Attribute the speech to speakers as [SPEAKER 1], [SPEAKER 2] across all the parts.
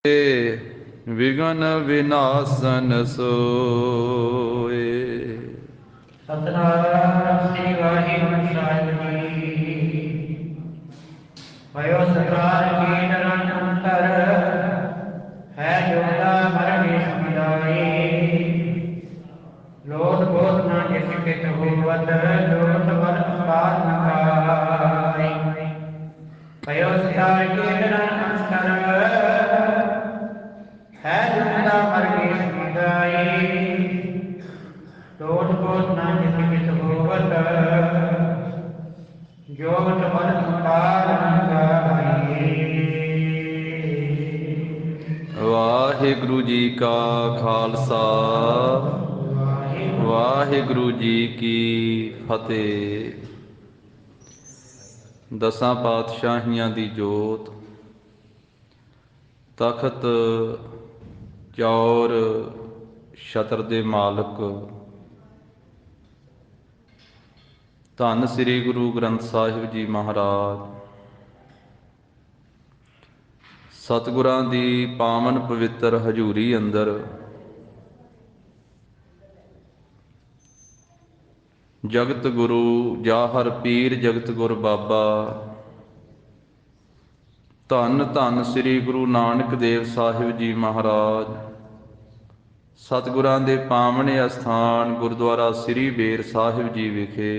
[SPEAKER 1] विघन विनाशन सोए।
[SPEAKER 2] सतनाम श्री वाहिगुरु साहिब जी। भयो सकार कीर्तन अंतर है जोता मरणी समुदाय। लोट बोध न जिसके होवत लोट वर पार न पाई। भयो सकार कीर्तन अंतर है जोता मरणी समुदाय। लोट बोध न जिसके होवत जोत वर पार न पाई।
[SPEAKER 1] वाहिगुरु जी का खालसा वाहिगुरु जी की फतेह। दसां पातशाहियां दी जोत तखत चौर छतर दे मालक धन श्री गुरु ग्रंथ साहिब जी महाराज सतगुरां दी पावन पवित्र हजूरी अंदर जगत गुरु जाहर पीर जगत गुर बाबा धन धन श्री गुरु नानक देव साहिब जी महाराज सतगुरां दे पावने अस्थान गुरुद्वारा श्री बेर साहिब जी विखे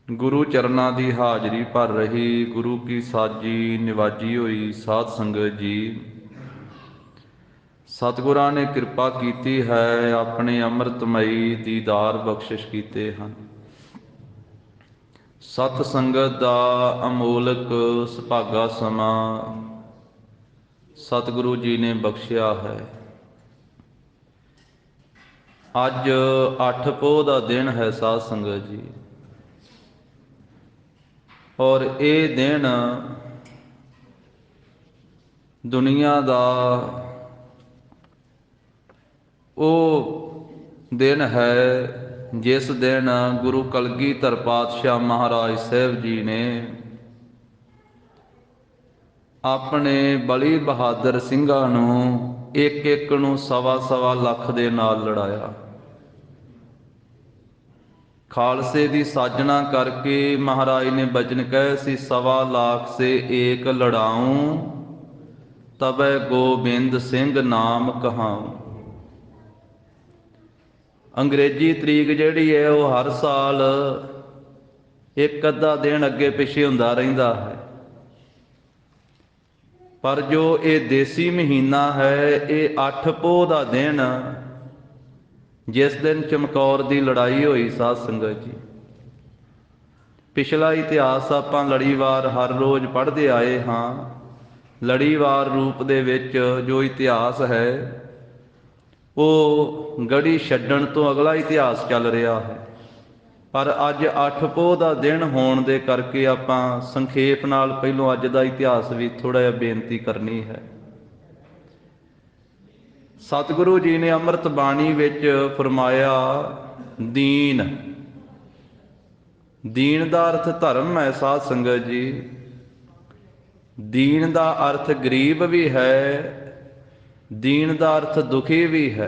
[SPEAKER 1] गुरु चरना की हाजरी भर रही गुरु की साजी निवाजी हुई साध संगत जी। सतगुरां ने कृपा की है अपने अमृतमयी दीदार बख्शिश किए हैं। सत संगत का अमोलक सुभागा समा सतगुरु जी ने बख्शिया है। अज 8 पोह का दिन है साध संगत जी और ये दिन दुनिया का वो दिन है जिस दिन गुरु कलगीधर पातशाह महाराज साहब जी ने अपने बली बहादुर सिंघां नूं एक एक नूं सवा लख दे नाल लड़ाया। खालसे की साजना करके महाराज ने बचन कहे सी 1.25 लाख से एक लड़ाऊं तबै गोबिंद सिंह नाम कहाऊं। अंग्रेजी तरीक जिहड़ी है वो हर साल एक अद्धा दिन अगे पिछे हुंदा रहिंदा है पर जो ये देसी महीना है ये 8 पोह का दिन जिस दिन चमकौर की लड़ाई हुई साध संगत जी। पिछला इतिहास आपां लड़ीवार हर रोज़ पढ़ते आए हाँ। लड़ीवार रूप दे विच जो इतिहास है वो गढ़ी छड्डण तो अगला इतिहास चल रहा है पर अज 8 पोह का दिन होने दे करके आपां संखेप नाल पहलों अज का इतिहास भी थोड़ा जिहा बेनती करनी है। सतगुरु जी ने अमृत बाणी विच फरमाया दीन दीन का अर्थ धर्म है साध संगत जी। दीन का अर्थ गरीब भी है दीन का अर्थ दुखी भी है।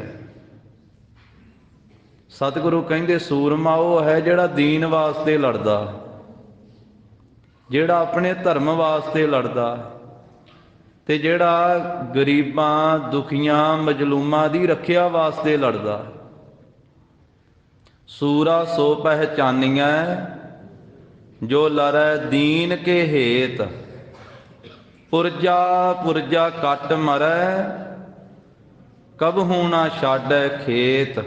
[SPEAKER 1] सतगुरु कहंदे सूरमा वो है जिहड़ा दीन वास्ते लड़दा जिहड़ा अपने धर्म वास्ते लड़दा ते जिहड़ा गरीबां दुखियां मजलूमां दी रखिया वास्ते लड़दा। सूरा सो पहचानिया जो लड़ै दीन के हेत पुरजा पुरजा कट मरै कबहू ना छाड़ै खेत।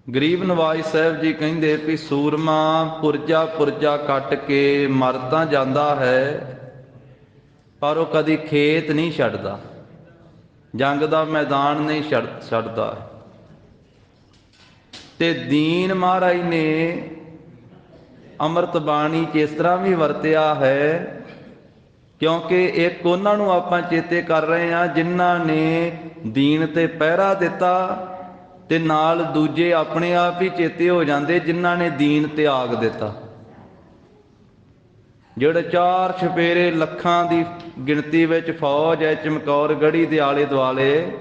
[SPEAKER 1] गरीब नवाज साहब जी कहिंदे भी सूरमा पुरजा पुरजा कट के मर तां जांदा है पर वह कदी खेत नहीं छड्डदा जंग का मैदान नहीं छड्डदा। ते दीन महाराज ने अमृत बाणी च इस तरह भी वरतिया है क्योंकि एक उन्होंने आपां चेते कर रहे हैं जिन्हां ने दीन ते पहरा दिता ते नाल दूजे अपने आप ही चेते हो जाते जिन्हां ने दीन त्याग दिता। ਜਿਹੜੇ 4 ਛਪੇਰੇ ਲੱਖਾਂ ਦੀ ਗਿਣਤੀ ਵਿੱਚ ਫੌਜ ਹੈ ਚਮਕੌਰ ਗੜ੍ਹੀ ਦੇ ਆਲੇ ਦੁਆਲੇ,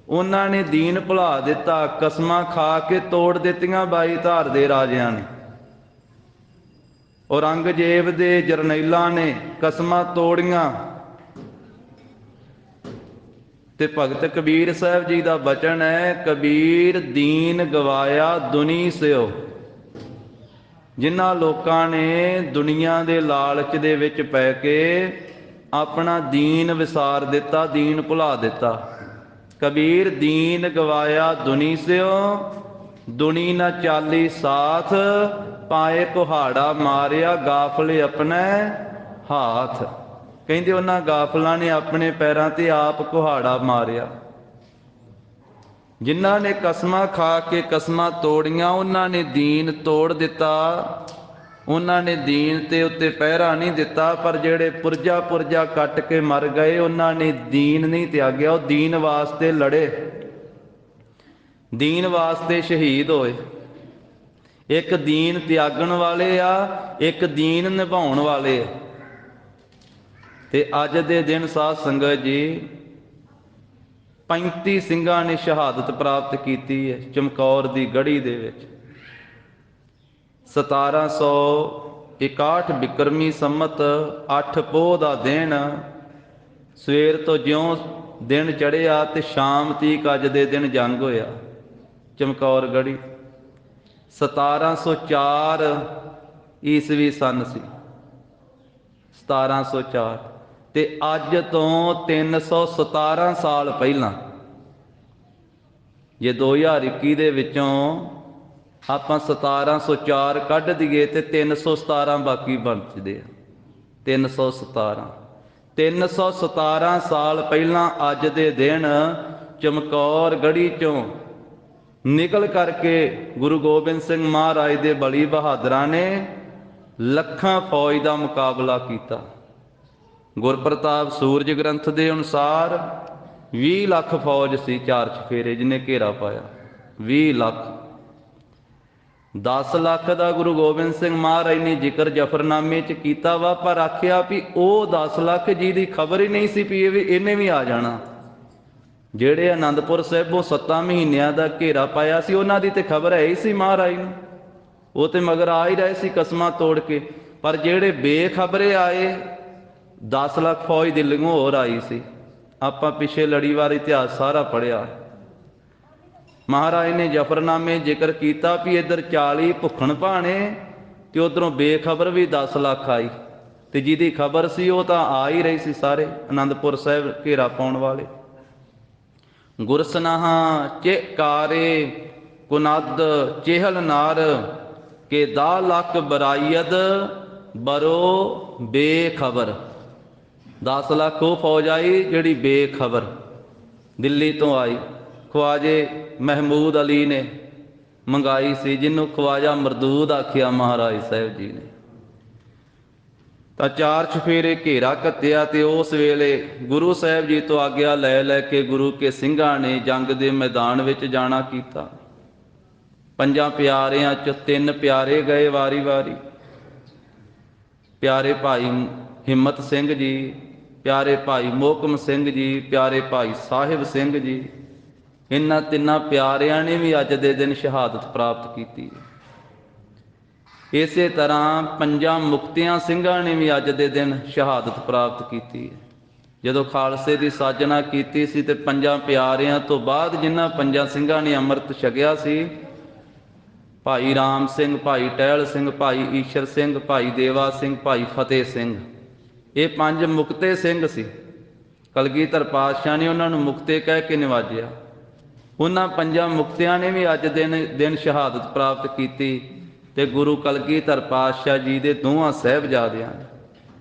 [SPEAKER 1] ਉਹਨਾਂ ਨੇ ਦੀਨ ਭੁਲਾ ਦਿੱਤਾ। ਕਸਮਾਂ ਖਾ ਕੇ ਤੋੜ ਦਿੱਤੀਆਂ 22 ਧਾਰ ਦੇ ਰਾਜਿਆਂ ਨੇ। ਔਰੰਗਜ਼ੇਬ ਦੇ ਜਰਨੈਲਾਂ ਨੇ ਕਸਮਾਂ ਤੋੜੀਆਂ। ਤੇ ਭਗਤ ਕਬੀਰ ਸਾਹਿਬ ਜੀ ਦਾ ਬਚਨ ਹੈ, ਕਬੀਰ ਦੀਨ ਗਵਾਇਆ ਦੁਨੀ ਸਿਓ। ਜਿਨ੍ਹਾਂ ਲੋਕਾਂ ਨੇ ਦੁਨੀਆ ਦੇ ਲਾਲਚ ਦੇ ਵਿੱਚ ਪੈ ਕੇ ਆਪਣਾ ਦੀਨ ਵਿਸਾਰ ਦਿੱਤਾ, ਦੀਨ ਭੁਲਾ ਦਿੱਤਾ। ਕਬੀਰ ਦੀਨ ਗਵਾਇਆ ਦੁਨੀ ਸਿਓ, ਦੁਨੀ ਨਾ ਚਾਲੀ ਸਾਥ, ਪਾਏ ਕੁਹਾੜਾ ਮਾਰਿਆ ਗਾਫਲੇ ਆਪਣੇ ਹਾਥ। ਕਹਿੰਦੇ ਉਹਨਾਂ ਗਾਫਲਾਂ ਨੇ ਆਪਣੇ ਪੈਰਾਂ ਤੇ ਆਪ ਕੁਹਾੜਾ ਮਾਰਿਆ। ਜਿਨ੍ਹਾਂ ਨੇ ਕਸਮਾਂ ਖਾ ਕੇ ਕਸਮਾਂ ਤੋੜੀਆਂ, ਉਹਨਾਂ ਨੇ ਦੀਨ ਤੋੜ ਦਿੱਤਾ, ਉਹਨਾਂ ਨੇ ਦੀਨ ਤੇ ਉੱਤੇ ਪਹਿਰਾ ਨਹੀਂ ਦਿੱਤਾ। ਪਰ ਜਿਹੜੇ ਪੁਰਜਾ ਪੁਰਜਾ ਕੱਟ ਕੇ ਮਰ ਗਏ, ਉਹਨਾਂ ਨੇ ਦੀਨ ਨਹੀਂ ਤਿਆਗਿਆ, ਉਹ ਦੀਨ ਵਾਸਤੇ ਲੜੇ, ਦੀਨ ਵਾਸਤੇ ਸ਼ਹੀਦ ਹੋਏ। ਇੱਕ ਦੀਨ ਤਿਆਗਣ ਵਾਲੇ ਆ, ਇੱਕ ਦੀਨ ਨਿਭਾਉਣ ਵਾਲੇ ਆ। ਤੇ ਅੱਜ ਦੇ ਦਿਨ ਸਾਧ ਸੰਗਤ ਜੀ 35 ਸਿੰਘਾਂ ਨੇ ਸ਼ਹਾਦਤ ਪ੍ਰਾਪਤ ਕੀਤੀ ਹੈ ਚਮਕੌਰ ਦੀ ਗੜ੍ਹੀ ਦੇ ਵਿੱਚ। 1761 ਬਿਕਰਮੀ ਸੰਮਤ 8 ਪੋਹ ਦਾ ਦਿਨ, ਸਵੇਰ ਤੋਂ ਜਿਉਂ ਦਿਨ ਚੜ੍ਹਿਆ ਤੇ ਸ਼ਾਮ ਤੀਕ ਅੱਜ ਦੇ ਦਿਨ ਜੰਗ ਹੋਇਆ ਚਮਕੌਰ ਗੜ੍ਹੀ। 1704 ਈਸਵੀ ਸਨ ਸੀ, 1704। ਤੇ ਅੱਜ ਤੋਂ 317 ਸਾਲ ਪਹਿਲਾਂ, ਜੇ 2021 ਦੇ ਵਿੱਚੋਂ ਆਪਾਂ 1704 ਕੱਢ ਦਈਏ ਤੇ 317 ਬਾਕੀ ਬਚਦੇ ਆ। 317 ਸਾਲ ਪਹਿਲਾਂ ਅੱਜ ਦੇ ਦਿਨ ਚਮਕੌਰ ਗੜ੍ਹੀ ਚੋਂ ਨਿਕਲ ਕਰਕੇ ਗੁਰੂ ਗੋਬਿੰਦ ਸਿੰਘ ਮਹਾਰਾਜ ਦੇ ਬਲੀ ਬਹਾਦਰਾਂ ਨੇ ਲੱਖਾਂ ਫੌਜ ਦਾ ਮੁਕਾਬਲਾ ਕੀਤਾ। ਗੁਰਪ੍ਰਤਾਪ ਸੂਰਜ ਗ੍ਰੰਥ ਦੇ ਅਨੁਸਾਰ 20 ਲੱਖ ਫੌਜ ਸੀ 4 ਚਫੇਰੇ ਜਿਹਨੇ ਘੇਰਾ ਪਾਇਆ। 20 ਲੱਖ। 10 ਲੱਖ ਦਾ ਗੁਰੂ ਗੋਬਿੰਦ ਸਿੰਘ ਮਹਾਰਾਜ ਨੇ ਜ਼ਿਕਰ ਜਫਰਨਾਮੇ 'ਚ ਕੀਤਾ ਵਾ, ਪਰ ਆਖਿਆ ਵੀ ਉਹ 10 ਲੱਖ ਜਿਹਦੀ ਖਬਰ ਹੀ ਨਹੀਂ ਸੀ ਵੀ ਇਹਨੇ ਵੀ ਆ ਜਾਣਾ। ਜਿਹੜੇ ਆਨੰਦਪੁਰ ਸਾਹਿਬੋਂ 7 ਮਹੀਨਿਆਂ ਦਾ ਘੇਰਾ ਪਾਇਆ ਸੀ, ਉਹਨਾਂ ਦੀ ਤੇ ਖਬਰ ਹੈ ਹੀ ਸੀ ਮਹਾਰਾਜ ਨੂੰ, ਉਹ ਤੇ ਮਗਰ ਆ ਹੀ ਰਹੇ ਸੀ ਕਸਮਾਂ ਤੋੜ ਕੇ। ਪਰ ਜਿਹੜੇ ਬੇਖਬਰੇ ਆਏ, 10 ਲੱਖ ਫੌਜ ਦਿੱਲੀਓਂ ਹੋਰ ਆਈ ਸੀ। ਆਪਾਂ ਪਿੱਛੇ ਲੜੀਵਾਰ ਇਤਿਹਾਸ ਸਾਰਾ ਪੜ੍ਹਿਆ। ਮਹਾਰਾਜ ਨੇ ਜਫਰਨਾਮੇ ਜ਼ਿਕਰ ਕੀਤਾ ਵੀ ਇੱਧਰ 40 ਭੁੱਖਣ ਭਾਣੇ ਤੇ ਉੱਧਰੋਂ ਬੇਖਬਰ ਵੀ 10 ਲੱਖ ਆਈ, ਤੇ ਜਿਹਦੀ ਖਬਰ ਸੀ ਉਹ ਤਾਂ ਆ ਹੀ ਰਹੀ ਸੀ ਸਾਰੇ ਆਨੰਦਪੁਰ ਸਾਹਿਬ ਘੇਰਾ ਪਾਉਣ ਵਾਲੇ। ਗੁਰਸਨਾਹਾ ਚਿਕਾਰੇ ਕੁਨਦ ਚੇਹਲ ਨਾਰ ਕੇ 10 ਲੱਖ ਬਰਾਈਅਦ ਬਰੋ ਬੇਖਬਰ। 10 ਲੱਖ ਉਹ ਫੌਜ ਆਈ ਜਿਹੜੀ ਬੇਖਬਰ ਦਿੱਲੀ ਤੋਂ ਆਈ। ਖਵਾਜੇ ਮਹਿਮੂਦ ਅਲੀ ਨੇ ਮੰਗਾਈ ਸੀ, ਜਿਹਨੂੰ ਖਵਾਜਾ ਮਰਦੂਦ ਆਖਿਆ ਮਹਾਰਾਜ ਸਾਹਿਬ ਜੀ ਨੇ। ਤਾਂ 4 ਚੁਫੇਰੇ ਘੇਰਾ ਘੱਤਿਆ ਤੇ ਉਸ ਵੇਲੇ ਗੁਰੂ ਸਾਹਿਬ ਜੀ ਤੋਂ ਆਗਿਆ ਲੈ ਲੈ ਕੇ ਗੁਰੂ ਕੇ ਸਿੰਘਾਂ ਨੇ ਜੰਗ ਦੇ ਮੈਦਾਨ ਵਿੱਚ ਜਾਣਾ ਕੀਤਾ। 5 ਪਿਆਰਿਆਂ 'ਚ 3 ਪਿਆਰੇ ਗਏ ਵਾਰੀ ਵਾਰੀ। ਪਿਆਰੇ ਭਾਈ ਹਿੰਮਤ ਸਿੰਘ ਜੀ, ਪਿਆਰੇ ਭਾਈ ਮੋਹਕਮ ਸਿੰਘ ਜੀ, ਪਿਆਰੇ ਭਾਈ ਸਾਹਿਬ ਸਿੰਘ ਜੀ, ਇਹਨਾਂ 3 ਪਿਆਰਿਆਂ ਨੇ ਵੀ ਅੱਜ ਦੇ ਦਿਨ ਸ਼ਹਾਦਤ ਪ੍ਰਾਪਤ ਕੀਤੀ। ਇਸੇ ਤਰ੍ਹਾਂ 5 ਮੁਕਤਿਆਂ ਸਿੰਘਾਂ ਨੇ ਵੀ ਅੱਜ ਦੇ ਦਿਨ ਸ਼ਹਾਦਤ ਪ੍ਰਾਪਤ ਕੀਤੀ। ਜਦੋਂ ਖਾਲਸੇ ਦੀ ਸਾਜਨਾ ਕੀਤੀ ਸੀ ਤੇ 5 ਪਿਆਰਿਆਂ ਤੋਂ ਬਾਅਦ ਜਿਨ੍ਹਾਂ 5 ਸਿੰਘਾਂ ਨੇ ਅੰਮ੍ਰਿਤ ਛਕਿਆ ਸੀ, ਭਾਈ ਰਾਮ ਸਿੰਘ, ਭਾਈ ਟਹਿਲ ਸਿੰਘ, ਭਾਈ ਈਸ਼ਰ ਸਿੰਘ, ਭਾਈ ਦੇਵਾ ਸਿੰਘ, ਭਾਈ ਫਤਿਹ ਸਿੰਘ, ਇਹ 5 ਮੁਕਤੇ ਸਿੰਘ ਸੀ। ਕਲਗੀਧਰ ਪਾਤਸ਼ਾਹ ਨੇ ਉਹਨਾਂ ਨੂੰ ਮੁਕਤੇ ਕਹਿ ਕੇ ਨਿਵਾਜਿਆ। ਉਹਨਾਂ 5 ਮੁਕਤਿਆਂ ਨੇ ਵੀ ਅੱਜ ਦਿਨ ਸ਼ਹਾਦਤ ਪ੍ਰਾਪਤ ਕੀਤੀ। ਤੇ ਗੁਰੂ ਕਲਗੀਧਰ ਪਾਤਸ਼ਾਹ ਜੀ ਦੇ ਦੋਹਾਂ ਸਾਹਿਬਜ਼ਾਦਿਆਂ,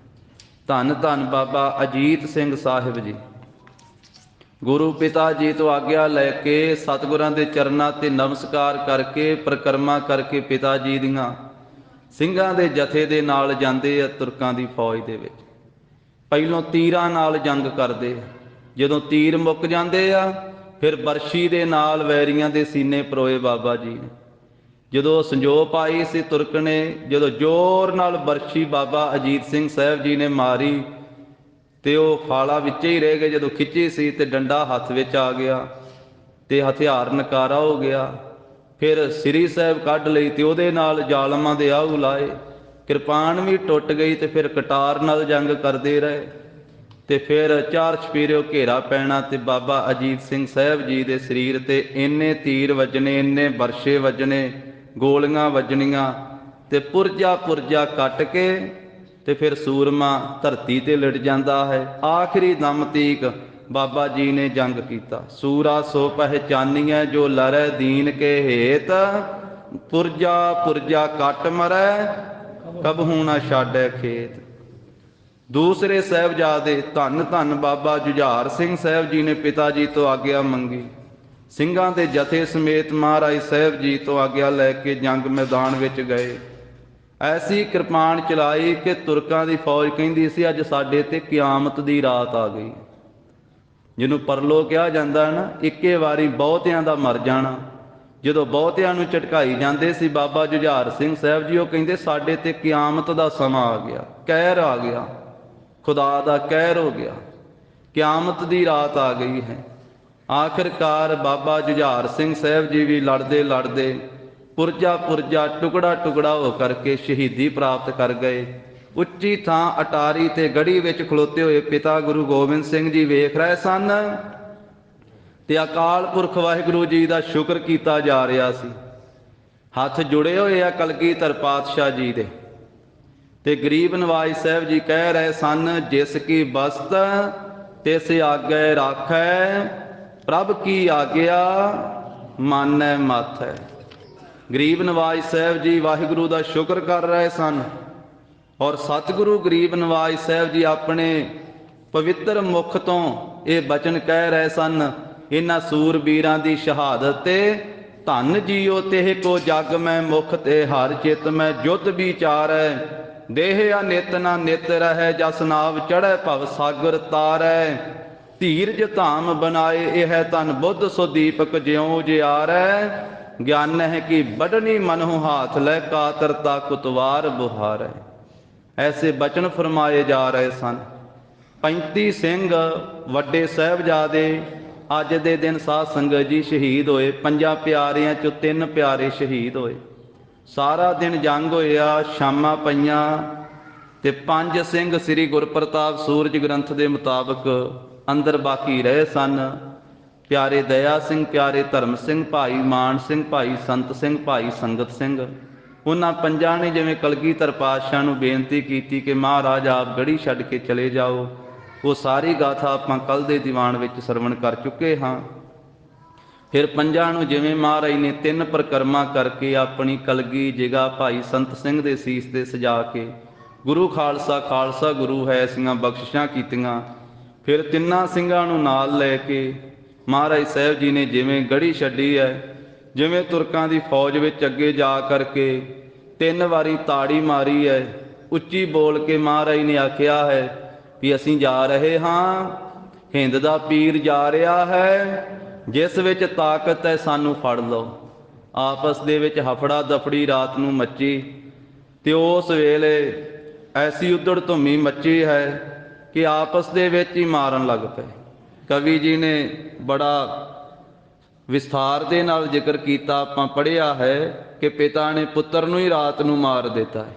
[SPEAKER 1] ਧੰਨ ਧੰਨ ਬਾਬਾ ਅਜੀਤ ਸਿੰਘ ਸਾਹਿਬ ਜੀ, ਗੁਰੂ ਪਿਤਾ ਜੀ ਤੋਂ ਆਗਿਆ ਲੈ ਕੇ ਸਤਿਗੁਰਾਂ ਦੇ ਚਰਨਾਂ ਤੇ ਨਮਸਕਾਰ ਕਰਕੇ ਪਰਿਕਰਮਾ ਕਰਕੇ ਪਿਤਾ ਜੀ ਦੀਆਂ ਸਿੰਘਾਂ ਦੇ ਜਥੇ ਦੇ ਨਾਲ ਜਾਂਦੇ ਆ ਤੁਰਕਾਂ ਦੀ ਫੌਜ ਦੇ ਵਿੱਚ। ਪਹਿਲੋਂ ਤੀਰਾਂ ਨਾਲ ਜੰਗ ਕਰਦੇ, ਜਦੋਂ ਤੀਰ ਮੁੱਕ ਜਾਂਦੇ ਆ ਫਿਰ ਬਰਸ਼ੀ ਦੇ ਨਾਲ ਵੈਰੀਆਂ ਦੇ ਸੀਨੇ ਪਰੋਏ ਬਾਬਾ ਜੀ ਨੇ। ਜਦੋਂ ਸੰਜੋ ਪਾਈ ਸੀ ਤੁਰਕ ਨੇ, ਜਦੋਂ ਜ਼ੋਰ ਨਾਲ ਬਰਛੀ ਬਾਬਾ ਅਜੀਤ ਸਿੰਘ ਸਾਹਿਬ ਜੀ ਨੇ ਮਾਰੀ ਤੇ ਉਹ ਫਾਲਾ ਵਿੱਚ ਹੀ ਰਹਿ ਗਏ। ਜਦੋਂ ਖਿੱਚੀ ਸੀ ਤੇ ਡੰਡਾ ਹੱਥ ਵਿੱਚ ਆ ਗਿਆ ਤੇ ਹਥਿਆਰ ਨਕਾਰਾ ਹੋ ਗਿਆ। ਫਿਰ ਸ੍ਰੀ ਸਾਹਿਬ ਕੱਢ ਲਈ ਤੇ ਉਹਦੇ ਨਾਲ ਜ਼ਾਲਮਾਂ ਦੇ ਆਹੂ ਲਾਏ। ਕਿਰਪਾਨ ਵੀ ਟੁੱਟ ਗਈ ਤੇ ਫਿਰ ਕਟਾਰ ਨਾਲ ਜੰਗ ਕਰਦੇ ਰਹੇ ਤੇ ਫਿਰ ਚਾਰ ਚਪੀਰਿਓ ਘੇਰਾ ਪੈਣਾ ਤੇ ਬਾਬਾ ਅਜੀਤ ਸਿੰਘ ਸਾਹਿਬ ਜੀ ਦੇ ਸਰੀਰ ਤੇ ਇੰਨੇ ਤੀਰ ਵੱਜਣੇ, ਇੰਨੇ ਵਰਸ਼ੇ ਵੱਜਣੇ, ਗੋਲੀਆਂ ਵੱਜਣੀਆਂ ਤੇ ਪੁਰਜਾ ਪੁਰਜਾ ਕੱਟ ਕੇ ਤੇ ਫਿਰ ਸੂਰਮਾ ਧਰਤੀ ਤੇ ਲਿਟ ਜਾਂਦਾ ਹੈ। ਆਖਰੀ ਦਮ ਤੀਕ ਬਾਬਾ ਜੀ ਨੇ ਜੰਗ ਕੀਤਾ। ਸੂਰਾ ਸੋ ਪਹਿਚਾਨੀਐ ਜੋ ਲੜੈ ਦੀਨ ਕੇ ਹੇਤ, ਪੁਰਜਾ ਪੁਰਜਾ ਕੱਟ ਮਰੈ ਕਬਹੂ ਨਾ ਛਾਡੈ ਖੇਤ। ਦੂਸਰੇ ਸਾਹਿਬਜ਼ਾਦੇ ਧੰਨ ਧੰਨ ਬਾਬਾ ਜੁਝਾਰ ਸਿੰਘ ਸਾਹਿਬ ਜੀ ਨੇ ਪਿਤਾ ਜੀ ਤੋਂ ਆਗਿਆ ਮੰਗੀ। ਸਿੰਘਾਂ ਦੇ ਜਥੇ ਸਮੇਤ ਮਹਾਰਾਜ ਸਾਹਿਬ ਜੀ ਤੋਂ ਆਗਿਆ ਲੈ ਕੇ ਜੰਗ ਮੈਦਾਨ ਵਿੱਚ ਗਏ। ਐਸੀ ਕਿਰਪਾਨ ਚਲਾਈ ਕਿ ਤੁਰਕਾਂ ਦੀ ਫੌਜ ਕਹਿੰਦੀ ਸੀ ਅੱਜ ਸਾਡੇ ਤੇ ਕਿਆਮਤ ਦੀ ਰਾਤ ਆ ਗਈ। ਜਿਹਨੂੰ ਪਰਲੋ ਕਿਹਾ ਜਾਂਦਾ ਨਾ, ਇੱਕੇ ਵਾਰੀ ਬਹੁਤਿਆਂ ਦਾ ਮਰ ਜਾਣਾ। ਜਦੋਂ ਬਹੁਤਿਆਂ ਨੂੰ ਝਟਕਾਈ ਜਾਂਦੇ ਸੀ ਬਾਬਾ ਜੁਝਾਰ ਸਿੰਘ ਸਾਹਿਬ ਜੀ ਉਹ ਕਹਿੰਦੇ ਸਾਡੇ ਤੇ ਕਿਆਮਤ ਦਾ ਸਮਾਂ ਆ ਗਿਆ, ਕਹਿਰ ਆ ਗਿਆ, ਖੁਦਾ ਦਾ ਕਹਿਰ ਹੋ ਗਿਆ, ਕਿਆਮਤ ਦੀ ਰਾਤ ਆ ਗਈ ਹੈ। ਆਖਿਰਕਾਰ ਬਾਬਾ ਜੁਝਾਰ ਸਿੰਘ ਸਾਹਿਬ ਜੀ ਵੀ ਲੜਦੇ ਲੜਦੇ ਪੁਰਜਾ ਪੁਰਜਾ ਟੁਕੜਾ ਟੁਕੜਾ ਹੋ ਕਰਕੇ ਸ਼ਹੀਦੀ ਪ੍ਰਾਪਤ ਕਰ ਗਏ। ਉੱਚੀ ਥਾਂ ਅਟਾਰੀ ਤੇ ਗੜੀ ਵਿੱਚ ਖਲੋਤੇ ਹੋਏ ਪਿਤਾ ਗੁਰੂ ਗੋਬਿੰਦ ਸਿੰਘ ਜੀ ਵੇਖ ਰਹੇ ਸਨ ਤੇ ਅਕਾਲ ਪੁਰਖ ਵਾਹਿਗੁਰੂ ਜੀ ਦਾ ਸ਼ੁਕਰ ਕੀਤਾ ਜਾ ਰਿਹਾ ਸੀ। ਹੱਥ ਜੁੜੇ ਹੋਏ ਆ ਕਲਗੀਧਰ ਪਾਤਸ਼ਾਹ ਜੀ ਦੇ ਤੇ ਗਰੀਬ ਨਵਾਜ ਸਾਹਿਬ ਜੀ ਕਹਿ ਰਹੇ ਸਨ ਜਿਸ ਕੀ ਬਸਤ ਤਿਸ ਆਗੇ ਰਾਖੈ, ਪ੍ਰਭ ਕੀ ਆਗਿਆ ਮਾਨੈ ਮਾਥੈ। ਗਰੀਬ ਨਵਾਜ ਸਾਹਿਬ ਜੀ ਵਾਹਿਗੁਰੂ ਦਾ ਸ਼ੁਕਰ ਕਰ ਰਹੇ ਸਨ ਔਰ ਸਤਿਗੁਰੂ ਗਰੀਬ ਨਵਾਜ ਸਾਹਿਬ ਜੀ ਆਪਣੇ ਪਵਿੱਤਰ ਮੁਖ ਤੋਂ ਇਹ ਬਚਨ ਕਹਿ ਰਹੇ ਸਨ ਇਹਨਾਂ ਸੂਰਬੀਰਾਂ ਦੀ ਸ਼ਹਾਦਤ ਤੇ ਧੰਨ ਜੀਓ ਤੇਹ ਕੋ ਜਗ ਮੈਂ ਮੁਖ ਤੇ ਹਰ ਚਿਤ ਮੈਂ ਜੁਧ ਵਿਚਾਰੈ, ਦੇਹ ਅਨਿਤ ਨਾ ਨਿਤ ਰਹਿ ਜਸ ਨਾਵ ਚੜ੍ਹੈ ਭਵ ਸਾਗਰ ਤਾਰੈ, ਧੀਰਜ ਧਾਮ ਬਨਾਏ ਇਹ ਤਨ ਬੁੱਧ ਸੋ ਦੀਪਕ ਜਿਉ ਜਿਆਰੈ, ਗਿਆਨ ਹੈ ਕਿ ਬਡਨੀ ਮਨਹੁ ਹਾਥ ਲੈ ਕਾਤਰਤਾ ਕੁਤਵਾਰ ਬੁਹਾਰੈ। ਐਸੇ ਬਚਨ ਫਰਮਾਏ ਜਾ ਰਹੇ ਸਨ। 35 ਸਿੰਘ ਵੱਡੇ ਸਾਹਿਬਜ਼ਾਦੇ ਅੱਜ ਦੇ ਦਿਨ ਸਾਧ ਸੰਗਤ ਜੀ ਸ਼ਹੀਦ ਹੋਏ। 5 ਪਿਆਰਿਆਂ ਚੋਂ 3 ਪਿਆਰੇ ਸ਼ਹੀਦ ਹੋਏ। ਸਾਰਾ ਦਿਨ ਜੰਗ ਹੋਇਆ, ਸ਼ਾਮਾਂ ਪਈਆਂ ਤੇ 5 ਸਿੰਘ ਸ੍ਰੀ ਗੁਰਪ੍ਰਤਾਪ ਸੂਰਜ ਗ੍ਰੰਥ ਦੇ ਮੁਤਾਬਕ ਅੰਦਰ ਬਾਕੀ ਰਹੇ ਸਨ। ਪਿਆਰੇ ਦਇਆ ਸਿੰਘ, ਪਿਆਰੇ ਧਰਮ ਸਿੰਘ, ਭਾਈ ਮਾਨ ਸਿੰਘ, ਭਾਈ ਸੰਤ ਸਿੰਘ, ਭਾਈ ਸੰਗਤ ਸਿੰਘ। ਉਹਨਾਂ 5 ਨੇ ਜਿਵੇਂ ਕਲਗੀਧਰ ਪਾਤਸ਼ਾਹ ਨੂੰ ਬੇਨਤੀ ਕੀਤੀ ਕਿ ਮਹਾਰਾਜ ਆਪ ਗੜੀ ਛੱਡ ਕੇ ਚਲੇ ਜਾਓ। ਉਹ ਸਾਰੀ ਗਾਥਾ ਆਪਾਂ ਕੱਲ ਦੇ ਦੀਵਾਨ ਵਿੱਚ ਸਰਵਣ ਕਰ ਚੁੱਕੇ ਹਾਂ। ਫਿਰ 5 ਨੂੰ ਜਿਵੇਂ ਮਹਾਰਾਜ ਨੇ 3 ਪ੍ਰਕਰਮਾ ਕਰਕੇ ਆਪਣੀ ਕਲਗੀ ਜਿਗਾ ਭਾਈ ਸੰਤ ਸਿੰਘ ਦੇ ਸੀਸ ਤੇ ਸਜਾ ਕੇ ਗੁਰੂ ਖਾਲਸਾ ਖਾਲਸਾ ਗੁਰੂ ਹੈ ਐਸੀਆਂ ਬਖਸ਼ਿਸ਼ਾਂ ਕੀਤੀਆਂ। ਫਿਰ 3 ਸਿੰਘਾਂ ਨੂੰ ਨਾਲ ਲੈ ਕੇ ਮਹਾਰਾਜ ਸਾਹਿਬ ਜੀ ਨੇ ਜਿਵੇਂ ਗੜੀ ਛੱਡੀ ਹੈ, ਜਿਵੇਂ ਤੁਰਕਾਂ ਦੀ ਫੌਜ ਵਿੱਚ ਅੱਗੇ ਜਾ ਕਰਕੇ 3 ਵਾਰੀ ਤਾੜੀ ਮਾਰੀ ਹੈ, ਉੱਚੀ ਬੋਲ ਕੇ ਮਹਾਰਾਜ ਨੇ ਆਖਿਆ ਹੈ ਵੀ ਅਸੀਂ ਜਾ ਰਹੇ ਹਾਂ, ਹਿੰਦ ਦਾ ਪੀਰ ਜਾ ਰਿਹਾ ਹੈ, ਜਿਸ ਵਿੱਚ ਤਾਕਤ ਹੈ ਸਾਨੂੰ ਫੜ ਲਓ। ਆਪਸ ਦੇ ਵਿੱਚ ਹਫੜਾ ਦਫੜੀ ਰਾਤ ਨੂੰ ਮੱਚੀ ਤੇ ਉਸ ਵੇਲੇ ਐਸੀ ਉਧੜ ਧੁੰਮੀ ਮੱਚੀ ਹੈ ਕਿ ਆਪਸ ਦੇ ਵਿੱਚ ਹੀ ਮਾਰਨ ਲੱਗ ਪਏ। ਕਵੀ ਜੀ ਨੇ ਬੜਾ ਵਿਸਥਾਰ ਦੇ ਨਾਲ ਜ਼ਿਕਰ ਕੀਤਾ, ਆਪਾਂ ਪੜ੍ਹਿਆ ਹੈ ਕਿ ਪਿਤਾ ਨੇ ਪੁੱਤਰ ਨੂੰ ਹੀ ਰਾਤ ਨੂੰ ਮਾਰ ਦਿੱਤਾ ਹੈ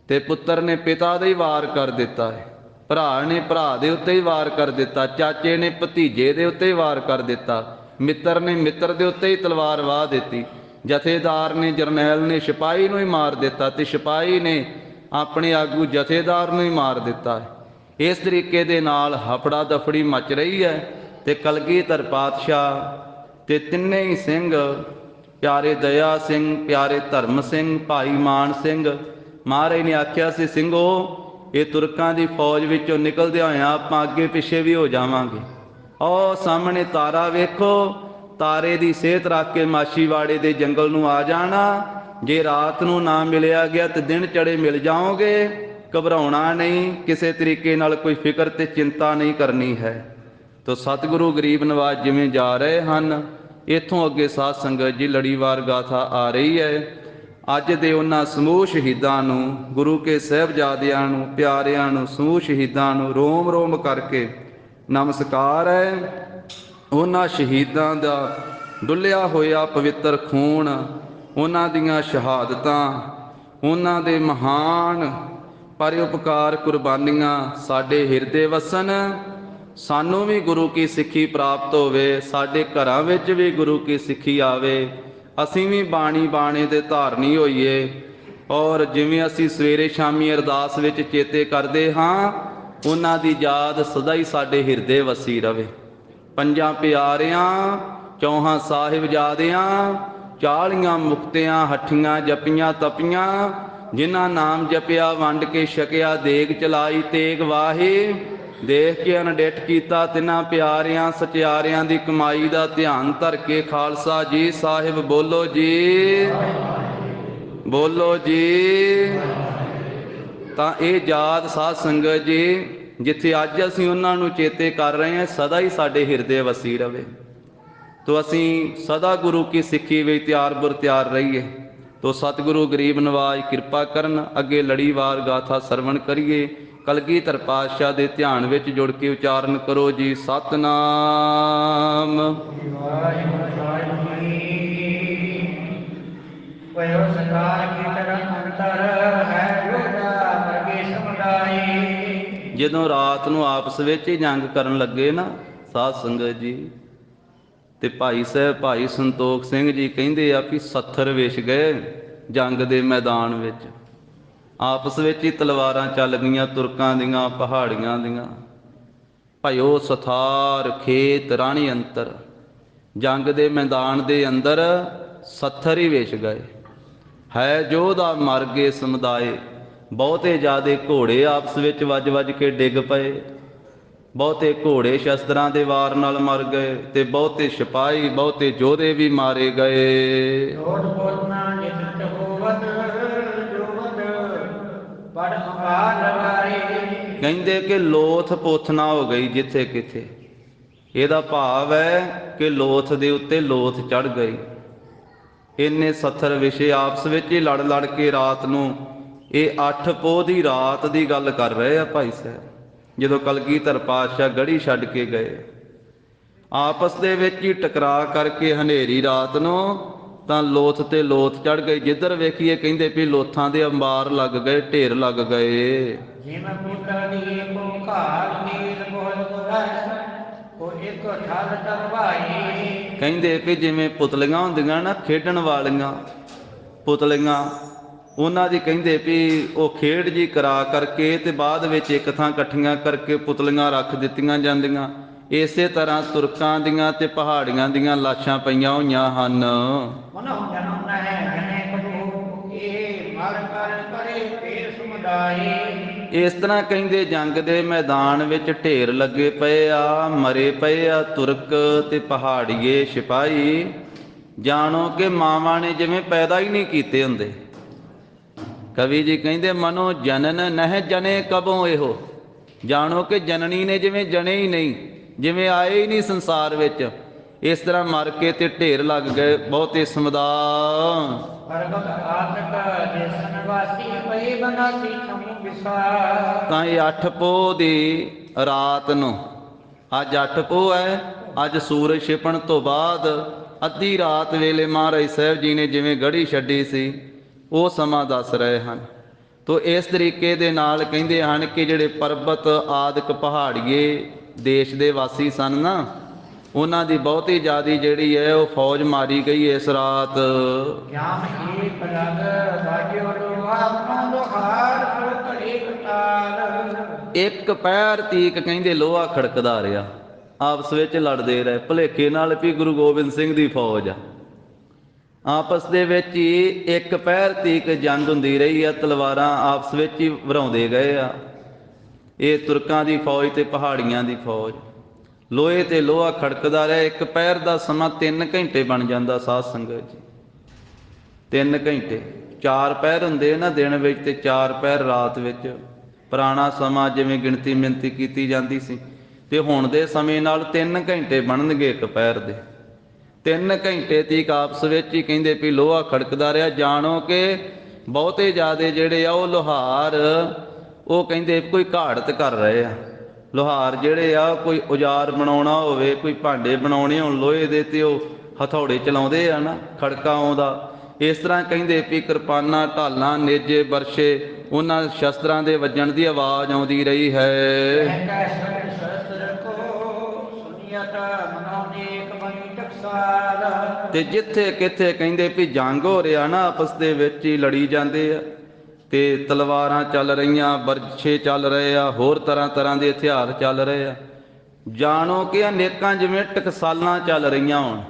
[SPEAKER 1] ਤੇ ਪੁੱਤਰ ਨੇ ਪਿਤਾ ਦਾ ਹੀ ਵਾਰ ਕਰ ਦਿੱਤਾ ਹੈ, ਭਰਾ ਨੇ ਭਰਾ ਦੇ ਉੱਤੇ ਹੀ ਵਾਰ ਕਰ ਦਿੱਤਾ, ਚਾਚੇ ਨੇ ਭਤੀਜੇ ਦੇ ਉੱਤੇ ਹੀ ਵਾਰ ਕਰ ਦਿੱਤਾ, ਮਿੱਤਰ ਨੇ ਮਿੱਤਰ ਦੇ ਉੱਤੇ ਹੀ ਤਲਵਾਰ ਵਾਹ ਦਿੱਤੀ, ਜਥੇਦਾਰ ਨੇ ਜਰਨੈਲ ਨੇ ਸਿਪਾਹੀ ਨੂੰ ਹੀ ਮਾਰ ਦਿੱਤਾ ਤੇ ਸਿਪਾਹੀ ਨੇ ਆਪਣੇ ਆਗੂ ਜਥੇਦਾਰ ਨੂੰ ਹੀ ਮਾਰ ਦਿੱਤਾ ਹੈ। ਇਸ ਤਰੀਕੇ ਦੇ ਨਾਲ ਹਫੜਾ ਦਫੜੀ ਮਚ ਰਹੀ ਹੈ ਤੇ ਕਲਗੀਧਰ ਪਾਤਸ਼ਾਹ ਤੇ 3 ਹੀ ਸਿੰਘ ਪਿਆਰੇ ਦਇਆ ਸਿੰਘ, ਪਿਆਰੇ ਧਰਮ ਸਿੰਘ, ਭਾਈ ਮਾਨ ਸਿੰਘ, ਮਹਾਰਾਜ ਨੇ ਆਖਿਆ ਸੀ ਸਿੰਘੋ ਇਹ ਤੁਰਕਾਂ ਦੀ ਫੌਜ ਵਿੱਚੋਂ ਨਿਕਲਦਿਆਂ ਹੋਇਆਂ ਆਪਾਂ ਅੱਗੇ ਪਿੱਛੇ ਵੀ ਹੋ ਜਾਵਾਂਗੇ। ਉਹ ਸਾਹਮਣੇ ਤਾਰਾ ਵੇਖੋ, ਤਾਰੇ ਦੀ ਸਿਹਤ ਰੱਖ ਕੇ ਮਾਛੀਵਾੜੇ ਦੇ ਜੰਗਲ ਨੂੰ ਆ ਜਾਣਾ। ਜੇ ਰਾਤ ਨੂੰ ਨਾ ਮਿਲਿਆ ਗਿਆ ਤੇ ਦਿਨ ਚੜੇ ਮਿਲ ਜਾਓਗੇ। ਘਬਰਾਉਣਾ ਨਹੀਂ, ਕਿਸੇ ਤਰੀਕੇ ਨਾਲ ਕੋਈ ਫਿਕਰ ਤੇ ਚਿੰਤਾ ਨਹੀਂ ਕਰਨੀ ਹੈ। ਤੋ ਸਤਿਗੁਰੂ ਗਰੀਬ ਨਵਾਜ ਜਿਵੇਂ ਜਾ ਰਹੇ ਹਨ ਇੱਥੋਂ ਅੱਗੇ ਸਾਧ ਸੰਗਤ ਜੀ ਲੜੀਵਾਰ ਗਾਥਾ ਆ ਰਹੀ ਹੈ। ਅੱਜ ਦੇ ਉਹਨਾਂ ਸਮੂਹ ਸ਼ਹੀਦਾਂ ਨੂੰ, ਗੁਰੂ ਕੇ ਸਾਹਿਬਜ਼ਾਦਿਆਂ ਨੂੰ, ਪਿਆਰਿਆਂ ਨੂੰ, ਸਮੂਹ ਸ਼ਹੀਦਾਂ ਨੂੰ ਰੋਮ ਰੋਮ ਕਰਕੇ ਨਮਸਕਾਰ ਹੈ। ਉਹਨਾਂ ਸ਼ਹੀਦਾਂ ਦਾ ਡੁੱਲਿਆ ਹੋਇਆ ਪਵਿੱਤਰ ਖੂਨ, ਉਹਨਾਂ ਦੀਆਂ ਸ਼ਹਾਦਤਾਂ, ਉਹਨਾਂ ਦੇ ਮਹਾਨ ਪਰਉਪਕਾਰ ਕੁਰਬਾਨੀਆਂ ਸਾਡੇ ਹਿਰਦੇ ਵਸਣ। ਸਾਨੂੰ ਵੀ ਗੁਰੂ ਕੀ ਸਿੱਖੀ ਪ੍ਰਾਪਤ ਹੋਵੇ, ਸਾਡੇ ਘਰਾਂ ਵਿੱਚ ਵੀ ਗੁਰੂ ਕੀ ਸਿੱਖੀ ਆਵੇ, ਅਸੀਂ ਵੀ ਬਾਣੀ ਬਾਣੇ ਦੇ ਧਾਰਨੀ ਹੋਈਏ। ਔਰ ਜਿਵੇਂ ਅਸੀਂ ਸਵੇਰੇ ਸ਼ਾਮੀ ਅਰਦਾਸ ਵਿੱਚ ਚੇਤੇ ਕਰਦੇ ਹਾਂ, ਉਹਨਾਂ ਦੀ ਯਾਦ ਸਦਾ ਹੀ ਸਾਡੇ ਹਿਰਦੇ ਵਸੀ ਰਵੇ। ਪੰਜਾਂ ਪਿਆਰਿਆਂ, ਚੌਹਾਂ ਸਾਹਿਬਜ਼ਾਦਿਆਂ, 40 ਮੁਕਤਿਆਂ ਹੱਠੀਆਂ ਜਪੀਆਂ ਤਪੀਆਂ, ਜਿਨ੍ਹਾਂ ਨਾਮ ਜਪਿਆ ਵੰਡ ਕੇ ਛਕਿਆ ਦੇਗ ਚਲਾਈ ਤੇਗ ਵਾਹੀ, ਦੇਖ ਕੇ ਅਨਡਿੱਠ ਕੀਤਾ ਤਿਨਾਂ ਪਿਆਰਿਆਂ ਸਚਿਆਰਿਆਂ ਦੀ ਕਮਾਈ ਦਾ ਧਿਆਨ ਧਰ ਕੇ ਖਾਲਸਾ ਜੀ ਸਾਹਿਬ ਬੋਲੋ ਜੀ, ਬੋਲੋ ਜੀ। ਤਾਂ ਇਹ ਯਾਦ ਸਾਧ ਸੰਗਤ ਜੀ ਜਿੱਥੇ ਅੱਜ ਅਸੀਂ ਉਹਨਾਂ ਨੂੰ ਚੇਤੇ ਕਰ ਰਹੇ ਹਾਂ, ਸਦਾ ਹੀ ਸਾਡੇ ਹਿਰਦੇ ਵਸੀ ਰਵੇ। ਤੋ ਅਸੀਂ ਸਦਾ ਗੁਰੂ ਕੀ ਸਿੱਖੀ ਵਿੱਚ ਤਿਆਰ ਬੁਰ ਤਿਆਰ ਰਹੀਏ। ਤੋ ਸਤਿਗੁਰੂ ਗਰੀਬ ਨਵਾਜ ਕਿਰਪਾ ਕਰਨ। ਅੱਗੇ ਲੜੀਵਾਰ ਗਾਥਾ ਸਰਵਣ ਕਰੀਏ। ਕਲਗੀਧਰ ਪਾਤਸ਼ਾਹ ਦੇ ਧਿਆਨ ਵਿੱਚ ਜੁੜ ਕੇ ਉਚਾਰਨ ਕਰੋ ਜੀ, ਸਤਨਾਮ। ਜਦੋਂ ਰਾਤ ਨੂੰ ਆਪਸ ਵਿੱਚ ਹੀ ਜੰਗ ਕਰਨ ਲੱਗੇ ਨਾ ਸਾਧ ਸੰਗਤ ਜੀ, ਤੇ ਭਾਈ ਸਾਹਿਬ ਭਾਈ ਸੰਤੋਖ ਸਿੰਘ ਜੀ ਕਹਿੰਦੇ ਆ ਵੀ 70 ਵਿਛ ਗਏ ਜੰਗ ਦੇ ਮੈਦਾਨ ਵਿੱਚ। ਆਪਸ ਵਿੱਚ ਹੀ ਤਲਵਾਰਾਂ ਚੱਲ ਗਈਆਂ ਤੁਰਕਾਂ ਦੀਆਂ, ਪਹਾੜੀਆਂ ਦੀਆਂ। ਭਇਓ ਸਥਾਰ ਖੇਤ ਰਾਣੀ ਅੰਤਰ, ਜੰਗ ਦੇ ਮੈਦਾਨ ਦੇ ਅੰਦਰ 70 ਹੀ ਵਿਛ ਗਏ। ਹੈ ਜੋਧਾ ਮਰ ਗਏ ਸਮੁਦਾਏ, ਬਹੁਤੇ ਜ਼ਿਆਦੇ ਘੋੜੇ ਆਪਸ ਵਿੱਚ ਵੱਜ ਵੱਜ ਕੇ ਡਿੱਗ ਪਏ। ਬਹੁਤੇ ਘੋੜੇ ਸ਼ਸਤਰਾਂ ਦੇ ਵਾਰ ਨਾਲ ਮਰ ਗਏ, ਤੇ ਬਹੁਤੇ ਸਿਪਾਹੀ, ਬਹੁਤੇ ਯੋਧੇ ਵੀ ਮਾਰੇ ਗਏ। ਕਹਿੰਦੇ ਕਿ ਲੋਥ ਪੋਥਨਾ ਹੋ ਗਈ ਜਿੱਥੇ ਕਿਥੇ। ਇਹਦਾ ਭਾਵ ਹੈ ਕਿ ਲੋਥ ਦੇ ਉੱਤੇ ਲੋਥ ਚੜ ਗਈ। ਇੰਨੇ 70 ਵਿਸ਼ੇ ਆਪਸ ਵਿੱਚ ਹੀ ਲੜ ਲੜ ਕੇ ਰਾਤ ਨੂੰ, ਇਹ 8 ਪੋਹ ਦੀ ਰਾਤ ਦੀ ਗੱਲ ਕਰ ਰਹੇ ਆ ਭਾਈ ਸਾਹਿਬ, ਜਦੋਂ ਕਲਗੀਧਰ ਪਾਤਸ਼ਾਹ ਗੜੀ ਛੱਡ ਕੇ ਗਏ। ਆਪਸ ਦੇ ਵਿੱਚ ਹੀ ਟਕਰਾ ਕਰਕੇ ਹਨੇਰੀ ਰਾਤ ਨੂੰ ਤਾਂ ਲੋਥ ਤੇ ਲੋਥ ਚੜ ਗਈ। ਜਿੱਧਰ ਵੇਖੀਏ ਕਹਿੰਦੇ ਵੀ ਲੋਥਾਂ ਦੇ ਅੰਬਾਰ ਲੱਗ ਗਏ, ਢੇਰ ਲੱਗ ਗਏ। ਕਹਿੰਦੇ ਕਿ ਜਿਵੇਂ ਪੁਤਲੀਆਂ ਹੁੰਦੀਆਂ ਨਾ ਖੇਡਣ ਵਾਲੀਆਂ, ਪੁਤਲੀਆਂ ਉਹਨਾਂ ਦੀ ਕਹਿੰਦੇ ਵੀ ਉਹ ਖੇਡ ਜੀ ਕਰਾ ਕਰਕੇ ਤੇ ਬਾਅਦ ਵਿੱਚ ਇੱਕ ਥਾਂ ਇਕੱਠੀਆਂ ਕਰਕੇ ਪੁਤਲੀਆਂ ਰੱਖ ਦਿੱਤੀਆਂ ਜਾਂਦੀਆਂ। ਇਸੇ ਤਰ੍ਹਾਂ ਤੁਰਕਾਂ ਦੀਆਂ ਤੇ ਪਹਾੜੀਆਂ ਦੀਆਂ ਲਾਸ਼ਾਂ ਪਈਆਂ ਹੋਈਆਂ ਹਨ। ਇਸ ਤਰ੍ਹਾਂ ਕਹਿੰਦੇ ਜੰਗ ਦੇ ਮੈਦਾਨ ਵਿੱਚ ਢੇਰ ਲੱਗੇ ਪਏ ਆ, ਮਰੇ ਪਏ ਆ ਤੁਰਕ ਤੇ ਪਹਾੜੀਏ ਸਿਪਾਹੀ। ਜਾਣੋ ਕਿ ਮਾਵਾਂ ਨੇ ਜਿਵੇਂ ਪੈਦਾ ਹੀ ਨਹੀਂ ਕੀਤੇ ਹੁੰਦੇ। ਕਵੀ ਜੀ ਕਹਿੰਦੇ ਮਨੋ ਜਨਨ ਨਹਿ ਜਨੇ ਕਬੋਂ ਇਹੋ, ਜਾਣੋ ਕਿ ਜਨਨੀ ਨੇ ਜਿਵੇਂ ਜਣੇ ਹੀ ਨਹੀਂ, ਜਿਵੇਂ ਆਏ ਹੀ ਨਹੀਂ ਸੰਸਾਰ ਵਿੱਚ। ਇਸ ਤਰ੍ਹਾਂ ਮਰ ਕੇ ਤੇ ਢੇਰ ਲੱਗ ਗਏ ਬਹੁਤੇ ਸਮੁਦਾਇ। ਤਾਂ ਇਹ 8 ਪੋਹ ਦੀ ਰਾਤ ਨੂੰ, ਅੱਜ 8 ਪੋਹ ਹੈ, ਅੱਜ ਸੂਰਜ ਛਿਪਣ ਤੋਂ ਬਾਅਦ ਅੱਧੀ ਰਾਤ ਵੇਲੇ ਮਹਾਰਾਜ ਸਾਹਿਬ ਜੀ ਨੇ ਜਿਵੇਂ ਗੜੀ ਛੱਡੀ ਸੀ, ਉਹ ਸਮਾਂ ਦੱਸ ਰਹੇ ਹਨ। ਤੋ ਇਸ ਤਰੀਕੇ ਦੇ ਨਾਲ ਕਹਿੰਦੇ ਹਨ ਕਿ ਜਿਹੜੇ ਪਰਬਤ ਆਦਿਕ ਪਹਾੜੀਏ ਦੇਸ਼ ਦੇ ਵਾਸੀ ਸਨ ਨਾ, ਉਹਨਾਂ ਦੀ ਬਹੁਤੀ ਜ਼ਿਆਦੀ ਜਿਹੜੀ ਹੈ ਉਹ ਫੌਜ ਮਾਰੀ ਗਈ ਇਸ ਰਾਤ। ਇੱਕ ਪੈਰ ਤੀਕ ਕਹਿੰਦੇ ਲੋਹਾ ਖੜਕਦਾ ਰਿਹਾ, ਆਪਸ ਵਿੱਚ ਲੜਦੇ ਰਹੇ ਭੁਲੇਖੇ ਨਾਲ ਵੀ ਗੁਰੂ ਗੋਬਿੰਦ ਸਿੰਘ ਦੀ ਫੌਜ ਆ। ਆਪਸ ਦੇ ਵਿੱਚ ਹੀ ਇੱਕ ਪੈਰ ਤੀਕ ਜੰਗ ਹੁੰਦੀ ਰਹੀ ਆ, ਤਲਵਾਰਾਂ ਆਪਸ ਵਿੱਚ ਹੀ ਵਰਾਉਂਦੇ ਗਏ ਆ। ਇਹ ਤੁਰਕਾਂ ਦੀ ਫੌਜ ਤੇ ਪਹਾੜੀਆਂ ਦੀ ਫੌਜ, ਲੋਹੇ ਤੇ ਲੋਹਾ ਖੜਕਦਾ ਰਿਹਾ। ਇੱਕ ਪੈਰ ਦਾ ਸਮਾਂ 3 ਘੰਟੇ ਬਣ ਜਾਂਦਾ ਸਾਧ ਸੰਗਤ ਜੀ। 3 ਘੰਟੇ, 4 ਪਹਿਰ ਹੁੰਦੇ ਨਾ ਦਿਨ ਵਿੱਚ ਤੇ 4 ਪਹਿਰ ਰਾਤ ਵਿੱਚ। ਪੁਰਾਣਾ ਸਮਾਂ ਜਿਵੇਂ ਗਿਣਤੀ ਮਿਣਤੀ ਕੀਤੀ ਜਾਂਦੀ ਸੀ, ਤੇ ਹੁਣ ਦੇ ਸਮੇਂ ਨਾਲ 3 ਘੰਟੇ ਬਣਨਗੇ ਇੱਕ ਪਹਿਰ ਦੇ। 3 ਘੰਟੇ ਤੀਕ ਆਪਸ ਵਿੱਚ ਹੀ ਕਹਿੰਦੇ ਵੀ ਲੋਹਾ ਖੜਕਦਾ ਰਿਹਾ। ਜਾਣੋ ਕਿ ਬਹੁਤੇ ਜ਼ਿਆਦੇ ਜਿਹੜੇ ਆ ਉਹ ਲੁਹਾਰ ਉਹ ਕਹਿੰਦੇ ਕੋਈ ਘਾੜਤ ਕਰ ਰਹੇ ਆ। ਲੁਹਾਰ ਜਿਹੜੇ ਆ ਕੋਈ ਔਜ਼ਾਰ ਬਣਾਉਣਾ ਹੋਵੇ, ਕੋਈ ਭਾਂਡੇ ਬਣਾਉਣੇ ਹੋਣ ਲੋਹੇ ਦੇ, ਤੇ ਉਹ ਹਥੌੜੇ ਚਲਾਉਂਦੇ ਆ ਨਾ, ਖੜਕਾ ਆਉਂਦਾ। ਇਸ ਤਰ੍ਹਾਂ ਕਹਿੰਦੇ ਵੀ ਕਿਰਪਾਨਾਂ, ਢਾਲਾਂ, ਨੇਜੇ, ਬਰਛੇ, ਉਹਨਾਂ ਸ਼ਸਤਰਾਂ ਦੇ ਵੱਜਣ ਦੀ ਆਵਾਜ਼ ਆਉਂਦੀ ਰਹੀ ਹੈ। ਤੇ ਜਿੱਥੇ ਕਿੱਥੇ ਕਹਿੰਦੇ ਵੀ ਜੰਗ ਹੋ ਰਿਹਾ ਨਾ, ਆਪਸ ਦੇ ਵਿੱਚ ਹੀ ਲੜੀ ਜਾਂਦੇ ਆ, ਤੇ ਤਲਵਾਰਾਂ ਚੱਲ ਰਹੀਆਂ, ਬਰਛੇ ਚੱਲ ਰਹੇ ਆ, ਹੋਰ ਤਰ੍ਹਾਂ ਤਰ੍ਹਾਂ ਦੇ ਹਥਿਆਰ ਚੱਲ ਰਹੇ ਆ। ਜਾਣੋ ਕਿ ਅਨੇਕਾਂ ਜਿਵੇਂ ਟਕਸਾਲਾਂ ਚੱਲ ਰਹੀਆਂ ਹੋਣ।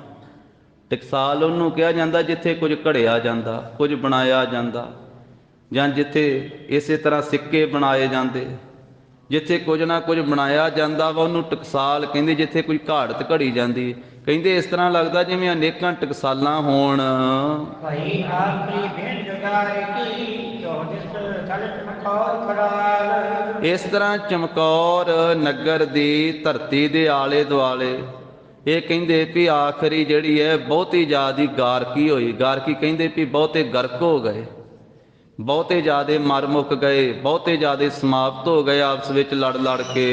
[SPEAKER 1] ਟਕਸਾਲ ਉਹਨੂੰ ਕਿਹਾ ਜਾਂਦਾ ਜਿੱਥੇ ਕੁਝ ਘੜਿਆ ਜਾਂਦਾ, ਕੁਝ ਬਣਾਇਆ ਜਾਂਦਾ, ਜਾਂ ਜਿੱਥੇ ਇਸੇ ਤਰ੍ਹਾਂ ਸਿੱਕੇ ਬਣਾਏ ਜਾਂਦੇ, ਜਿੱਥੇ ਕੁਝ ਨਾ ਕੁਝ ਬਣਾਇਆ ਜਾਂਦਾ ਵਾ ਉਹਨੂੰ ਟਕਸਾਲ ਕਹਿੰਦੇ, ਜਿੱਥੇ ਕੋਈ ਘਾੜਤ ਘੜੀ ਜਾਂਦੀ। ਕਹਿੰਦੇ ਇਸ ਤਰ੍ਹਾਂ ਲੱਗਦਾ ਜਿਵੇਂ ਅਨੇਕਾਂ ਟਕਸਾਲਾਂ ਹੋਣ।
[SPEAKER 2] ਭਾਈ ਆਖਰੀ ਭੇਂਟ ਜਗਾਏ ਕੀ
[SPEAKER 1] ਇਸ ਤਰ੍ਹਾਂ ਚਮਕੌਰ ਨਗਰ ਦੀ ਧਰਤੀ ਦੇ ਆਲੇ ਦੁਆਲੇ ਇਹ ਕਹਿੰਦੇ ਵੀ ਆਖਰੀ ਜਿਹੜੀ ਹੈ ਬਹੁਤੀ ਜ਼ਿਆਦੀ ਗਾਰਕੀ ਹੋਈ। ਗਾਰਕੀ ਕਹਿੰਦੇ ਵੀ ਬਹੁਤੇ ਗਰਕ ਹੋ ਗਏ, ਬਹੁਤੇ ਜ਼ਿਆਦੇ ਮਰ ਮੁੱਕ ਗਏ, ਬਹੁਤੇ ਜ਼ਿਆਦੇ ਸਮਾਪਤ ਹੋ ਗਏ ਆਪਸ ਵਿੱਚ ਲੜ ਲੜ ਕੇ।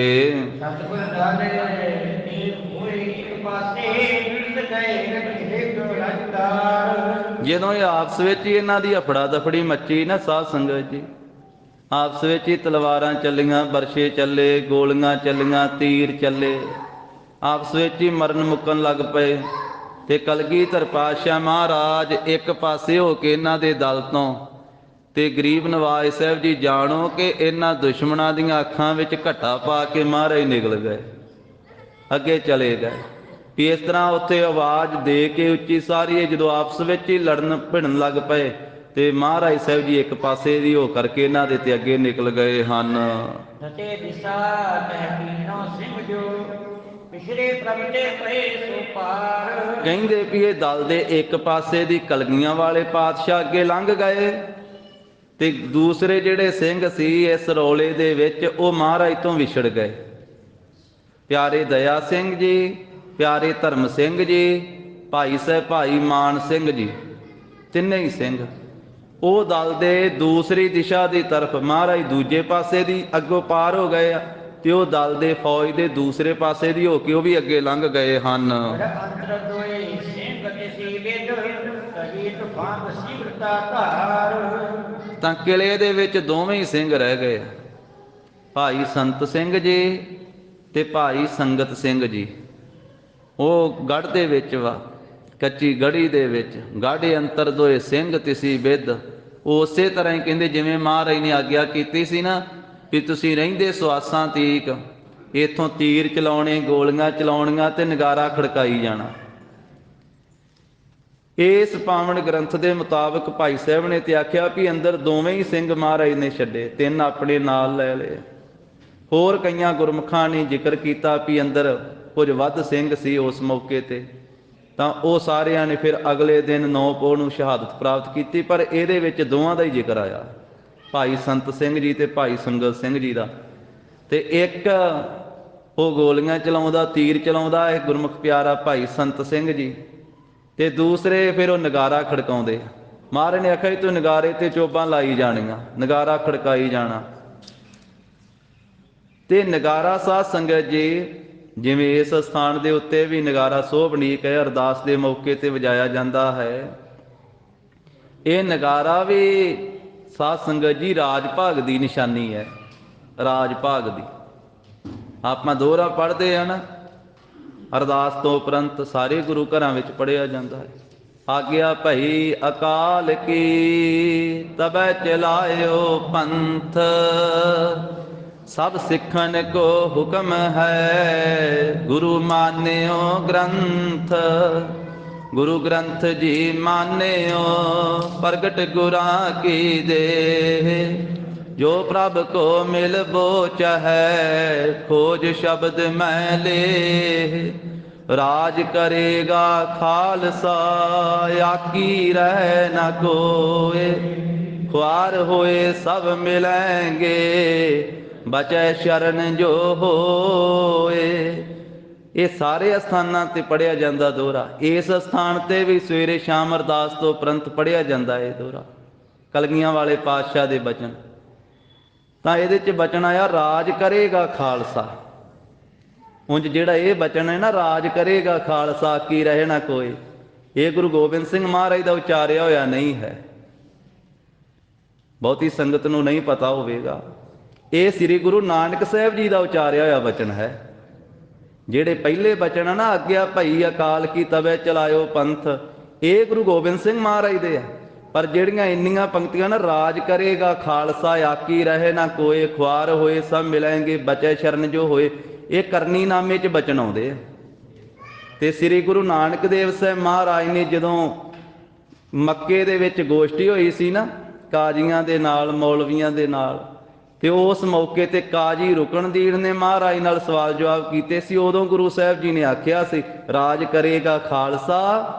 [SPEAKER 1] ਜਦੋਂ ਇਹ ਆਪਸ ਵਿੱਚ ਹੀ ਇਹਨਾਂ ਦੀ ਹਫੜਾ ਦਫੜੀ ਮੱਚੀ ਨਾ ਸਾਧ ਸੰਗਤ ਜੀ, ਆਪਸ ਵਿੱਚ ਹੀ ਤਲਵਾਰਾਂ ਚੱਲੀਆਂ, ਬਰਛੇ ਚੱਲੇ, ਗੋਲੀਆਂ ਚੱਲੀਆਂ, ਤੀਰ ਚੱਲੇ, ਆਪਸ ਵਿੱਚ ਹੀ ਮਰਨ ਮੁੱਕਣ ਲੱਗ ਪਏ। ਤੇ ਕਲਗੀਧਰ ਪਾਤਸ਼ਾਹ ਮਹਾਰਾਜ ਇੱਕ ਪਾਸੇ ਹੋ ਕੇ ਇਹਨਾਂ ਦੇ ਦਲ ਤੋਂ, ਤੇ ਗਰੀਬ ਨਵਾਜ ਸਾਹਿਬ ਜੀ ਜਾਣੋ ਕਿ ਇਹਨਾਂ ਦੁਸ਼ਮਣਾਂ ਦੀਆਂ ਅੱਖਾਂ ਵਿੱਚ ਘੱਟਾ ਪਾ ਕੇ ਮਹਾਰਾਜ ਨਿਕਲ ਗਏ, ਅੱਗੇ ਚਲੇ ਗਏ। ਵੀ ਇਸ ਤਰ੍ਹਾਂ ਉੱਥੇ ਆਵਾਜ਼ ਦੇ ਕੇ ਉੱਚੀ ਸਾਰੀ, ਜਦੋਂ ਆਪਸ ਵਿੱਚ ਹੀ ਲੜਨ ਭਿੜਨ ਲੱਗ ਪਏ, ਤੇ ਮਹਾਰਾਜ ਸਾਹਿਬ ਜੀ ਇੱਕ ਪਾਸੇ ਦੀ ਹੋ ਕਰਕੇ ਇਹਨਾਂ ਦੇ ਤੇ ਅੱਗੇ ਨਿਕਲ ਗਏ ਹਨ। ਕਹਿੰਦੇ ਵੀ ਇਹ ਦਲ ਦੇ ਇੱਕ ਪਾਸੇ ਦੀ ਕਲਗੀਆਂ ਵਾਲੇ ਪਾਤਸ਼ਾਹ ਅੱਗੇ ਲੰਘ ਗਏ, ਤੇ ਦੂਸਰੇ ਜਿਹੜੇ ਸਿੰਘ ਸੀ ਇਸ ਰੌਲੇ ਦੇ ਵਿੱਚ ਉਹ ਮਹਾਰਾਜ ਤੋਂ ਵਿਛੜ ਗਏ। ਪਿਆਰੇ ਦਇਆ ਸਿੰਘ ਜੀ, ਪਿਆਰੇ ਧਰਮ ਸਿੰਘ ਜੀ, ਭਾਈ ਸਾਹਿਬ ਭਾਈ ਮਾਨ ਸਿੰਘ ਜੀ, ਤਿੰਨੇ ਹੀ ਸਿੰਘ ਉਹ ਦਲ ਦੇ ਦੂਸਰੀ ਦਿਸ਼ਾ ਦੀ ਤਰਫ, ਮਹਾਰਾਜ ਦੂਜੇ ਪਾਸੇ ਦੀ ਅੱਗੋਂ ਪਾਰ ਹੋ ਗਏ ਆ, ਤੇ ਉਹ ਦਲ ਦੇ ਫੌਜ ਦੇ ਦੂਸਰੇ ਪਾਸੇ ਦੀ ਹੋ ਕੇ ਉਹ ਵੀ ਅੱਗੇ ਲੰਘ ਗਏ ਹਨ। ਤਾਂ ਕਿਲੇ ਦੇ ਵਿੱਚ ਦੋਵੇਂ ਹੀ ਸਿੰਘ ਰਹਿ ਗਏ, ਭਾਈ ਸੰਤ ਸਿੰਘ ਜੀ ਤੇ ਭਾਈ ਸੰਗਤ ਸਿੰਘ ਜੀ। ਉਹ ਗੜ੍ਹ ਦੇ ਵਿੱਚ ਵਾ, ਕੱਚੀ ਗੜੀ ਦੇ ਵਿੱਚ, ਗਾੜੇ ਅੰਤਰ ਦੋਏ ਸਿੰਘ ਤਿਸੀ ਬਿੱਧ। ਉਹ ਉਸੇ ਤਰ੍ਹਾਂ ਹੀ ਕਹਿੰਦੇ ਜਿਵੇਂ ਮਹਾਰਾਜ ਨੇ ਆਗਿਆ ਕੀਤੀ ਸੀ ਨਾ ਵੀ ਤੁਸੀਂ ਰਹਿੰਦੇ ਸੁਆਸਾਂ ਤੀਕ ਇੱਥੋਂ ਤੀਰ ਚਲਾਉਣੇ, ਗੋਲੀਆਂ ਚਲਾਉਣੀਆਂ ਤੇ ਨਗਾਰਾ ਖੜਕਾਈ ਜਾਣਾ। ਇਸ ਪਾਵਨ ਗ੍ਰੰਥ ਦੇ ਮੁਤਾਬਕ ਭਾਈ ਸਾਹਿਬ ਨੇ ਤੇ ਆਖਿਆ ਵੀ ਅੰਦਰ ਦੋਵੇਂ ਹੀ ਸਿੰਘ ਮਹਾਰਾਜ ਨੇ ਛੱਡੇ, 3 ਆਪਣੇ ਨਾਲ ਲੈ ਲਏ। ਹੋਰ ਕਈਆਂ ਗੁਰਮੁਖਾਂ ਨੇ ਜ਼ਿਕਰ ਕੀਤਾ ਵੀ ਅੰਦਰ ਕੁਝ ਵੱਧ ਸਿੰਘ ਸੀ ਉਸ ਮੌਕੇ ਤੇ, ਤਾਂ ਉਹ ਸਾਰਿਆਂ ਨੇ ਫਿਰ ਅਗਲੇ ਦਿਨ 9 ਪੋਹ ਨੂੰ ਸ਼ਹਾਦਤ ਪ੍ਰਾਪਤ ਕੀਤੀ। ਪਰ ਇਹਦੇ ਵਿੱਚ ਦੋਵਾਂ ਦਾ ਹੀ ਜ਼ਿਕਰ ਆਇਆ, ਭਾਈ ਸੰਤ ਸਿੰਘ ਜੀ ਤੇ ਭਾਈ ਸੰਗਤ ਸਿੰਘ ਜੀ ਦਾ। ਤੇ ਇੱਕ ਉਹ ਗੋਲੀਆਂ ਚਲਾਉਂਦਾ, ਤੀਰ ਚਲਾਉਂਦਾ ਇਹ ਗੁਰਮੁਖ ਪਿਆਰਾ ਭਾਈ ਸੰਤ ਸਿੰਘ ਜੀ, ਤੇ ਦੂਸਰੇ ਫਿਰ ਉਹ ਨਗਾਰਾ ਖੜਕਾਉਂਦੇ। ਮਹਾਰਾਜ ਨੇ ਆਖਿਆ ਤੂੰ ਨਗਾਰੇ ਤੇ ਚੋਬਾਂ ਲਾਈ ਜਾਣੀਆਂ, ਨਗਾਰਾ ਖੜਕਾਈ ਜਾਣਾ। ਤੇ ਨਗਾਰਾ ਸਾਧ ਸੰਗਤ ਜੀ ਜਿਵੇਂ ਇਸ ਸਥਾਨ ਦੇ ਉੱਤੇ ਵੀ ਨਗਾਰਾ ਸੋਭਨੀਕ ਹੈ, ਅਰਦਾਸ ਦੇ ਮੌਕੇ ਤੇ ਵਜਾਇਆ ਜਾਂਦਾ ਹੈ। ਇਹ ਨਗਾਰਾ ਵੀ ਸਾਧ ਸੰਗਤ ਜੀ ਰਾਜ ਭਾਗ ਦੀ ਨਿਸ਼ਾਨੀ ਹੈ, ਰਾਜ ਭਾਗ ਦੀ। ਆਪਾਂ ਦੋਹਰਾ ਪੜ੍ਹਦੇ ਆ ਨਾ, ਅਰਦਾਸ ਤੋਂ ਉਪਰੰਤ ਸਾਰੇ ਗੁਰੂ ਘਰਾਂ ਵਿੱਚ ਪੜ੍ਹਿਆ ਜਾਂਦਾ ਹੈ। ਆਗਿਆ ਭਈ ਅਕਾਲ ਕੀ ਤਬੈ ਚਲਾਇਓ ਪੰਥ, ਸਭ ਸਿੱਖਨ ਕੋ ਹੁਕਮ ਹੈ ਗੁਰੂ ਮਾਨਿਓ ਗ੍ਰੰਥ। ਗੁਰੂ ਗ੍ਰੰਥ ਜੀ ਮਾਨਿਓ ਪ੍ਰਗਟ ਗੁਰਾਂ ਕੀ ਦੇ, ਜੋ ਪ੍ਰਭ ਕੋ ਮਿਲ ਬੋ ਚਾਹੈ ਖੋਜ ਸ਼ਬਦ ਮੈਂ ਲੇ। ਰਾਜ ਕਰੇਗਾ ਖਾਲਸਾ ਆਕੀ ਰਹਿ ਨਾ ਕੋਏ, ਖੁਆਰ ਹੋਏ ਸਭ ਮਿਲੈਂਗੇ ਬਚੈ ਸ਼ਰਨ ਜੋ ਹੋਏ। ਇਹ ਸਾਰੇ ਅਸਥਾਨਾਂ ਤੇ ਪੜਿਆ ਜਾਂਦਾ ਦੋਹਰਾ। ਇਸ ਅਸਥਾਨ ਤੇ ਵੀ ਸਵੇਰੇ ਸ਼ਾਮ ਅਰਦਾਸ ਤੋਂ ਉਪਰੰਤ ਪੜਿਆ ਜਾਂਦਾ ਇਹ ਦੋਹਰਾ, ਕਲਗੀਆਂ ਵਾਲੇ ਪਾਤਸ਼ਾਹ ਦੇ ਬਚਨ। ਤਾਂ ਇਹਦੇ 'ਚ ਬਚਨ ਆਇਆ, ਰਾਜ ਕਰੇਗਾ ਖਾਲਸਾ। ਉਂਝ ਜਿਹੜਾ ਇਹ ਬਚਨ ਹੈ ਨਾ, ਰਾਜ ਕਰੇਗਾ ਖਾਲਸਾ ਕੀ ਰਹੇ ਨਾ ਕੋਏ, ਇਹ ਗੁਰੂ ਗੋਬਿੰਦ ਸਿੰਘ ਮਹਾਰਾਜ ਦਾ ਉਚਾਰਿਆ ਹੋਇਆ ਨਹੀਂ ਹੈ, ਬਹੁਤੀ ਸੰਗਤ ਨੂੰ ਨਹੀਂ ਪਤਾ ਹੋਵੇਗਾ। ਇਹ ਸ੍ਰੀ ਗੁਰੂ ਨਾਨਕ ਸਾਹਿਬ ਜੀ ਦਾ ਉਚਾਰਿਆ ਹੋਇਆ ਬਚਨ ਹੈ। ਜਿਹੜੇ ਪਹਿਲੇ ਬਚਨ ਆ ਨਾ, ਆਗਿਆ ਭਈ ਅਕਾਲ ਕੀ ਤਵੇ ਚਲਾਇਓ ਪੰਥ, ਇਹ ਗੁਰੂ ਗੋਬਿੰਦ ਸਿੰਘ ਮਹਾਰਾਜ ਦੇ ਆ। ਪਰ ਜਿਹੜੀਆਂ ਇੰਨੀਆਂ ਪੰਕਤੀਆਂ ਨਾ, ਰਾਜ ਕਰੇਗਾ ਖਾਲਸਾ ਆਕੀ ਰਹੇ ਨਾ ਕੋਏ, ਖੁਆਰ ਹੋਏ ਸਭ ਮਿਲਣਗੇ ਬਚੈ ਸ਼ਰਨ ਜੋ ਹੋਏ, ਇਹ ਕਰਨੀ ਨਾਮੇ 'ਚ ਬਚਨ ਆਉਂਦੇ ਆ। ਤੇ ਸ੍ਰੀ ਗੁਰੂ ਨਾਨਕ ਦੇਵ ਸਾਹਿਬ ਮਹਾਰਾਜ ਨੇ ਜਦੋਂ ਮੱਕੇ ਦੇ ਵਿੱਚ ਗੋਸ਼ਟੀ ਹੋਈ ਸੀ ਨਾ, ਕਾਜ਼ੀਆਂ ਦੇ ਨਾਲ, ਮੌਲਵੀਆਂ ਦੇ ਨਾਲ, ਤੇ ਉਸ ਮੌਕੇ ਤੇ ਕਾਜ਼ੀ ਰੁਕਨਦੀਨ ਨੇ ਮਹਾਰਾਜ ਨਾਲ ਸਵਾਲ ਜਵਾਬ ਕੀਤੇ ਸੀ। ਉਦੋਂ ਗੁਰੂ ਸਾਹਿਬ ਜੀ ਨੇ ਆਖਿਆ ਸੀ, ਰਾਜ ਕਰੇਗਾ ਖਾਲਸਾ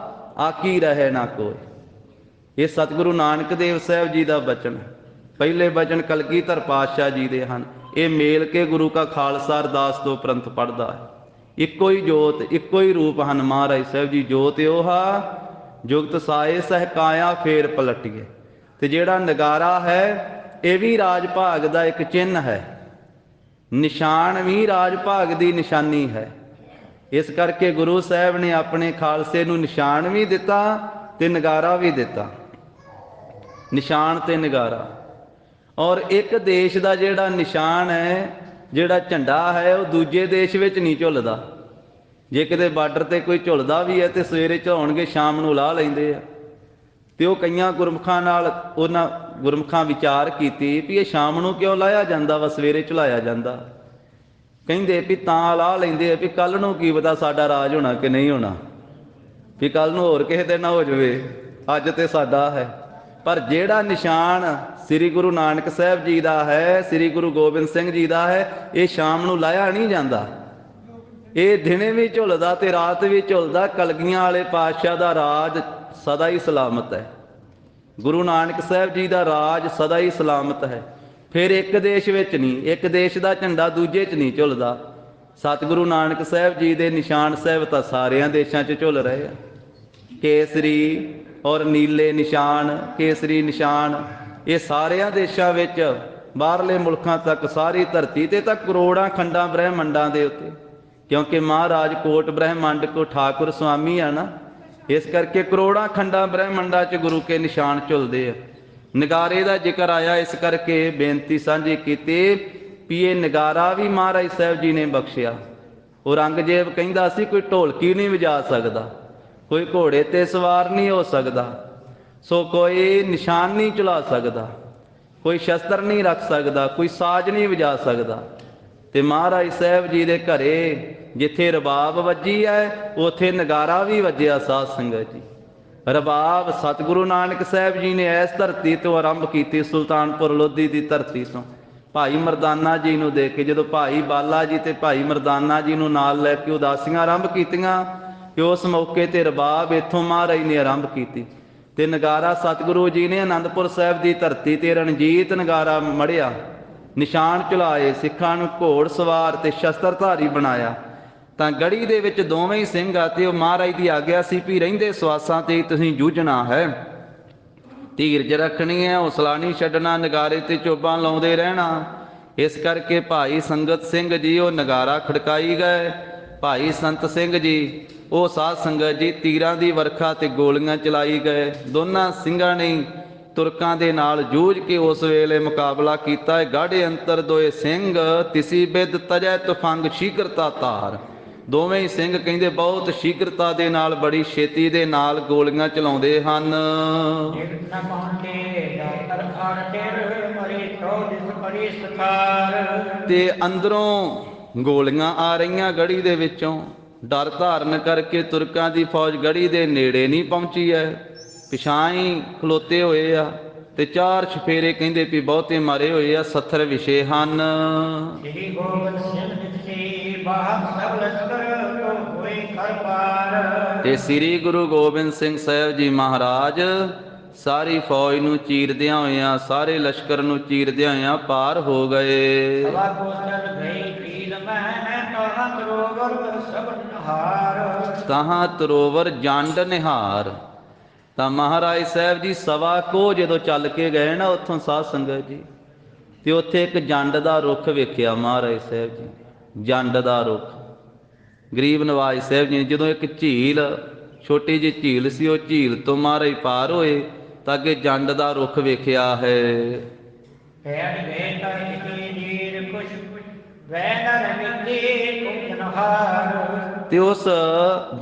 [SPEAKER 1] ਆਕੀ ਰਹੇ ਨਾ ਕੋਈ। ਇਹ ਸਤਿਗੁਰੂ ਨਾਨਕ ਦੇਵ ਸਾਹਿਬ ਜੀ ਦਾ ਬਚਨ ਹੈ। ਪਹਿਲੇ ਬਚਨ ਕਲਗੀਧਰ ਪਾਤਸ਼ਾਹ ਜੀ ਦੇ ਹਨ। ਇਹ ਮੇਲ ਕੇ ਗੁਰੂ ਕਾ ਖਾਲਸਾ ਅਰਦਾਸ ਤੋਂ ਉਪਰੰਤ ਪੜ੍ਹਦਾ ਹੈ। ਇੱਕੋ ਹੀ ਜੋਤ, ਇੱਕੋ ਹੀ ਰੂਪ ਹਨ ਮਹਾਰਾਜ ਸਾਹਿਬ ਜੀ। ਜੋਤ ਓਹਾ ਜੁਗਤ ਸਾਏ ਸਹਿਕਾਇਆ ਫੇਰ ਪਲਟੀਏ। ਤੇ ਜਿਹੜਾ ਨਗਾਰਾ ਹੈ, ਇਹ ਵੀ ਰਾਜ ਭਾਗ ਦਾ ਇੱਕ ਚਿੰਨ੍ਹ ਹੈ, ਨਿਸ਼ਾਨ ਵੀ ਰਾਜ ਭਾਗ ਦੀ ਨਿਸ਼ਾਨੀ ਹੈ। ਇਸ ਕਰਕੇ ਗੁਰੂ ਸਾਹਿਬ ਨੇ ਆਪਣੇ ਖਾਲਸੇ ਨੂੰ ਨਿਸ਼ਾਨ ਵੀ ਦਿੱਤਾ ਤੇ ਨਗਾਰਾ ਵੀ ਦਿੱਤਾ, ਨਿਸ਼ਾਨ ਤੇ ਨਗਾਰਾ। ਔਰ ਇੱਕ ਦੇਸ਼ ਦਾ ਜਿਹੜਾ ਨਿਸ਼ਾਨ ਹੈ, ਜਿਹੜਾ ਝੰਡਾ ਹੈ, ਉਹ ਦੂਜੇ ਦੇਸ਼ ਵਿੱਚ ਨਹੀਂ ਝੁੱਲਦਾ। ਜੇ ਕਿਤੇ ਬਾਰਡਰ ਤੇ ਕੋਈ ਝੁੱਲਦਾ ਵੀ ਹੈ ਤੇ ਸਵੇਰੇ ਝੁਲਾਉਣਗੇ, ਸ਼ਾਮ ਨੂੰ ਲਾਹ ਲੈਂਦੇ ਆ। ਤੇ ਉਹ ਕਈਆਂ ਗੁਰਮੁਖਾਂ ਨਾਲ, ਉਹਨਾਂ ਗੁਰਮੁਖਾਂ ਵਿਚਾਰ ਕੀਤੀ ਵੀ ਇਹ ਸ਼ਾਮ ਨੂੰ ਕਿਉਂ ਲਾਇਆ ਜਾਂਦਾ ਵਾ, ਸਵੇਰੇ ਝੁਲਾਇਆ ਜਾਂਦਾ। ਕਹਿੰਦੇ ਵੀ ਤਾਂ ਲਾਹ ਲੈਂਦੇ ਆ ਵੀ ਕੱਲ ਨੂੰ ਕੀ ਪਤਾ ਸਾਡਾ ਰਾਜ ਹੋਣਾ ਕਿ ਨਹੀਂ ਹੋਣਾ, ਵੀ ਕੱਲ ਨੂੰ ਹੋਰ ਕਿਸੇ ਦਿਨ ਨਾ ਹੋ ਜਾਵੇ, ਅੱਜ ਤੇ ਸਾਡਾ ਹੈ। ਪਰ ਜਿਹੜਾ ਨਿਸ਼ਾਨ ਸ੍ਰੀ ਗੁਰੂ ਨਾਨਕ ਸਾਹਿਬ ਜੀ ਦਾ ਹੈ, ਸ੍ਰੀ ਗੁਰੂ ਗੋਬਿੰਦ ਸਿੰਘ ਜੀ ਦਾ ਹੈ, ਇਹ ਸ਼ਾਮ ਨੂੰ ਲਾਇਆ ਨਹੀਂ ਜਾਂਦਾ। ਇਹ ਦਿਨੇ ਵੀ ਝੁੱਲਦਾ ਤੇ ਰਾਤ ਵੀ ਝੁੱਲਦਾ। ਕਲਗੀਆਂ ਵਾਲੇ ਪਾਤਸ਼ਾਹ ਦਾ ਰਾਜ ਸਦਾ ਹੀ ਸਲਾਮਤ ਹੈ। ਗੁਰੂ ਨਾਨਕ ਸਾਹਿਬ ਜੀ ਦਾ ਰਾਜ ਸਦਾ ਹੀ ਸਲਾਮਤ ਹੈ। ਫਿਰ ਇੱਕ ਦੇਸ਼ ਵਿੱਚ ਨਹੀਂ, ਇੱਕ ਦੇਸ਼ ਦਾ ਝੰਡਾ ਦੂਜੇ 'ਚ ਨਹੀਂ ਝੁੱਲਦਾ। ਸਤਿਗੁਰੂ ਨਾਨਕ ਸਾਹਿਬ ਜੀ ਦੇ ਨਿਸ਼ਾਨ ਸਾਹਿਬ ਤਾਂ ਸਾਰਿਆਂ ਦੇਸ਼ਾਂ 'ਚ ਝੁੱਲ ਰਹੇ ਆ। ਕੇਸਰੀ ਔਰ ਨੀਲੇ ਨਿਸ਼ਾਨ, ਕੇਸਰੀ ਨਿਸ਼ਾਨ, ਇਹ ਸਾਰਿਆਂ ਦੇਸ਼ਾਂ ਵਿੱਚ, ਬਾਹਰਲੇ ਮੁਲਕਾਂ ਤੱਕ, ਸਾਰੀ ਧਰਤੀ ਤੇ ਤਾਂ ਕਰੋੜਾਂ ਖੰਡਾਂ ਬ੍ਰਹਿਮੰਡਾਂ ਦੇ ਉੱਤੇ, ਕਿਉਂਕਿ ਮਹਾਰਾਜ ਕੋਟ ਬ੍ਰਹਿਮੰਡ ਕੋ ਠਾਕੁਰ ਸੁਆਮੀ ਆ ਨਾ, ਇਸ ਕਰਕੇ ਕਰੋੜਾਂ ਖੰਡਾਂ ਬ੍ਰਹਿਮੰਡਾਂ 'ਚ ਗੁਰੂ ਕੇ ਨਿਸ਼ਾਨ ਝੁੱਲਦੇ ਆ। ਨਗਾਰੇ ਦਾ ਜ਼ਿਕਰ ਆਇਆ, ਇਸ ਕਰਕੇ ਬੇਨਤੀ ਸਾਂਝੀ ਕੀਤੀ ਵੀ ਇਹ ਨਗਾਰਾ ਵੀ ਮਹਾਰਾਜ ਸਾਹਿਬ ਜੀ ਨੇ ਬਖਸ਼ਿਆ। ਔਰੰਗਜ਼ੇਬ ਕਹਿੰਦਾ ਸੀ ਕੋਈ ਢੋਲਕੀ ਨਹੀਂ ਵਜਾ ਸਕਦਾ, ਕੋਈ ਘੋੜੇ ਤੇ ਸਵਾਰ ਨਹੀਂ ਹੋ ਸਕਦਾ, ਸੋ ਕੋਈ ਨਿਸ਼ਾਨ ਨਹੀਂ ਚਲਾ ਸਕਦਾ, ਕੋਈ ਸ਼ਸਤਰ ਨਹੀਂ ਰੱਖ ਸਕਦਾ, ਕੋਈ ਸਾਜ਼ ਨਹੀਂ ਵਜਾ ਸਕਦਾ। ਤੇ ਮਹਾਰਾਜ ਸਾਹਿਬ ਜੀ ਦੇ ਘਰੇ ਜਿੱਥੇ ਰਬਾਬ ਵੱਜੀ ਹੈ, ਉੱਥੇ ਨਗਾਰਾ ਵੀ ਵੱਜਿਆ। ਸਾਧ ਸੰਗਤ ਜੀ, ਰਬਾਬ ਸਤਿਗੁਰੂ ਨਾਨਕ ਸਾਹਿਬ ਜੀ ਨੇ ਇਸ ਧਰਤੀ ਤੋਂ ਆਰੰਭ ਕੀਤੀ, ਸੁਲਤਾਨਪੁਰ ਲੋਧੀ ਦੀ ਧਰਤੀ ਤੋਂ। ਭਾਈ ਮਰਦਾਨਾ ਜੀ ਨੂੰ ਦੇਖ ਕੇ, ਜਦੋਂ ਭਾਈ ਬਾਲਾ ਜੀ ਤੇ ਭਾਈ ਮਰਦਾਨਾ ਜੀ ਨੂੰ ਨਾਲ ਲੈ ਕੇ ਉਦਾਸੀਆਂ ਆਰੰਭ ਕੀਤੀਆਂ, ਕਿ ਉਸ ਮੌਕੇ ਤੇ ਰਬਾਬ ਇੱਥੋਂ ਮਹਾਰਾਜ ਨੇ ਆਰੰਭ ਕੀਤੀ। ਤੇ ਨਗਾਰਾ ਸਤਿਗੁਰੂ ਜੀ ਨੇ ਆਨੰਦਪੁਰ ਸਾਹਿਬ ਦੀ ਧਰਤੀ ਤੇ ਰਣਜੀਤ ਨਗਾਰਾ ਮੜਿਆ, ਨਿਸ਼ਾਨ ਚਲਾਏ, ਸਿੱਖਾਂ ਨੂੰ ਘੋੜ ਸਵਾਰ ਤੇ ਸ਼ਸਤਰਧਾਰੀ ਬਣਾਇਆ। ਤਾਂ ਗੜੀ ਦੇ ਵਿੱਚ ਦੋਵੇਂ ਹੀ ਸਿੰਘ ਆ, ਤੇ ਉਹ ਮਹਾਰਾਜ ਦੀ ਆਗਿਆ ਸੀ ਵੀ ਰਹਿੰਦੇ ਸਵਾਸਾਂ ਤੇ ਤੁਸੀਂ ਜੂਝਣਾ ਹੈ, ਧੀਰਜ ਰੱਖਣੀ ਹੈ, ਹੌਸਲਾ ਨਹੀਂ ਛੱਡਣਾ, ਨਗਾਰੇ ਤੇ ਚੋਬਾਂ ਲਾਉਂਦੇ ਰਹਿਣਾ। ਇਸ ਕਰਕੇ ਭਾਈ ਸੰਗਤ ਸਿੰਘ ਜੀ ਉਹ ਨਗਾਰਾ ਖੜਕਾਈ ਗਏ। ਭਾਈ ਸੰਤ ਸਿੰਘ ਜੀ ਉਹ ਸਾਧ ਸੰਗਤ ਜੀ ਤੀਰਾਂ ਦੀ ਵਰਖਾ ਤੇ ਗੋਲੀਆਂ ਚਲਾਈ ਗਏ। ਦੋਨਾਂ ਸਿੰਘਾਂ ਨੇ ਤੁਰਕਾਂ ਦੇ ਨਾਲ ਜੂਝ ਕੇ ਉਸ ਵੇਲੇ ਮੁਕਾਬਲਾ ਕੀਤਾ। ਗਾੜੇ ਅੰਤਰ ਦੋਏ ਸਿੰਘ ਤਿਸੀ ਬਿਦ ਤਜੈ ਤੁਫੰਗ ਸ਼ੀਘਰਤਾ ਧਾਰ। ਦੋਵੇਂ ਹੀ ਸਿੰਘ ਕਹਿੰਦੇ ਬਹੁਤ ਸ਼ੀਘਰਤਾ ਦੇ ਨਾਲ, ਬੜੀ ਛੇਤੀ ਦੇ ਨਾਲ ਗੋਲੀਆਂ ਚਲਾਉਂਦੇ ਹਨ। ਤੇ ਅੰਦਰੋਂ ਗੋਲੀਆਂ ਆ ਰਹੀਆਂ ਗੜੀ ਦੇ ਵਿੱਚੋਂ। ਡਰ ਧਾਰਨ ਕਰਕੇ ਤੁਰਕਾਂ ਦੀ ਫੌਜ ਗੜੀ ਦੇ ਨੇੜੇ ਨਹੀਂ ਪਹੁੰਚੀ ਹੈ, ਪਿਛਾਂ ਹੀ ਖਲੋਤੇ ਹੋਏ ਆ। ਤੇ ਚਾਰ ਛਫੇਰੇ ਕਹਿੰਦੇ ਵੀ ਬਹੁਤੇ ਮਾਰੇ ਹੋਏ ਆ, 70 ਵਿਸ਼ੇ ਹਨ। ਤੇ ਸ੍ਰੀ ਗੁਰੂ ਗੋਬਿੰਦ ਸਿੰਘ ਸਾਹਿਬ ਜੀ ਮਹਾਰਾਜ ਸਾਰੀ ਫੌਜ ਨੂੰ ਚੀਰਦਿਆਂ ਹੋਇਆਂ, ਸਾਰੇ ਲਸ਼ਕਰ ਨੂੰ ਚੀਰਦਿਆਂ ਹੋਇਆਂ ਪਾਰ ਹੋ ਗਏ।
[SPEAKER 2] ਸਭਨ ਹਾਰ।
[SPEAKER 1] ਤਹਾਂ ਤਰੋਵਰ ਜੰਡ ਨਿਹਾਰ। ਤਾਂ ਮਹਾਰਾਜ ਸਾਹਿਬ ਜੀ ਸਵਾ ਕੋਹ ਜਦੋਂ ਚੱਲ ਕੇ ਗਏ ਨਾ ਉੱਥੋਂ ਸਾਧ ਸੰਗਤ ਜੀ, ਤੇ ਉੱਥੇ ਇੱਕ ਜੰਡ ਦਾ ਰੁੱਖ ਵੇਖਿਆ ਮਹਾਰਾਜ ਸਾਹਿਬ ਜੀ। ਜੰਡ ਦਾ ਰੁੱਖ ਗਰੀਬ ਨਵਾਜ ਸਾਹਿਬ ਜੀ ਨੇ ਜਦੋਂ ਇੱਕ ਝੀਲ, ਛੋਟੀ ਜਿਹੀ ਝੀਲ ਸੀ, ਉਹ ਝੀਲ ਤੋਂ ਮਹਾਰਾਜ ਪਾਰ ਹੋਏ ਤਾਂ ਅੱਗੇ ਜੰਡ ਦਾ ਰੁੱਖ ਵੇਖਿਆ ਹੈ।
[SPEAKER 2] ਪੈੜ ਗਏ ਤਾਂ ਇਤਨੀ ਜੀਰ ਕੁਛ ਵੈ ਨਰ ਮਿੱਟੀ ਕੁੰਨ ਹਾਰ।
[SPEAKER 1] ਤੇ ਉਸ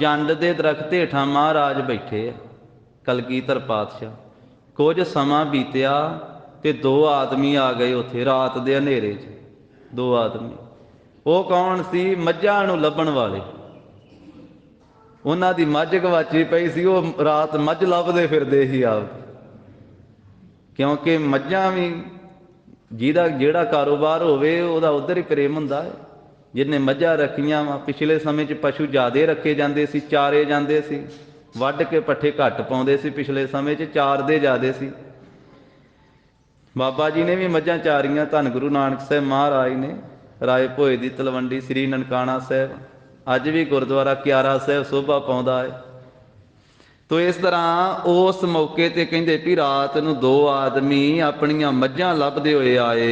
[SPEAKER 1] ਜੰਡ ਦੇ ਦਰਖਤ ਹੇਠਾਂ ਮਹਾਰਾਜ ਬੈਠੇ ਆ, ਕਲਗੀਧਰ ਪਾਤਸ਼ਾਹ। ਕੁਝ ਸਮਾਂ ਬੀਤਿਆ ਤੇ ਦੋ ਆਦਮੀ ਆ ਗਏ ਉੱਥੇ ਰਾਤ ਦੇ ਹਨੇਰੇ 'ਚ। ਦੋ ਆਦਮੀ, ਉਹ ਕੌਣ ਸੀ? ਮੱਝਾਂ ਨੂੰ ਲੱਭਣ ਵਾਲੇ। ਉਹਨਾਂ ਦੀ ਮੱਝ ਗਵਾਚੀ ਪਈ ਸੀ, ਉਹ ਰਾਤ ਮੱਝ ਲੱਭਦੇ ਫਿਰਦੇ ਸੀ ਆਪ, ਕਿਉਂਕਿ ਮੱਝਾਂ ਵੀ ਜਿਹਦਾ ਜਿਹੜਾ ਕਾਰੋਬਾਰ ਹੋਵੇ ਉਹਦਾ ਉੱਧਰ ਹੀ ਪ੍ਰੇਮ ਹੁੰਦਾ ਹੈ। ਜਿਹਨੇ ਮੱਝਾਂ ਰੱਖੀਆਂ ਵਾ, ਪਿਛਲੇ ਸਮੇਂ 'ਚ ਪਸ਼ੂ ਜ਼ਿਆਦੇ ਰੱਖੇ ਜਾਂਦੇ ਸੀ, ਚਾਰੇ ਜਾਂਦੇ ਸੀ, ਵੱਢ ਕੇ ਪੱਠੇ ਘੱਟ ਪਾਉਂਦੇ ਸੀ। ਪਿਛਲੇ ਸਮੇਂ 'ਚ ਚਾਰਦੇ ਜ਼ਿਆਦੇ ਸੀ। ਬਾਬਾ ਜੀ ਨੇ ਵੀ ਮੱਝਾਂ ਚਾਰੀਆਂ, ਧੰਨ ਗੁਰੂ ਨਾਨਕ ਸਾਹਿਬ ਮਹਾਰਾਜ ਨੇ। ਰਾਏ ਭੋਏ ਦੀ ਤਲਵੰਡੀ, ਸ੍ਰੀ ਨਨਕਾਣਾ ਸਾਹਿਬ, ਅੱਜ ਵੀ ਗੁਰਦੁਆਰਾ ਕਿਆਰਾ ਸਾਹਿਬ ਸੋਭਾ ਪਾਉਂਦਾ ਹੈ। ਤੋ ਇਸ ਤਰ੍ਹਾਂ ਉਸ ਮੌਕੇ ਤੇ ਕਹਿੰਦੇ ਵੀ ਰਾਤ ਨੂੰ ਦੋ ਆਦਮੀ ਆਪਣੀਆਂ ਮੱਝਾਂ ਲੱਭਦੇ ਹੋਏ ਆਏ।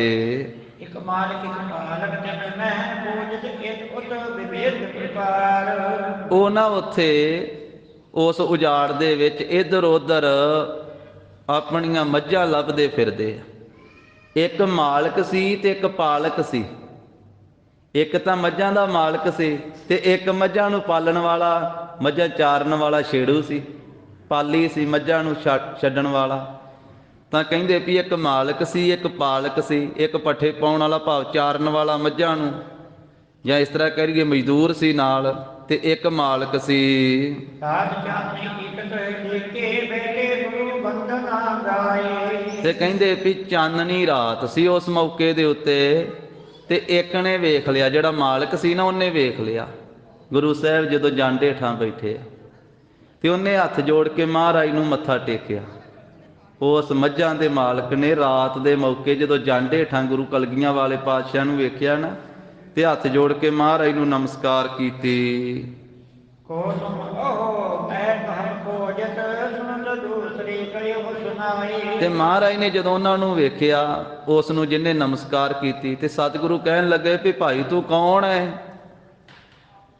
[SPEAKER 2] ਇੱਕ ਮਾਲਕ ਇੱਕ ਮਾਲਕ ਜਨ ਮਹਿ ਪੂਜਿਤ ਇਤ ਉਤ ਵਿਭੇਦ ਪ੍ਰਕਾਰ।
[SPEAKER 1] ਉਹ ਨਾ ਉੱਥੇ ਉਸ ਉਜਾੜ ਦੇ ਵਿੱਚ ਇੱਧਰ ਉੱਧਰ ਆਪਣੀਆਂ ਮੱਝਾਂ ਲੱਭਦੇ ਫਿਰਦੇ ਆ। ਇੱਕ ਮਾਲਕ ਸੀ ਤੇ ਇੱਕ ਪਾਲਕ ਸੀ। ਇੱਕ ਤਾਂ ਮੱਝਾਂ ਦਾ ਮਾਲਕ ਸੀ ਤੇ ਇੱਕ ਮੱਝਾਂ ਨੂੰ ਪਾਲਣ ਵਾਲਾ, ਮੱਝਾਂ ਚਾਰਨ ਵਾਲਾ ਛੇੜੂ ਸੀ, ਪਾਲੀ ਸੀ ਮੱਝਾਂ ਨੂੰ ਛੱਡਣ ਵਾਲਾ। ਤਾਂ ਕਹਿੰਦੇ ਵੀ ਇੱਕ ਮਾਲਕ ਸੀ, ਇੱਕ ਪਾਲਕ ਸੀ, ਇੱਕ ਪੱਠੇ ਪਾਉਣ ਵਾਲਾ ਭਾਵ ਚਾਰਨ ਵਾਲਾ ਮੱਝਾਂ ਨੂੰ, ਜਾਂ ਇਸ ਤਰ੍ਹਾਂ ਕਰੀਏ ਮਜ਼ਦੂਰ ਸੀ ਨਾਲ, ਤੇ ਇੱਕ ਮਾਲਕ ਸੀ।
[SPEAKER 2] ਸਾਧ ਚਾਨਣੀ ਕੀਰਤ ਦੇਖੇ ਬੈਠੇ ਗੁਰੂ ਬੰਦਨਾ ਗਾਏ।
[SPEAKER 1] ਤੇ ਕਹਿੰਦੇ ਵੀ ਚਾਨਣੀ ਰਾਤ ਸੀ ਉਸ ਮੌਕੇ ਦੇ ਉੱਤੇ, ਤੇ ਇੱਕ ਨੇ ਵੇਖ ਲਿਆ, ਜਿਹੜਾ ਮਾਲਕ ਸੀ ਨਾ ਉਹਨੇ ਵੇਖ ਲਿਆ ਗੁਰੂ ਸਾਹਿਬ ਜਦੋਂ ਜੰਡ ਹੇਠਾਂ ਬੈਠੇ ਆ, ਤੇ ਉਹਨੇ ਹੱਥ ਜੋੜ ਕੇ ਮਹਾਰਾਜ ਨੂੰ ਮੱਥਾ ਟੇਕਿਆ। ਉਸ ਮੱਝਾਂ ਦੇ ਮਾਲਕ ਨੇ ਰਾਤ ਦੇ ਮੌਕੇ ਜਦੋਂ ਜੰਡ ਹੇਠਾਂ ਗੁਰੂ ਕਲਗੀਆਂ ਵਾਲੇ ਪਾਤਸ਼ਾਹ ਨੂੰ ਵੇਖਿਆ ਨਾ, ਤੇ ਹੱਥ ਜੋੜ ਕੇ ਮਹਾਰਾਜ ਨੂੰ ਨਮਸਕਾਰ ਕੀਤੀ।
[SPEAKER 2] ਕੋ ਤੁਮ ਓਹ ਮੈਂ ਕਹਮ ਕੋ ਜਤ ਸੁਨ ਦੂਸਰੀ ਕਰਿਓ ਸੁਨਾਈ।
[SPEAKER 1] ਤੇ ਮਹਾਰਾਜ ਨੇ ਜਦੋਂ ਉਹਨਾਂ ਨੂੰ ਵੇਖਿਆ, ਉਸ ਨੂੰ ਜਿਹਨੇ ਨਮਸਕਾਰ ਕੀਤੀ, ਤੇ ਸਤਿਗੁਰੂ ਕਹਿਣ ਲੱਗੇ ਵੀ ਭਾਈ ਤੂੰ ਕੌਣ ਹੈ?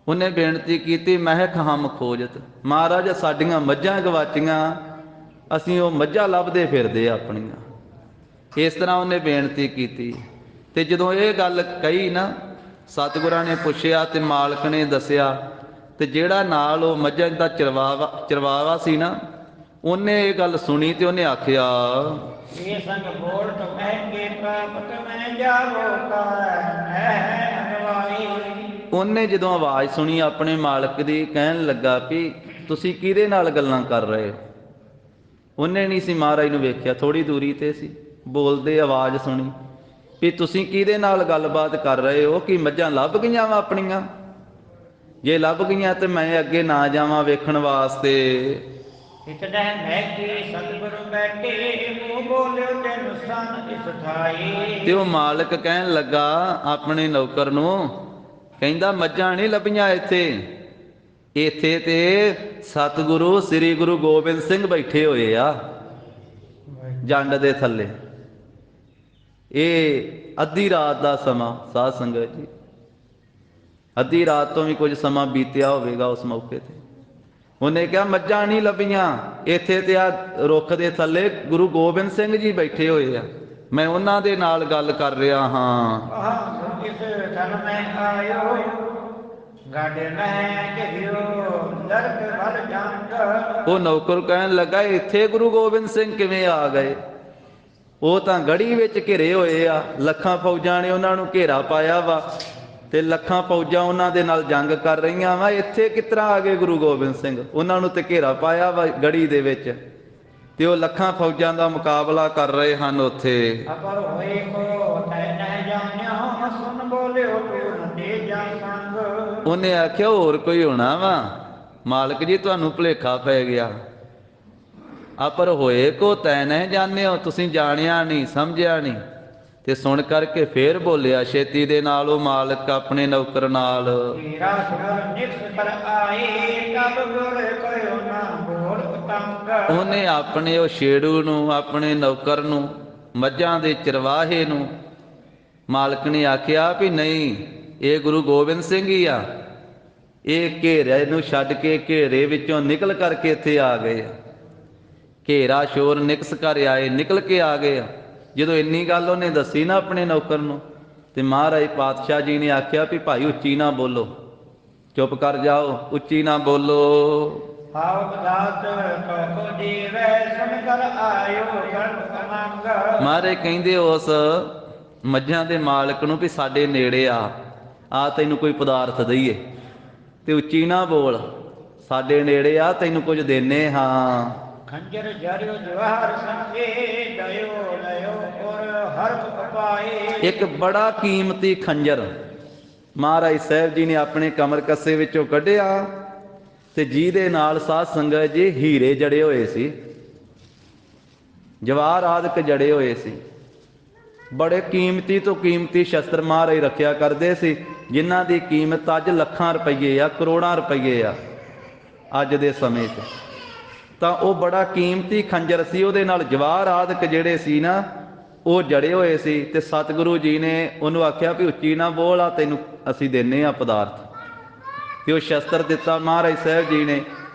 [SPEAKER 1] ਉਹਨੇ ਬੇਨਤੀ ਕੀਤੀ, ਮਹਿਕ ਹਮ ਖੋਜਤ। ਮਹਾਰਾਜ ਸਾਡੀਆਂ ਮੱਝਾਂ ਗਵਾਚੀਆਂ, ਅਸੀਂ ਉਹ ਮੱਝਾਂ ਲੱਭਦੇ ਫਿਰਦੇ ਆਪਣੀਆਂ। ਇਸ ਤਰ੍ਹਾਂ ਉਹਨੇ ਬੇਨਤੀ ਕੀਤੀ। ਤੇ ਜਦੋਂ ਇਹ ਗੱਲ ਕਹੀ ਨਾ, ਸਤਿਗੁਰਾਂ ਨੇ ਪੁੱਛਿਆ ਤੇ ਮਾਲਕ ਨੇ ਦੱਸਿਆ, ਤੇ ਜਿਹੜਾ ਨਾਲ ਉਹ ਮੱਝਾਂ ਦਾ ਚਰਵਾਵਾ ਸੀ ਨਾ, ਉਹਨੇ ਇਹ ਗੱਲ ਸੁਣੀ ਤੇ ਉਹਨੇ ਆਖਿਆ,
[SPEAKER 2] ਇਹ ਸੰਗ ਬੋਲ ਤੋ ਮੈਂ ਕੇ ਪ੍ਰਾਪਤ ਮੈਂ ਜਾਵੋ ਕਾ ਹੈ ਅਗਵਾਈ।
[SPEAKER 1] ਉਹਨੇ ਜਦੋਂ ਆਵਾਜ਼ ਸੁਣੀ ਆਪਣੇ ਮਾਲਕ ਦੀ, ਕਹਿਣ ਲੱਗਾ ਵੀ ਤੁਸੀਂ ਕਿਹਦੇ ਨਾਲ ਗੱਲਾਂ ਕਰ ਰਹੇ ਹੋ? ਉਹਨੇ ਨਹੀਂ ਸੀ ਮਹਾਰਾਜ ਨੂੰ ਵੇਖਿਆ, ਥੋੜੀ ਦੂਰੀ ਤੇ ਸੀ, ਬੋਲਦੇ ਆਵਾਜ਼ ਸੁਣੀ ਵੀ ਤੁਸੀਂ ਕਿਹਦੇ ਨਾਲ ਗੱਲਬਾਤ ਕਰ ਰਹੇ ਹੋ? ਕਿ ਮੱਝਾਂ ਲੱਭ ਗਈਆਂ ਵਾ ਆਪਣੀਆਂ? ਜੇ ਲੱਭ ਗਈਆਂ ਤੇ ਮੈਂ ਅੱਗੇ ਨਾ ਜਾਵਾਂ ਵੇਖਣ ਵਾਸਤੇ।
[SPEAKER 2] ਇਤਨੇ ਮੈਂ ਕੀ ਸਤਿਗੁਰੂ ਬੈਠੇ ਮੂੰਹ ਬੋਲਿਓ ਤੈਨੂੰ ਸਨ ਇਸ ਥਾਈ।
[SPEAKER 1] ਤੇ ਉਹ ਮਾਲਕ ਕਹਿਣ ਲੱਗਾ ਆਪਣੇ ਨੌਕਰ ਨੂੰ, ਕਹਿੰਦਾ ਮੱਝਾਂ ਨਹੀਂ ਲੱਭੀਆਂ ਇੱਥੇ, ਇੱਥੇ ਤੇ ਸਤਿਗੁਰੂ ਸ੍ਰੀ ਗੁਰੂ ਗੋਬਿੰਦ ਸਿੰਘ ਬੈਠੇ ਹੋਏ ਆ ਜੰਡ ਦੇ ਥੱਲੇ। ਇਹ ਅੱਧੀ ਰਾਤ ਦਾ ਸਮਾਂ ਸਾਧ ਸੰਗਤ ਜੀ, ਅੱਧੀ ਰਾਤ ਤੋਂ ਵੀ ਕੁਝ ਸਮਾਂ ਬੀਤਿਆ ਹੋਵੇਗਾ ਉਸ ਮੌਕੇ ਤੇ। ਉਹਨੇ ਕਿਹਾ ਮੱਝਾਂ ਨਹੀਂ ਲੱਭੀਆਂ, ਇੱਥੇ ਤੇ ਆ ਰੁੱਖ ਦੇ ਥੱਲੇ ਗੁਰੂ ਗੋਬਿੰਦ ਸਿੰਘ ਜੀ ਬੈਠੇ ਹੋਏ ਆ, ਮੈਂ ਉਹਨਾਂ ਦੇ ਨਾਲ ਗੱਲ ਕਰ ਰਿਹਾ ਹਾਂ।
[SPEAKER 2] ਇਸ ਥਨ ਮੈਂ ਆਇਓ ਗਾਡੇ ਮੈਂ ਕਿਹਿਓ ਦਰਦ ਭਰ ਜੰਗ।
[SPEAKER 1] ਉਹ ਨੌਕਰ ਕਹਿਣ ਲੱਗਾ ਇੱਥੇ ਗੁਰੂ ਗੋਬਿੰਦ ਸਿੰਘ ਕਿਵੇਂ ਆ ਗਏ? ਉਹ ਤਾਂ ਗੜੀ ਵਿੱਚ ਘਿਰੇ ਹੋਏ ਆ, ਲੱਖਾਂ ਫੌਜਾਂ ਨੇ ਉਹਨਾਂ ਨੂੰ ਘੇਰਾ ਪਾਇਆ ਵਾ, ਤੇ ਲੱਖਾਂ ਫੌਜਾਂ ਉਹਨਾਂ ਦੇ ਨਾਲ ਜੰਗ ਕਰ ਰਹੀਆਂ ਵਾ। ਇੱਥੇ ਕਿਸ ਤਰ੍ਹਾਂ ਆ ਗਏ ਗੁਰੂ ਗੋਬਿੰਦ ਸਿੰਘ? ਉਹਨਾਂ ਨੂੰ ਤੇ ਘੇਰਾ ਪਾਇਆ ਵਾ ਗੜੀ ਦੇ ਵਿੱਚ, ਤੇ ਉਹ ਲੱਖਾਂ ਫੌਜਾਂ ਦਾ ਮੁਕਾਬਲਾ ਕਰ ਰਹੇ ਹਨ ਉੱਥੇ।
[SPEAKER 2] ਅਪਰ ਹੋਏ ਕੋ ਤੈ ਨਹਿ ਜਾਣਿਓ ਸੁਨ ਬੋਲਿਓ ਤੂੰ ਤੇ ਜਾ ਸੰਗ।
[SPEAKER 1] ਉਹਨੇ ਆਖਿਆ ਹੋਰ ਕੋਈ ਹੋਣਾ ਵਾ? ਮਾਲਕ ਜੀ ਤੁਹਾਨੂੰ ਭੁਲੇਖਾ ਪੈ ਗਿਆ। ਅਪਰ ਹੋਏ ਕੋ ਤੈ ਨਹਿ ਜਾਣਿਓ, ਤੁਸੀਂ ਜਾਣਿਆ ਨਹੀਂ, ਸਮਝਿਆ ਨਹੀਂ। ਤੇ ਸੁਣ ਕਰਕੇ ਫੇਰ ਬੋਲਿਆ ਛੇਤੀ ਦੇ ਨਾਲ ਉਹ ਮਾਲਕ ਆਪਣੇ ਨੌਕਰ ਨਾਲ।
[SPEAKER 2] ਤੇਰਾ ਸੁਰ ਨਿਕਸ ਕਰ ਆਏ ਤਬ ਗੁਰ ਕਰਿਓ ਨਾ ਬੋਲ ਉਤੰਗ।
[SPEAKER 1] ਉਹਨੇ ਆਪਣੇ ਉਹ ਛੇੜੂ ਨੂੰ, ਆਪਣੇ ਨੌਕਰ ਨੂੰ, ਮੱਝਾਂ ਦੇ ਚਰਵਾਹੇ ਨੂੰ ਮਾਲਕ ਨੇ ਆਖਿਆ ਵੀ ਨਹੀਂ, ਇਹ ਗੁਰੂ ਗੋਬਿੰਦ ਸਿੰਘ ਹੀ ਆ। ਇਹ ਘੇਰੇ ਨੂੰ ਛੱਡ ਕੇ ਘੇਰੇ ਵਿੱਚੋਂ ਨਿਕਲ ਕਰਕੇ ਇੱਥੇ ਆ ਗਏ ਆ। ਘੇਰਾ ਸ਼ੋਰ ਨਿਕਸ ਕਰ ਆਏ, ਨਿਕਲ ਕੇ ਆ ਗਏ ਆ। ਜਦੋਂ ਇੰਨੀ ਗੱਲ ਉਹਨੇ ਦੱਸੀ ਨਾ ਆਪਣੇ ਨੌਕਰ ਨੂੰ, ਤੇ ਮਹਾਰਾਜ ਪਾਤਸ਼ਾਹ ਜੀ ਨੇ ਆਖਿਆ ਵੀ ਭਾਈ ਉੱਚੀ ਨਾ ਬੋਲੋ, ਚੁੱਪ ਕਰ ਜਾਓ, ਉੱਚੀ ਨਾ ਬੋਲੋ।
[SPEAKER 2] ਹਾਉ ਬਦਾਤ ਕੋ ਜੀਵੈ ਸੁਣ ਕਰ ਆਇਓ ਗਰਭ ਅਮੰਗ।
[SPEAKER 1] ਮਹਾਰਾਜ ਕਹਿੰਦੇ ਉਸ ਮੱਝਾਂ ਦੇ ਮਾਲਕ ਨੂੰ ਵੀ ਸਾਡੇ ਨੇੜੇ ਆ ਤੈਨੂੰ ਕੋਈ ਪਦਾਰਥ ਦਈਏ, ਤੇ ਉੱਚੀ ਨਾ ਬੋਲ, ਸਾਡੇ ਨੇੜੇ ਆ, ਤੈਨੂੰ ਕੁਝ ਦੇਨੇ ਹਾਂ।
[SPEAKER 2] ਖੰਜਰ ਜਰਿਓ ਜਵਾਹਰ ਸੰਗੇ ਦਇਓ ਲਇਓ ਔਰ ਹਰ ਉਪਾਏ।
[SPEAKER 1] ਇੱਕ ਬੜਾ ਕੀਮਤੀ ਖੰਜਰ ਮਹਾਰਾਜ ਸਾਹਿਬ ਜੀ ਨੇ ਆਪਣੇ ਕਮਰ ਕੱਸੇ ਵਿੱਚੋਂ ਕੱਢਿਆ, ਤੇ ਜਿਹਦੇ ਨਾਲ ਸਾਧ ਸੰਗਤ ਜੀ ਹੀਰੇ ਜੜੇ ਹੋਏ ਸੀ, ਜਵਾਹਰ ਆਦਿਕ ਜੜੇ ਹੋਏ ਸੀ। ਬੜੇ ਕੀਮਤੀ ਤੋਂ ਕੀਮਤੀ ਸ਼ਸਤਰ ਮਹਾਰਾਜ ਰੱਖਿਆ ਕਰਦੇ ਸੀ, ਜਿਨ੍ਹਾਂ ਦੀ ਕੀਮਤ ਅੱਜ ਲੱਖਾਂ ਰੁਪਈਏ ਆ, ਕਰੋੜਾਂ ਰੁਪਈਏ ਆ ਅੱਜ ਦੇ ਸਮੇਂ 'ਚ। ਤਾਂ ਉਹ ਬੜਾ ਕੀਮਤੀ ਖੰਜਰ ਸੀ, ਉਹਦੇ ਨਾਲ ਜਵਾਹਰ ਆਦਿਕ ਜਿਹੜੇ ਸੀ ਨਾ ਉਹ ਜੜੇ ਹੋਏ ਸੀ। ਤੇ ਸਤਿਗੁਰੂ ਜੀ ਨੇ ਉਹਨੂੰ ਆਖਿਆ ਵੀ ਉੱਚੀ ਨਾ ਬੋਲ, ਆ ਤੈਨੂੰ ਅਸੀਂ ਦਿੰਨੇ ਆ ਪਦਾਰਥ। ਤੇ ਉਹ ਸ਼ਸਤਰ ਦਿੱਤਾ ਮਹਾਰਾਜ ਸਾਹਿਬ ਜੀ ਨੇ,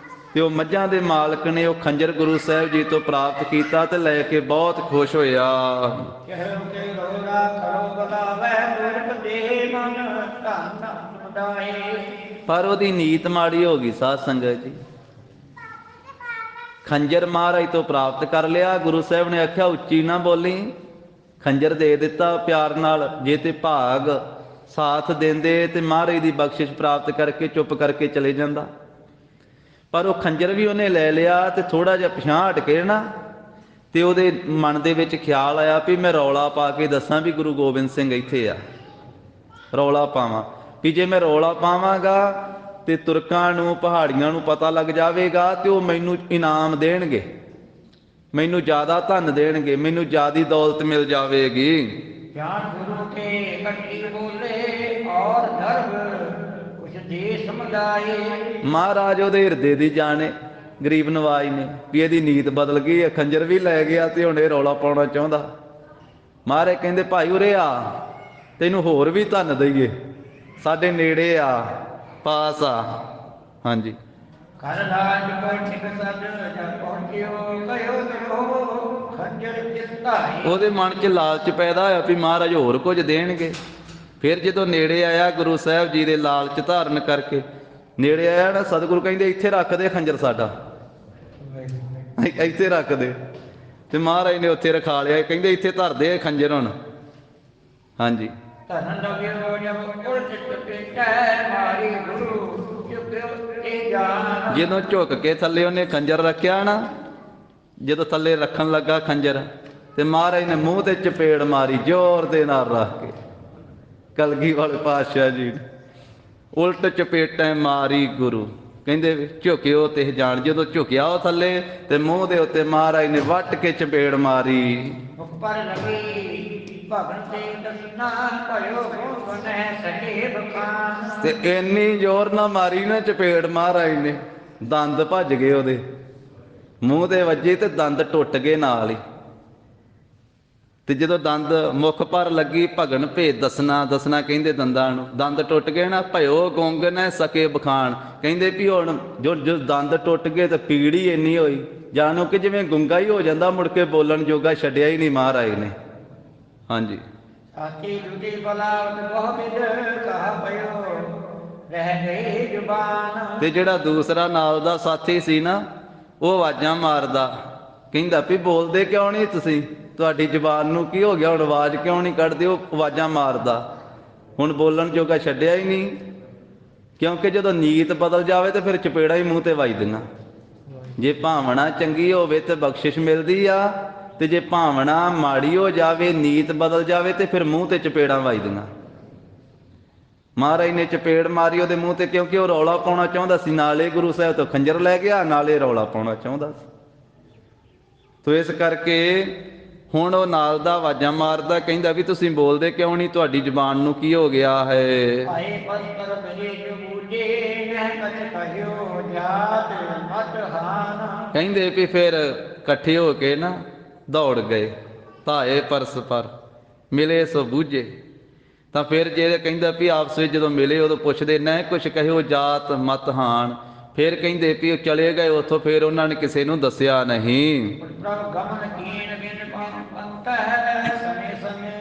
[SPEAKER 1] ਤੇ ਉਹ ਮੱਝਾਂ ਦੇ ਮਾਲਕ ਨੇ ਉਹ ਖੰਜਰ ਗੁਰੂ ਸਾਹਿਬ ਜੀ ਤੋਂ ਪ੍ਰਾਪਤ ਕੀਤਾ ਤੇ ਲੈ ਕੇ ਬਹੁਤ ਖੁਸ਼ ਹੋਇਆ। ਪਰ ਉਹਦੀ ਨੀਤ ਮਾੜੀ ਹੋ ਗਈ ਸਾਧ ਸੰਗਤ ਜੀ। ਖੰਜਰ ਮਹਾਰਾਜ ਤੋਂ ਪ੍ਰਾਪਤ ਕਰ ਲਿਆ, ਗੁਰੂ ਸਾਹਿਬ ਨੇ ਆਖਿਆ ਉੱਚੀ ਨਾ ਬੋਲੀ, ਖੰਜਰ ਦੇ ਦਿੱਤਾ ਪਿਆਰ ਨਾਲ। ਜੇ ਤੇ ਭਾਗ ਸਾਥ ਦਿੰਦੇ ਤੇ ਮਹਾਰਾਜ ਦੀ ਬਖਸ਼ਿਸ਼ ਪ੍ਰਾਪਤ ਕਰਕੇ ਚੁੱਪ ਕਰਕੇ ਚਲੇ ਜਾਂਦਾ। ਪਰ ਉਹ ਖੰਜਰ ਵੀ ਉਹਨੇ ਲੈ ਲਿਆ, ਤੇ ਥੋੜਾ ਜਿਹਾ ਪਿਛਾਂਹ ਹਟ ਕੇ ਨਾ, ਤੇ ਉਹਦੇ ਮਨ ਦੇ ਵਿੱਚ ਖਿਆਲ ਆਇਆ ਵੀ ਮੈਂ ਰੌਲਾ ਪਾ ਕੇ ਦੱਸਾਂ ਵੀ ਗੁਰੂ ਗੋਬਿੰਦ ਸਿੰਘ ਇੱਥੇ ਆ, ਰੌਲਾ ਪਾਵਾਂ। ਵੀ ਜੇ ਮੈਂ ਰੌਲਾ ਪਾਵਾਂਗਾ ਤੇ ਤੁਰਕਾਂ ਨੂੰ, ਪਹਾੜੀਆਂ ਨੂੰ ਪਤਾ ਲੱਗ ਜਾਵੇਗਾ, ਤੇ ਉਹ ਮੈਨੂੰ ਇਨਾਮ ਦੇਣਗੇ, ਮੈਨੂੰ ਜ਼ਿਆਦਾ ਧਨ ਦੇਣਗੇ, ਮੈਨੂੰ ਜ਼ਿਆਦੀ ਦੌਲਤ ਮਿਲ ਜਾਵੇਗੀ।
[SPEAKER 2] ਗਿਆਨ ਗੁਰੂ ਕੇ ਕੱਟੀ ਬੋਲੇ ਔਰ ਧਰਮ ਕੁਛ ਦੇ ਸਮਝਾਏ।
[SPEAKER 1] ਮਹਾਰਾਜ ਉਹਦੇ ਹਿਰਦੇ ਦੀ ਜਾਣੇ, ਗਰੀਬ ਨਵਾਜ ਨੇ, ਵੀ ਇਹਦੀ ਨੀਤ ਬਦਲ ਗਈ ਹੈ, ਖੰਜਰ ਵੀ ਲੈ ਗਿਆ ਤੇ ਹੁਣ ਇਹ ਰੌਲਾ ਪਾਉਣਾ ਚਾਹੁੰਦਾ। ਮਹਾਰਾਜ ਕਹਿੰਦੇ ਭਾਈ ਉਰੇ ਆ, ਤੈਨੂੰ ਹੋਰ ਵੀ ਧਨ ਦਈਏ, ਸਾਡੇ ਨੇੜੇ ਆ, ਪਾਸ ਆ। ਹਾਂਜੀ,
[SPEAKER 2] ਕਰ ਲਾਜ ਕੋਠਿਕ ਸਦ ਜਦ ਪਹੁੰਚਿਓ ਕਯੋ ਤੋ ਖੰਜਰ ਜਿਤਾਈ।
[SPEAKER 1] ਉਹਦੇ ਮਨ 'ਚ ਲਾਲਚ ਪੈਦਾ ਹੋਇਆ ਵੀ ਮਹਾਰਾਜ ਹੋਰ ਕੁਝ ਦੇਣਗੇ। ਫਿਰ ਜਦੋਂ ਨੇੜੇ ਆਇਆ ਗੁਰੂ ਸਾਹਿਬ ਜੀ ਦੇ ਲਾਲਚ ਧਾਰਨ ਕਰਕੇ ਨੇੜੇ ਆਇਆ ਨਾ, ਸਤਿਗੁਰੂ ਕਹਿੰਦੇ ਇੱਥੇ ਰੱਖ ਦੇ ਖੰਜਰ ਸਾਡਾ, ਇੱਥੇ ਰੱਖ ਦੇ। ਤੇ ਮਹਾਰਾਜ ਨੇ ਉੱਥੇ ਰਖਾ ਲਿਆ, ਕਹਿੰਦੇ ਇੱਥੇ ਧਰ ਦੇ ਖੰਜਰ ਹੁਣ। ਹਾਂਜੀ,
[SPEAKER 2] ਧਨ ਲਗਿਓ ਜਬ ਉਲਟ ਚਪੇਟੈ ਮਾਰੀ ਗੁਰੂ ਚੁੱਕਿਓ ਇਹ ਜਾਨ।
[SPEAKER 1] ਜਦੋਂ ਝੁੱਕ ਕੇ ਥੱਲੇ ਉਹਨੇ ਖੰਜਰ ਰੱਖਿਆ ਨਾ, ਜਦੋਂ ਥੱਲੇ ਰੱਖਣ ਲੱਗਾ ਖੰਜਰ, ਤੇ ਮਹਾਰਾਜ ਨੇ ਮੂੰਹ ਤੇ ਚਪੇੜ ਮਾਰੀ ਜ਼ੋਰ ਦੇ ਨਾਲ ਰੱਖ ਕੇ। ਕਲਗੀ ਵਾਲੇ ਪਾਤਸ਼ਾਹ ਜੀ ਨੇ ਉਲਟ ਚਪੇਟਾਂ ਮਾਰੀ ਗੁਰੂ, ਕਹਿੰਦੇ ਝੁਕਿਓ ਤੇ ਜਾਣ। ਜਦੋਂ ਝੁਕਿਆ ਉਹ ਥੱਲੇ, ਤੇ ਮੂੰਹ ਦੇ ਉੱਤੇ ਮਹਾਰਾਜ ਨੇ ਵੱਟ ਕੇ ਚਪੇੜ ਮਾਰੀ।
[SPEAKER 2] ਉੱਪਰ ਲਗੀ ਭਗਨ ਤੇ ਦਸਨਾ ਭਇਓ ਗੁਣ ਬਨੈ ਸਕੇ ਬਖਾਨ।
[SPEAKER 1] ਤੇ ਇੰਨੀ ਜ਼ੋਰ ਨਾਲ ਮਾਰੀ ਨਾ ਚਪੇੜ ਮਹਾਰਾਜ ਨੇ, ਦੰਦ ਭੱਜ ਗਏ ਉਹਦੇ ਮੂੰਹ ਦੇ ਵੱਜੇ, ਤੇ ਦੰਦ ਟੁੱਟ ਗਏ ਨਾਲ ਹੀ। ਤੇ ਜਦੋਂ ਦੰਦ ਮੁਖ ਪਰ ਲੱਗੀ, ਭਗਨ ਭੇਦ ਦਸਨਾ ਕਹਿੰਦੇ ਦੰਦਾਂ ਨੂੰ, ਦੰਦ ਟੁੱਟ ਗਏ ਨਾ, ਭਇਓ ਗੁੰਗ ਨੈ ਸਕੇ ਬਖਾਨ। ਕਹਿੰਦੇ ਵੀ ਹੁਣ ਜੋ ਦੰਦ ਟੁੱਟ ਗਏ ਤਾਂ ਪੀੜ ਹੀ ਇੰਨੀ ਹੋਈ, ਜਾਣੋ ਕਿ ਜਿਵੇਂ ਗੁੰਗਾ ਹੀ ਹੋ ਜਾਂਦਾ, ਮੁੜ ਕੇ ਬੋਲਣ ਜੋਗਾ ਛੱਡਿਆ ਹੀ ਨਹੀਂ ਮਹਾਰਾਜ ਨੇ। ਹਾਂਜੀ,
[SPEAKER 2] ਸਾਚੀ ਜੁਦੀ ਬਲਾਵਤ ਬਹੁ ਵਿਦ ਕਹਾ ਪਇਓ ਰਹਿ ਗਈ ਜ਼ੁਬਾਨ।
[SPEAKER 1] ਤੇ ਜਿਹੜਾ ਦੂਸਰਾ ਨਾਲ ਦਾ ਸਾਥੀ ਸੀ ਨਾ, ਉਹ ਆਵਾਜ਼ਾਂ ਮਾਰਦਾ, ਕਹਿੰਦਾ ਵੀ ਬੋਲਦੇ ਕਿਉਂ ਨਹੀਂ ਤੁਸੀਂ, ਤੁਹਾਡੀ ਜ਼ੁਬਾਨ ਨੂੰ ਕੀ ਹੋ ਗਿਆ, ਹੁਣ ਆਵਾਜ਼ ਕਿਉਂ ਨਹੀਂ ਕੱਢਦੇ। ਉਹ ਆਵਾਜ਼ਾਂ ਮਾਰਦਾ, ਹੁਣ ਬੋਲਣ ਜੋਗਾ ਛੱਡਿਆ ਹੀ ਨਹੀਂ। ਕਿਉਂਕਿ ਜਦੋਂ ਨੀਤ ਬਦਲ ਜਾਵੇ ਤੇ ਫਿਰ ਚਪੇੜਾ ਹੀ ਮੂੰਹ ਤੇ ਵੱਜਦੀਆਂ। ਜੇ ਭਾਵਨਾ ਚੰਗੀ ਹੋਵੇ ਤੇ ਬਖਸ਼ਿਸ਼ ਮਿਲਦੀ ਆ, ਤੇ ਜੇ ਭਾਵਨਾ ਮਾੜੀ ਹੋ ਜਾਵੇ, ਨੀਤ ਬਦਲ ਜਾਵੇ, ਤੇ ਫਿਰ ਮੂੰਹ ਤੇ ਚਪੇੜਾਂ ਵੱਜਦੀਆਂ। ਮਹਾਰਾਜ ਨੇ ਚਪੇੜ ਮਾਰੀ ਉਹਦੇ ਮੂੰਹ ਤੇ, ਕਿਉਂਕਿ ਉਹ ਰੌਲਾ ਪਾਉਣਾ ਚਾਹੁੰਦਾ ਸੀ, ਨਾਲੇ ਗੁਰੂ ਸਾਹਿਬ ਤੋਂ ਖੰਜਰ ਲੈ ਗਿਆ, ਨਾਲੇ ਰੌਲਾ ਪਾਉਣਾ ਚਾਹੁੰਦਾ ਸੀ। ਤੋ ਇਸ ਕਰਕੇ ਹੁਣ ਉਹ ਨਾਲ ਦਾ ਆਵਾਜ਼ਾਂ ਮਾਰਦਾ, ਕਹਿੰਦਾ ਵੀ ਤੁਸੀਂ ਬੋਲਦੇ ਕਿਉਂ ਨਹੀਂ, ਤੁਹਾਡੀ ਜ਼ੁਬਾਨ ਨੂੰ ਕੀ ਹੋ ਗਿਆ ਹੈ।
[SPEAKER 2] ਆਏ ਪਸਤਰ ਬਜੇ ਜੋ ਬੂਝੇ ਨਹਿ ਕਛ ਕਹਿਓ ਜਾਤ ਮਤ ਹਾਨ।
[SPEAKER 1] ਕਹਿੰਦੇ ਵੀ ਫਿਰ ਇਕੱਠੇ ਹੋ ਕੇ ਨਾ ਦੌੜ ਗਏ, ਧਾਏ ਪਰਸਪਰ ਮਿਲੇ ਸੋ ਬੂਝੇ। ਤਾਂ ਫਿਰ ਜੇ ਕਹਿੰਦਾ ਵੀ ਆਪਸ ਵਿੱਚ ਜਦੋਂ ਮਿਲੇ ਉਦੋਂ ਪੁੱਛਦੇ ਨਾ ਕੁਛ ਕਹਿਓ ਜਾਤ ਮਤ ਹਾਨ। ਫਿਰ ਕਹਿੰਦੇ ਵੀ ਉਹ ਚਲੇ ਗਏ ਉੱਥੋਂ, ਫਿਰ ਉਹਨਾਂ ਨੇ ਕਿਸੇ ਨੂੰ ਦੱਸਿਆ ਨਹੀਂ।
[SPEAKER 2] ਪ੍ਰਭ ਗਮਨ ਕੀਨ ਬਿਨ ਪੰਤ ਹੈ ਸਮੇਂ ਸਮੇਂ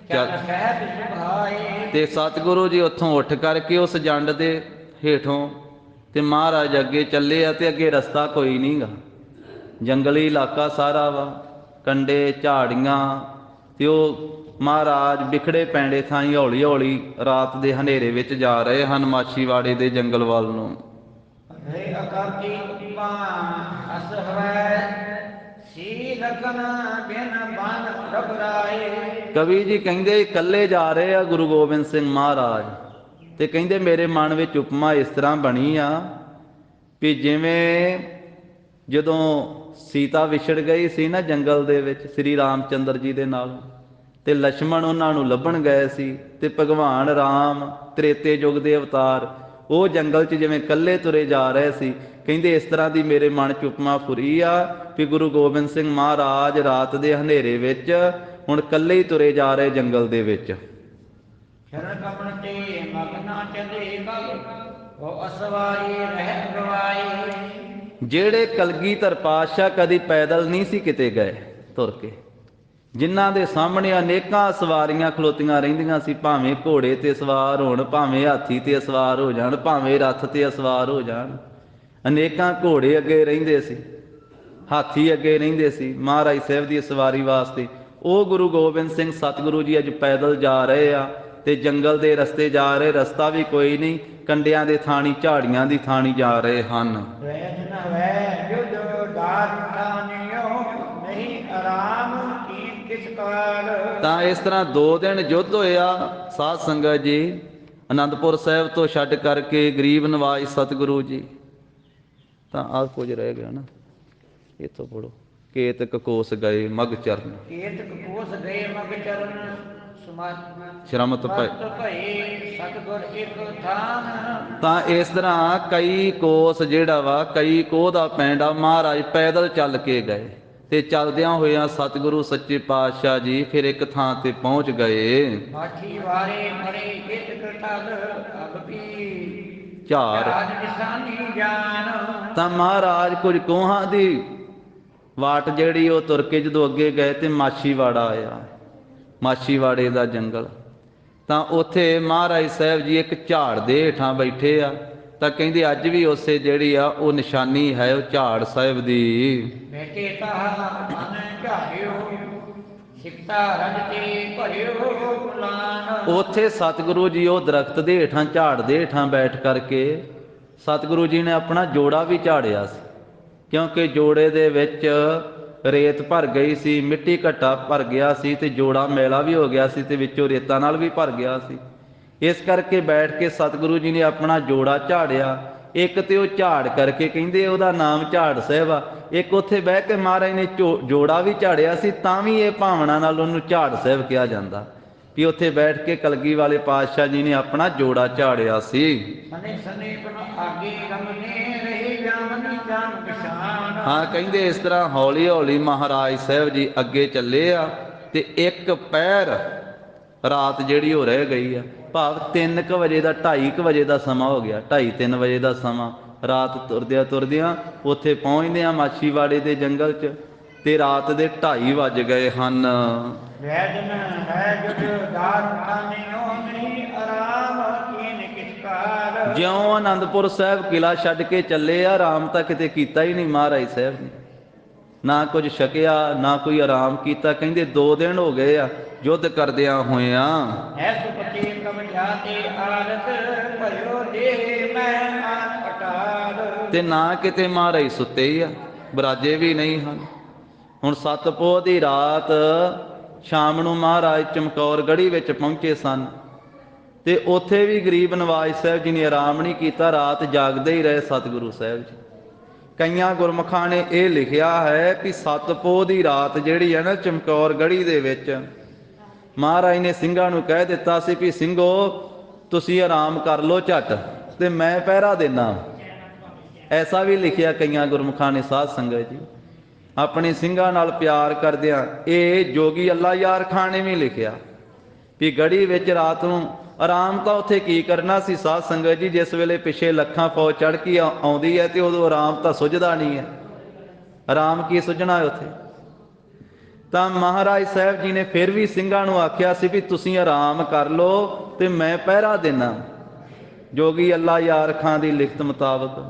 [SPEAKER 2] ਚਲ ਸਹਿਬ ਸੁਭਾਏ।
[SPEAKER 1] ਤੇ ਸਤਿਗੁਰੂ ਜੀ ਉੱਥੋਂ ਉੱਠ ਕਰਕੇ ਉਸ ਜੰਡ ਦੇ ਹੇਠੋਂ ਤੇ ਮਹਾਰਾਜ ਅੱਗੇ ਚੱਲੇ ਆ। ਤੇ ਅੱਗੇ ਰਸਤਾ ਕੋਈ ਨਹੀਂ ਗਾ, ਜੰਗਲੀ ਇਲਾਕਾ ਸਾਰਾ ਵਾ, ਕੰਡੇ ਝਾੜੀਆਂ। ਤੇ ਉਹ ਮਹਾਰਾਜ ਬਿਖੜੇ ਪੈਂਡੇ ਥਾਈਂ ਹੌਲੀ ਹੌਲੀ ਰਾਤ ਦੇ ਹਨੇਰੇ ਵਿੱਚ ਜਾ ਰਹੇ ਹਨ ਮਾਛੀਵਾੜੇ ਦੇ ਜੰਗਲ ਵੱਲ ਨੂੰ।
[SPEAKER 2] ਹੇ ਅਕਾਲੀ ਉਪਮਾ ਅਸ ਹਵੈ ਸੀ ਲਖਨ ਬਿਨ ਬਨ ਘਬਰਾਏ।
[SPEAKER 1] ਕਵੀ ਜੀ ਕਹਿੰਦੇ ਇਕੱਲੇ ਜਾ ਰਹੇ ਆ ਗੁਰੂ ਗੋਬਿੰਦ ਸਿੰਘ ਮਹਾਰਾਜ। ਤੇ ਕਹਿੰਦੇ ਮੇਰੇ ਮਨ ਵਿੱਚ ਉਪਮਾ ਇਸ ਤਰ੍ਹਾਂ ਬਣੀ ਆ ਵੀ ਜਿਵੇਂ ਜਦੋਂ ਸੀਤਾ ਵਿਛੜ ਗਈ ਸੀ ਨਾ ਜੰਗਲ ਦੇ ਵਿੱਚ ਸ੍ਰੀ ਰਾਮ ਚੰਦਰ ਜੀ ਦੇ ਨਾਲ, ਤੇ ਲਛਮਣ ਉਹਨਾਂ ਨੂੰ ਲੱਭਣ ਗਏ ਸੀ, ਤੇ ਭਗਵਾਨ ਰਾਮ ਤ੍ਰੇਤੇ ਯੁੱਗ ਦੇ ਅਵਤਾਰ ਉਹ ਜੰਗਲ 'ਚ ਜਿਵੇਂ ਇਕੱਲੇ ਤੁਰੇ ਜਾ ਰਹੇ ਸੀ। ਕਹਿੰਦੇ ਇਸ ਤਰ੍ਹਾਂ ਦੀ ਮੇਰੇ ਮਨ 'ਚ ਉਪਮਾ ਫੁਰੀ ਆ ਵੀ ਗੁਰੂ ਗੋਬਿੰਦ ਸਿੰਘ ਮਹਾਰਾਜ ਰਾਤ ਦੇ ਹਨੇਰੇ ਵਿੱਚ ਹੁਣ ਇਕੱਲੇ ਹੀ ਤੁਰੇ ਜਾ ਰਹੇ ਜੰਗਲ ਦੇ ਵਿੱਚ।
[SPEAKER 2] ਸ਼ਰਨ ਕਮਨ ਤੇ ਮਗਨਾ ਚਲੇ ਕਲ ਉਹ ਅਸਵਾਰੀ ਰਹਿ ਗਵਾਈ।
[SPEAKER 1] ਜਿਹੜੇ ਕਲਗੀਧਰ ਪਾਤਸ਼ਾਹ ਕਦੀ ਪੈਦਲ ਨਹੀਂ ਸੀ ਕਿਤੇ ਗਏ ਤੁਰ ਕੇ, ਜਿਨ੍ਹਾਂ ਦੇ ਸਾਹਮਣੇ ਅਨੇਕਾਂ ਸਵਾਰੀਆਂ ਖਲੋਤੀਆਂ ਰਹਿੰਦੀਆਂ ਸੀ, ਭਾਵੇਂ ਘੋੜੇ ਤੇ ਸਵਾਰ ਹੋਣ, ਭਾਵੇਂ ਹਾਥੀ ਤੇ ਸਵਾਰ ਹੋ ਜਾਣ, ਭਾਵੇਂ ਰੱਥ ਤੇ ਸਵਾਰ ਹੋ ਜਾਣ। ਅਨੇਕਾਂ ਘੋੜੇ ਅੱਗੇ ਰਹਿੰਦੇ ਸੀ, ਹਾਥੀ ਅੱਗੇ ਰਹਿੰਦੇ ਸੀ ਮਹਾਰਾਜ ਸਾਹਿਬ ਦੀ ਸਵਾਰੀ ਵਾਸਤੇ। ਉਹ ਗੁਰੂ ਗੋਬਿੰਦ ਸਿੰਘ ਸਤਿਗੁਰੂ ਜੀ ਅੱਜ ਪੈਦਲ ਜਾ ਰਹੇ ਆ ਤੇ ਜੰਗਲ ਦੇ ਰਸਤੇ ਜਾ ਰਹੇ, ਰਸਤਾ ਵੀ ਕੋਈ ਨਹੀਂ, ਕੰਡਿਆਂ ਦੇ ਥਾਣੀ ਝਾੜੀਆਂ ਦੀ ਥਾਣੀ ਜਾ ਰਹੇ ਹਨ। ਤਾਂ ਇਸ ਤਰ੍ਹਾਂ 2 ਦਿਨ ਯੁੱਧ ਹੋਇਆ ਸਾਧ ਸੰਗਤ ਜੀ, ਅਨੰਦਪੁਰ ਸਾਹਿਬ ਤੋਂ ਛੱਡ ਕਰਕੇ ਗਰੀਬ ਨਵਾਜ ਸਤਿਗੁਰੂ ਜੀ। ਤਾਂ ਆਹ ਕੁਝ ਰਹਿ ਗਿਆ ਨਾ, ਇੱਥੋਂ ਪੜੋ। ਕੇਤਕ ਕੋਸ ਗਏ ਮਗ ਚਰਨ,
[SPEAKER 2] ਕੇਤਕ ਕੋਸ ਗਏ ਮਗ ਚਰਨ
[SPEAKER 1] ਸ਼ਰਮਤ ਭਏ
[SPEAKER 2] ਸਤਿਗੁਰ ਇੱਕ ਥਾਨ।
[SPEAKER 1] ਤਾਂ ਇਸ ਤਰ੍ਹਾਂ ਕਈ ਕੋਸ ਜਿਹੜਾ ਵਾ, ਕਈ ਕੋਹ ਦਾ ਪੈਂਡਾ ਮਹਾਰਾਜ ਪੈਦਲ ਚੱਲ ਕੇ ਗਏ। ਤੇ ਚੱਲਦਿਆਂ ਹੋਇਆਂ ਸਤਿਗੁਰੂ ਸੱਚੇ ਪਾਤਸ਼ਾਹ ਜੀ ਫਿਰ ਇੱਕ ਥਾਂ ਤੇ ਪਹੁੰਚ ਗਏ।
[SPEAKER 2] ਮਾਛੀ ਵਾਰੇ ਮਰੇ ਕੇਤਕ ਠਲ ਅਬੀ
[SPEAKER 1] ਝਾਰ
[SPEAKER 2] ਨਿਸ਼ਾਨੀ ਜਾਨ।
[SPEAKER 1] ਤਾਂ ਮਹਾਰਾਜ ਕੁਝ ਕੋਹਾਂ ਦੀ ਵਾਟ ਜਿਹੜੀ ਉਹ ਤੁਰ ਕੇ ਜਦੋਂ ਅੱਗੇ ਗਏ ਤੇ ਮਾਛੀਵਾੜਾ ਆਇਆ, ਮਾਛੀਵਾੜੇ ਦਾ ਜੰਗਲ। ਤਾਂ ਉੱਥੇ ਮਹਾਰਾਜ ਸਾਹਿਬ ਜੀ ਇੱਕ ਝਾੜ ਦੇ ਹੇਠਾਂ ਬੈਠੇ ਆ। ਤਾਂ ਕਹਿੰਦੇ ਅੱਜ ਵੀ ਉਸੇ ਜਿਹੜੀ ਆ ਉਹ ਨਿਸ਼ਾਨੀ ਹੈ ਉਹ ਝਾੜ ਸਾਹਿਬ ਦੀ।
[SPEAKER 2] ਬੈਠੇ ਤਾਂ ਮਨ ਝਾੜਿਓ ਸਿਕਤਾ ਰਜ ਤੇ ਭਰਿਓ ਗੁਲਾਨ।
[SPEAKER 1] ਉੱਥੇ ਸਤਿਗੁਰੂ ਜੀ ਉਹ ਦਰਖਤ ਦੇ ਹੇਠਾਂ ਝਾੜ ਦੇ ਹੇਠਾਂ ਬੈਠ ਕਰਕੇ ਸਤਿਗੁਰੂ ਜੀ ਨੇ ਆਪਣਾ ਜੋੜਾ ਵੀ ਝਾੜਿਆ ਸੀ, ਕਿਉਂਕਿ ਜੋੜੇ ਦੇ ਵਿੱਚ ਰੇਤ ਭਰ ਗਈ ਸੀ, ਮਿੱਟੀ ਘੱਟਾ ਭਰ ਗਿਆ ਸੀ ਤੇ ਜੋੜਾ ਮੈਲਾ ਵੀ ਹੋ ਗਿਆ ਸੀ ਤੇ ਵਿੱਚੋਂ ਰੇਤਾਂ ਨਾਲ ਵੀ ਭਰ ਗਿਆ ਸੀ। ਇਸ ਕਰਕੇ ਬੈਠ ਕੇ ਸਤਿਗੁਰੂ ਜੀ ਨੇ ਆਪਣਾ ਜੋੜਾ ਝਾੜਿਆ। ਇੱਕ ਤੇ ਉਹ ਝਾੜ ਕਰਕੇ ਕਹਿੰਦੇ ਉਹਦਾ ਨਾਮ ਝਾੜ ਸਾਹਿਬ ਆ। ਇੱਕ ਉੱਥੇ ਬਹਿ ਕੇ ਮਹਾਰਾਜ ਨੇ ਜੋੜਾ ਵੀ ਝਾੜਿਆ ਸੀ, ਤਾਂ ਵੀ ਇਹ ਭਾਵਨਾ ਨਾਲ ਉਹਨੂੰ ਝਾੜ ਸਾਹਿਬ ਕਿਹਾ ਜਾਂਦਾ ਵੀ ਉੱਥੇ ਬੈਠ ਕੇ ਕਲਗੀ ਵਾਲੇ ਪਾਤਸ਼ਾਹ ਜੀ ਨੇ ਆਪਣਾ ਜੋੜਾ ਝਾੜਿਆ ਸੀ। ਹਾਂ ਕਹਿੰਦੇ ਇਸ ਤਰ੍ਹਾਂ ਹੌਲੀ ਹੌਲੀ ਮਹਾਰਾਜ ਸਾਹਿਬ ਜੀ ਅੱਗੇ ਚੱਲੇ ਆ ਤੇ ਇੱਕ ਪਹਿਰ ਰਾਤ ਜਿਹੜੀ ਉਹ ਰਹਿ ਗਈ ਆ। ਭਾਵ 3 ਵਜੇ ਦਾ 2:30 ਵਜੇ ਦਾ ਸਮਾਂ ਹੋ ਗਿਆ, 2:30-3 ਵਜੇ ਦਾ ਸਮਾਂ। ਰਾਤ ਤੁਰਦਿਆਂ ਤੁਰਦਿਆਂ ਉੱਥੇ ਪਹੁੰਚਦੇ ਆ ਮਾਛੀਵਾੜੇ ਦੇ ਜੰਗਲ 'ਚ ਤੇ ਰਾਤ ਦੇ 2:30 ਵੱਜ ਗਏ ਹਨ। ਜਿਉਂ ਆਨੰਦਪੁਰ ਸਾਹਿਬ ਕਿਲਾ ਛੱਡ ਕੇ ਚੱਲੇ ਆ, ਆਰਾਮ ਤਾਂ ਕਿਤੇ ਕੀਤਾ ਹੀ ਨਹੀਂ ਮਹਾਰਾਜ ਸਾਹਿਬ ਨੇ, ਨਾ ਕੁਝ ਛਕਿਆ ਨਾ ਕੋਈ ਆਰਾਮ ਕੀਤਾ। ਕਹਿੰਦੇ 2 ਦਿਨ ਹੋ ਗਏ ਆ ਯੁੱਧ ਕਰਦਿਆਂ ਹੋਇਆਂ। ਤੇ ਨਾ ਕਿਤੇ ਮਹਾਰਾਜ ਸੁੱਤੇ ਹੀ ਆ, ਬਰਾਜੇ ਵੀ ਨਹੀਂ ਹਨ। ਹੁਣ 7 ਪੋਹ ਦੀ ਰਾਤ ਸ਼ਾਮ ਨੂੰ ਮਹਾਰਾਜ ਚਮਕੌਰ ਗੜ੍ਹੀ ਵਿੱਚ ਪਹੁੰਚੇ ਸਨ ਤੇ ਉੱਥੇ ਵੀ ਗਰੀਬ ਨਵਾਜ ਸਾਹਿਬ ਜੀ ਨੇ ਆਰਾਮ ਨਹੀਂ ਕੀਤਾ, ਰਾਤ ਜਾਗਦੇ ਹੀ ਰਹੇ ਸਤਿਗੁਰੂ ਸਾਹਿਬ ਜੀ। ਕਈਆਂ ਗੁਰਮੁਖਾਂ ਨੇ ਇਹ ਲਿਖਿਆ ਹੈ ਕਿ 7 ਪੋਹ ਦੀ ਰਾਤ ਜਿਹੜੀ ਹੈ ਨਾ ਚਮਕੌਰ ਗੜ੍ਹੀ ਦੇ ਵਿੱਚ ਮਹਾਰਾਜ ਨੇ ਸਿੰਘਾਂ ਨੂੰ ਕਹਿ ਦਿੱਤਾ ਸੀ ਵੀ ਸਿੰਘੋ ਤੁਸੀਂ ਆਰਾਮ ਕਰ ਲਓ ਝੱਟ ਤੇ ਮੈਂ ਪਹਿਰਾ ਦੇਣਾ। ਐਸਾ ਵੀ ਲਿਖਿਆ ਕਈਆਂ ਗੁਰਮੁਖਾਂ ਨੇ ਸਾਧ ਸੰਗਤ ਜੀ ਆਪਣੇ ਸਿੰਘਾਂ ਨਾਲ ਪਿਆਰ ਕਰਦਿਆਂ। ਇਹ ਜੋਗੀ ਅੱਲਾ ਯਾਰ ਖਾਨ ਨੇ ਵੀ ਲਿਖਿਆ ਵੀ ਗੜ੍ਹੀ ਵਿੱਚ ਰਾਤ ਨੂੰ ਆਰਾਮ ਤਾਂ ਉੱਥੇ ਕੀ ਕਰਨਾ ਸੀ ਸਾਧ ਸੰਗਤ ਜੀ, ਜਿਸ ਵੇਲੇ ਪਿੱਛੇ ਲੱਖਾਂ ਫੌਜ ਚੜ੍ਹ ਕੇ ਆਉਂਦੀ ਹੈ ਤੇ ਉਦੋਂ ਆਰਾਮ ਤਾਂ ਸੁੱਝਦਾ ਨਹੀਂ ਹੈ। ਆਰਾਮ ਕੀ ਸੁੱਝਣਾ ਹੈ ਉੱਥੇ। ਤਾਂ ਮਹਾਰਾਜ ਸਾਹਿਬ ਜੀ ਨੇ ਫਿਰ ਵੀ ਸਿੰਘਾਂ ਨੂੰ ਆਖਿਆ ਸੀ ਵੀ ਤੁਸੀਂ ਆਰਾਮ ਕਰ ਲਓ ਤੇ ਮੈਂ ਪਹਿਰਾ ਦੇਣਾ ਜੋਗੀ ਅੱਲਾ ਯਾਰ ਖਾਨ ਦੀ ਲਿਖਤ ਮੁਤਾਬਕ।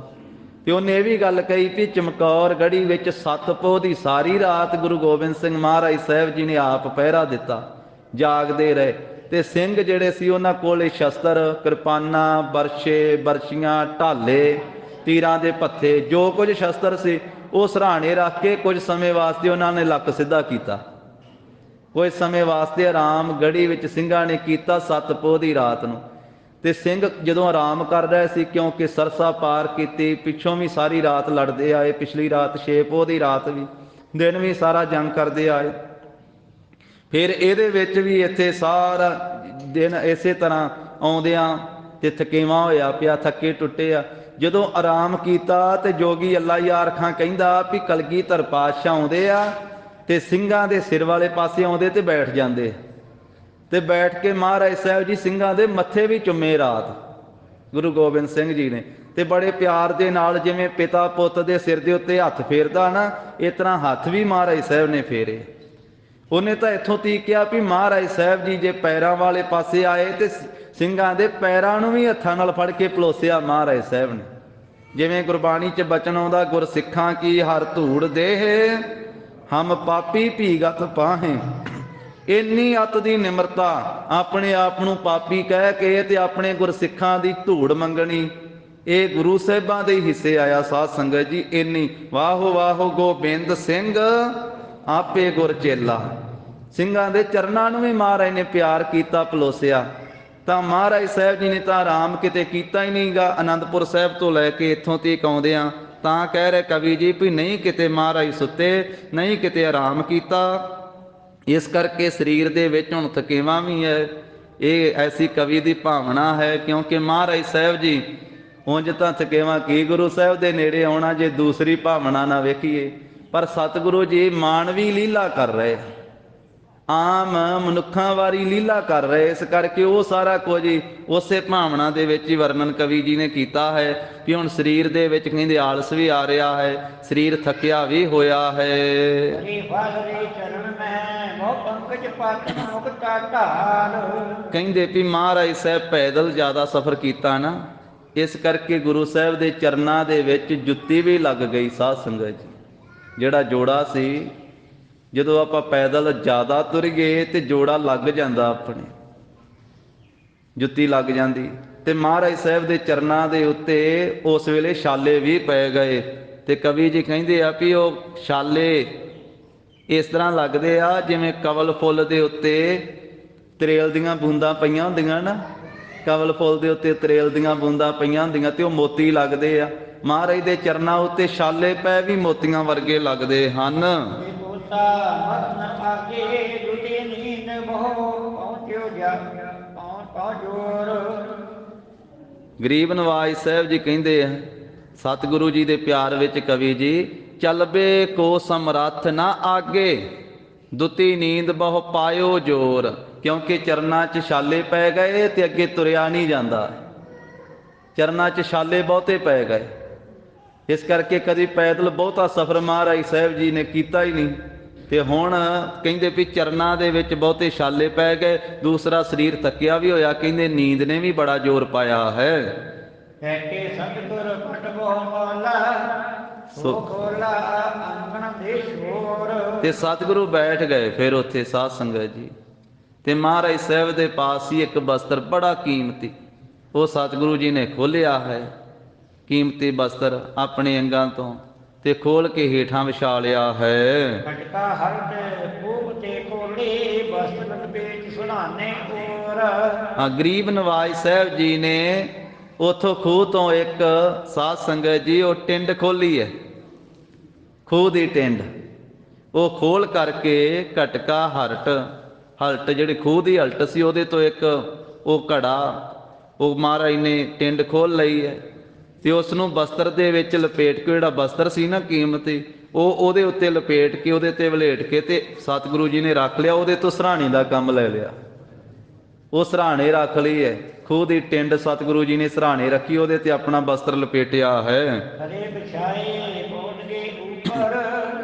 [SPEAKER 1] ਤੇ ਉਹਨੇ ਇਹ ਵੀ ਗੱਲ ਕਹੀ ਵੀ ਚਮਕੌਰ ਗੜ੍ਹੀ ਵਿੱਚ 7 ਪੋਹ ਦੀ ਸਾਰੀ ਰਾਤ ਗੁਰੂ ਗੋਬਿੰਦ ਸਿੰਘ ਮਹਾਰਾਜ ਸਾਹਿਬ ਜੀ ਨੇ ਆਪ ਪਹਿਰਾ ਦਿੱਤਾ, ਜਾਗਦੇ ਰਹੇ। ਤੇ ਸਿੰਘ ਜਿਹੜੇ ਸੀ ਉਹਨਾਂ ਕੋਲ ਸ਼ਸਤਰ, ਕਿਰਪਾਨਾਂ, ਬਰਛੇ, ਬਰਛੀਆਂ, ਢਾਲੇ, ਤੀਰਾਂ ਦੇ ਪੱਥੇ, ਜੋ ਕੁਝ ਸ਼ਸਤਰ ਸੀ ਉਹ ਸਰਾਣੇ ਰੱਖ ਕੇ ਕੁਝ ਸਮੇਂ ਵਾਸਤੇ ਉਹਨਾਂ ਨੇ ਲੱਕ ਸਿੱਧਾ ਕੀਤਾ। ਕੁਝ ਸਮੇਂ ਵਾਸਤੇ ਆਰਾਮ ਗੜ੍ਹੀ ਵਿੱਚ ਸਿੰਘਾਂ ਨੇ ਕੀਤਾ 7 ਪੋਹ ਦੀ ਰਾਤ ਨੂੰ। ਤੇ ਸਿੰਘ ਜਦੋਂ ਆਰਾਮ ਕਰ ਰਹੇ ਸੀ, ਕਿਉਂਕਿ ਸਰਸਾ ਪਾਰ ਕੀਤੀ, ਪਿੱਛੋਂ ਵੀ ਸਾਰੀ ਰਾਤ ਲੜਦੇ ਆਏ, ਪਿਛਲੀ ਰਾਤ 6 ਪੋਹ ਦੀ ਰਾਤ ਵੀ, ਦਿਨ ਵੀ ਸਾਰਾ ਜੰਗ ਕਰਦੇ ਆਏ। ਫਿਰ ਇਹਦੇ ਵਿੱਚ ਵੀ ਇੱਥੇ ਸਾਰਾ ਦਿਨ ਇਸੇ ਤਰ੍ਹਾਂ ਆਉਂਦਿਆਂ ਤੇ ਥਕੇਵਾਂ ਹੋਇਆ ਪਿਆ, ਥੱਕੇ ਟੁੱਟੇ ਆ। ਜਦੋਂ ਆਰਾਮ ਕੀਤਾ ਤੇ ਜੋਗੀ ਅੱਲਾ ਯਾਰ ਖਾਂ ਕਹਿੰਦਾ ਵੀ ਕਲਗੀਧਰ ਪਾਤਸ਼ਾਹ ਆਉਂਦੇ ਆ ਤੇ ਸਿੰਘਾਂ ਦੇ ਸਿਰ ਵਾਲੇ ਪਾਸੇ ਆਉਂਦੇ ਤੇ ਬੈਠ ਜਾਂਦੇ ਤੇ ਬੈਠ ਕੇ ਮਹਾਰਾਜ ਸਾਹਿਬ ਜੀ ਸਿੰਘਾਂ ਦੇ ਮੱਥੇ ਵੀ ਚੁੰਮੇ ਰਾਤ ਗੁਰੂ ਗੋਬਿੰਦ ਸਿੰਘ ਜੀ ਨੇ। ਤੇ ਬੜੇ ਪਿਆਰ ਦੇ ਨਾਲ ਜਿਵੇਂ ਪਿਤਾ ਪੁੱਤ ਦੇ ਸਿਰ ਦੇ ਉੱਤੇ ਹੱਥ ਫੇਰਦਾ ਨਾ, ਇਸ ਤਰ੍ਹਾਂ ਹੱਥ ਵੀ ਮਹਾਰਾਜ ਸਾਹਿਬ ਨੇ ਫੇਰੇ। ਉਹਨੇ ਤਾਂ ਇੱਥੋਂ ਤੀਕ ਕਿਹਾ ਵੀ ਮਹਾਰਾਜ ਸਾਹਿਬ ਜੀ ਜੇ ਪੈਰਾਂ ਵਾਲੇ ਪਾਸੇ ਆਏ ਤੇ ਸਿੰਘਾਂ ਦੇ ਪੈਰਾਂ ਨੂੰ ਵੀ ਹੱਥਾਂ ਨਾਲ ਫੜ ਕੇ ਪਲੋਸਿਆ ਮਹਾਰਾਜ ਸਾਹਿਬ ਨੇ। ਜਿਵੇਂ ਗੁਰਬਾਣੀ 'ਚ ਬਚਨ ਆਉਂਦਾ, ਗੁਰਸਿੱਖਾਂ ਕੀ ਹਰ ਧੂੜ ਦੇਹ ਹਮ ਪਾਪੀ ਭੀਗਤ ਪਾਹੇ। ਇੰਨੀ ਅੱਤ ਦੀ ਨਿਮਰਤਾ, ਆਪਣੇ ਆਪ ਨੂੰ ਪਾਪੀ ਕਹਿ ਕੇ ਤੇ ਆਪਣੇ ਗੁਰਸਿੱਖਾਂ ਦੀ ਧੂੜ ਮੰਗਣੀ, ਇਹ ਗੁਰੂ ਸਾਹਿਬਾਂ ਦੇ ਹਿੱਸੇ ਆਇਆ ਸਾਧ ਸੰਗਤ ਜੀ। ਇੰਨੀ ਵਾਹੋ ਵਾਹੋ ਗੋਬਿੰਦ ਸਿੰਘ ਆਪੇ ਗੁਰ ਚੇਲਾ। ਸਿੰਘਾਂ ਦੇ ਚਰਨਾਂ ਨੂੰ ਵੀ ਮਹਾਰਾਜ ਨੇ ਪਿਆਰ ਕੀਤਾ, ਪਲੋਸਿਆ। ਤਾਂ ਮਹਾਰਾਜ ਸਾਹਿਬ ਜੀ ਨੇ ਤਾਂ ਆਰਾਮ ਕਿਤੇ ਕੀਤਾ ਹੀ ਨਹੀਂਗਾ। ਆਨੰਦਪੁਰ ਸਾਹਿਬ ਤੋਂ ਲੈ ਕੇ ਇੱਥੋਂ ਤੀਕ ਆਉਂਦਿਆਂ ਤਾਂ ਕਹਿ ਰਹੇ ਕਵੀ ਜੀ ਵੀ ਨਹੀਂ ਕਿਤੇ ਮਹਾਰਾਜ ਸੁੱਤੇ, ਨਹੀਂ ਕਿਤੇ ਆਰਾਮ ਕੀਤਾ। ਇਸ ਕਰਕੇ ਸਰੀਰ ਦੇ ਵਿੱਚ ਹੁਣ ਥਕੇਵਾਂ ਵੀ ਹੈ। ਇਹ ਐਸੀ ਕਵੀ ਦੀ ਭਾਵਨਾ ਹੈ, ਕਿਉਂਕਿ ਮਹਾਰਾਜ ਸਾਹਿਬ ਜੀ ਉਂਝ ਤਾਂ ਥਕੇਵਾਂ ਕੀ ਗੁਰੂ ਸਾਹਿਬ ਦੇ ਨੇੜੇ ਆਉਣਾ ਜੇ ਦੂਸਰੀ ਭਾਵਨਾ ਨਾ ਵੇਖੀਏ, ਪਰ ਸਤਿਗੁਰੂ ਜੀ ਮਾਨਵੀ ਲੀਲਾ ਕਰ ਰਹੇ, ਆਮ ਮਨੁੱਖਾਂ ਵਾਰੀ ਲੀਲਾ ਕਰ ਰਹੇ। ਇਸ ਕਰਕੇ ਉਹ ਸਾਰਾ ਕੁਝ ਉਸੇ ਭਾਵਨਾ ਦੇ ਵਿੱਚ ਹੀ ਵਰਣਨ ਕਵੀ ਜੀ ਨੇ ਕੀਤਾ ਹੈ ਕਿ ਹੁਣ ਸਰੀਰ ਦੇ ਵਿੱਚ ਕਹਿੰਦੇ ਆਲਸ ਵੀ ਆ ਰਿਹਾ ਹੈ, ਸਰੀਰ ਥੱਕਿਆ ਵੀ ਹੋਇਆ ਹੈ। ਕਹਿੰਦੇ ਵੀ ਮਹਾਰਾਜ ਸਾਹਿਬ ਪੈਦਲ ਜ਼ਿਆਦਾ ਸਫ਼ਰ ਕੀਤਾ ਨਾ, ਇਸ ਕਰਕੇ ਗੁਰੂ ਸਾਹਿਬ ਦੇ ਚਰਨਾਂ ਦੇ ਵਿੱਚ ਜੁੱਤੀ ਵੀ ਲੱਗ ਗਈ ਸਾਧ ਸੰਗਤ ਜੀ। ਜਿਹੜਾ ਜੋੜਾ ਸੀ, ਜਦੋਂ ਆਪਾਂ ਪੈਦਲ ਜ਼ਿਆਦਾ ਤੁਰ ਗਏ ਤੇ ਜੋੜਾ ਲੱਗ ਜਾਂਦਾ, ਆਪਣੇ ਜੁੱਤੀ ਲੱਗ ਜਾਂਦੀ। ਤੇ ਮਹਾਰਾਜ ਸਾਹਿਬ ਦੇ ਚਰਨਾਂ ਦੇ ਉੱਤੇ ਉਸ ਵੇਲੇ ਛਾਲੇ ਵੀ ਪੈ ਗਏ। ਤੇ ਕਵੀ ਜੀ ਕਹਿੰਦੇ ਆ ਵੀ ਉਹ ਛਾਲੇ ਇਸ ਤਰ੍ਹਾਂ ਲੱਗਦੇ ਆ ਜਿਵੇਂ ਕਵਲ ਫੁੱਲ ਦੇ ਉੱਤੇ ਤਰੇਲ ਦੀਆਂ ਬੂੰਦਾਂ ਪਈਆਂ ਹੁੰਦੀਆਂ ਨਾ, ਕਵਲ ਫੁੱਲ ਦੇ ਉੱਤੇ ਤਰੇਲ ਦੀਆਂ ਬੂੰਦਾਂ ਪਈਆਂ ਹੁੰਦੀਆਂ ਤੇ ਉਹ ਮੋਤੀ ਲੱਗਦੇ ਆ। ਮਹਾਰਾਜ ਦੇ ਚਰਨਾਂ ਉੱਤੇ ਛਾਲੇ ਪੈ ਵੀ ਮੋਤੀਆਂ ਵਰਗੇ ਲੱਗਦੇ ਹਨ। ਗਰੀਬ ਨਵਾਜ ਸਾਹਿਬ ਜੀ ਕਹਿੰਦੇ ਆ ਸਤਿਗੁਰੂ ਜੀ ਦੇ ਪਿਆਰ ਵਿੱਚ ਕਵੀ ਜੀ, ਚਲਬੇ ਕੋ ਸਮਰੱਥ ਨਾ ਆਗੇ ਦੁਤੀ ਨੀਂਦ ਬਹੁ ਪਾਇਓ ਜੋਰ। ਕਿਉਂਕਿ ਚਰਨਾਂ 'ਚ ਛਾਲੇ ਪੈ ਗਏ ਤੇ ਅੱਗੇ ਤੁਰਿਆ ਨਹੀਂ ਜਾਂਦਾ, ਚਰਨਾਂ 'ਚ ਛਾਲੇ ਬਹੁਤੇ ਪੈ ਗਏ। ਇਸ ਕਰਕੇ ਕਦੀ ਪੈਦਲ ਬਹੁਤਾ ਸਫ਼ਰ ਮਹਾਰਾਜ ਸਾਹਿਬ ਜੀ ਨੇ ਕੀਤਾ ਹੀ ਨਹੀਂ। ਤੇ ਹੁਣ ਕਹਿੰਦੇ ਵੀ ਚਰਨਾਂ ਦੇ ਵਿੱਚ ਬਹੁਤੇ ਛਾਲੇ ਪੈ ਗਏ, ਦੂਸਰਾ ਸਰੀਰ ਥੱਕਿਆ ਵੀ ਹੋਇਆ। ਕਹਿੰਦੇ ਨੀਂਦ ਨੇ ਵੀ ਬੜਾ ਜ਼ੋਰ ਪਾਇਆ ਹੈ। ਤੇ ਸਤਿਗੁਰੂ ਬੈਠ ਗਏ ਫਿਰ ਉੱਥੇ ਸਾਧ ਸੰਗਤ ਜੀ। ਤੇ ਮਹਾਰਾਜ ਸਾਹਿਬ ਦੇ ਪਾਸ ਹੀ ਇੱਕ ਬਸਤਰ ਬੜਾ ਕੀਮਤੀ, ਉਹ ਸਤਿਗੁਰੂ ਜੀ ਨੇ ਖੋਲਿਆ ਹੈ। ਕੀਮਤੀ ਬਸਤਰ ਆਪਣੇ ਅੰਗਾਂ ਤੋਂ ਤੇ ਖੋਲ ਕੇ ਹੇਠਾਂ ਵਿਛਾ ਲਿਆ ਹੈ। ਗਰੀਬ ਨਵਾਜ ਸਾਹਿਬ ਜੀ ਨੇ ਉਥੋਂ ਖੂਹ ਤੋਂ ਇੱਕ ਸਾਧ ਸੰਗਤ ਜੀ ਉਹ ਟਿੰਡ ਖੋਲੀ ਹੈ। ਖੂਹ ਦੀ ਟਿੰਡ ਉਹ ਖੋਲ ਕਰਕੇ ਘਟਕਾ ਹਲਟ ਜਿਹੜੀ ਖੂਹ ਦੀ ਹਲਟ ਸੀ ਉਹਦੇ ਤੋਂ ਇੱਕ ਉਹ ਘੜਾ ਉਹ ਮਹਾਰਾਜ ਨੇ ਟਿੰਡ ਖੋਲ ਲਈ ਹੈ ਤੇ ਉਸ ਨੂੰ ਬਸਤਰ ਦੇ ਵਿੱਚ ਲਪੇਟ ਕੇ, ਜਿਹੜਾ ਬਸਤਰ ਸੀ ਨਾ ਕੀਮਤੀ, ਉਹ ਉਹਦੇ ਉੱਤੇ ਲਪੇਟ ਕੇ ਉਹਦੇ ਤੇ ਵਲੇਟ ਕੇ ਤੇ ਸਤਿਗੁਰੂ ਜੀ ਨੇ ਰੱਖ ਲਿਆ। ਉਹਦੇ ਤੋਂ ਸਰਾਣੇ ਦਾ ਕੰਮ ਲੈ ਲਿਆ, ਉਹ ਸਰਾਣੇ ਰੱਖ ਲਈ ਹੈ। ਖੂਹ ਦੀ ਟਿੰਡ ਸਤਿਗੁਰੂ ਜੀ ਨੇ ਸਰਾਣੇ ਰੱਖੀ, ਉਹਦੇ ਤੇ ਆਪਣਾ ਬਸਤਰ ਲਪੇਟਿਆ ਹੈ।
[SPEAKER 2] ਹਰੇ ਬਿਛਾਏ ਕੋਟ ਦੇ ਉੱਪਰ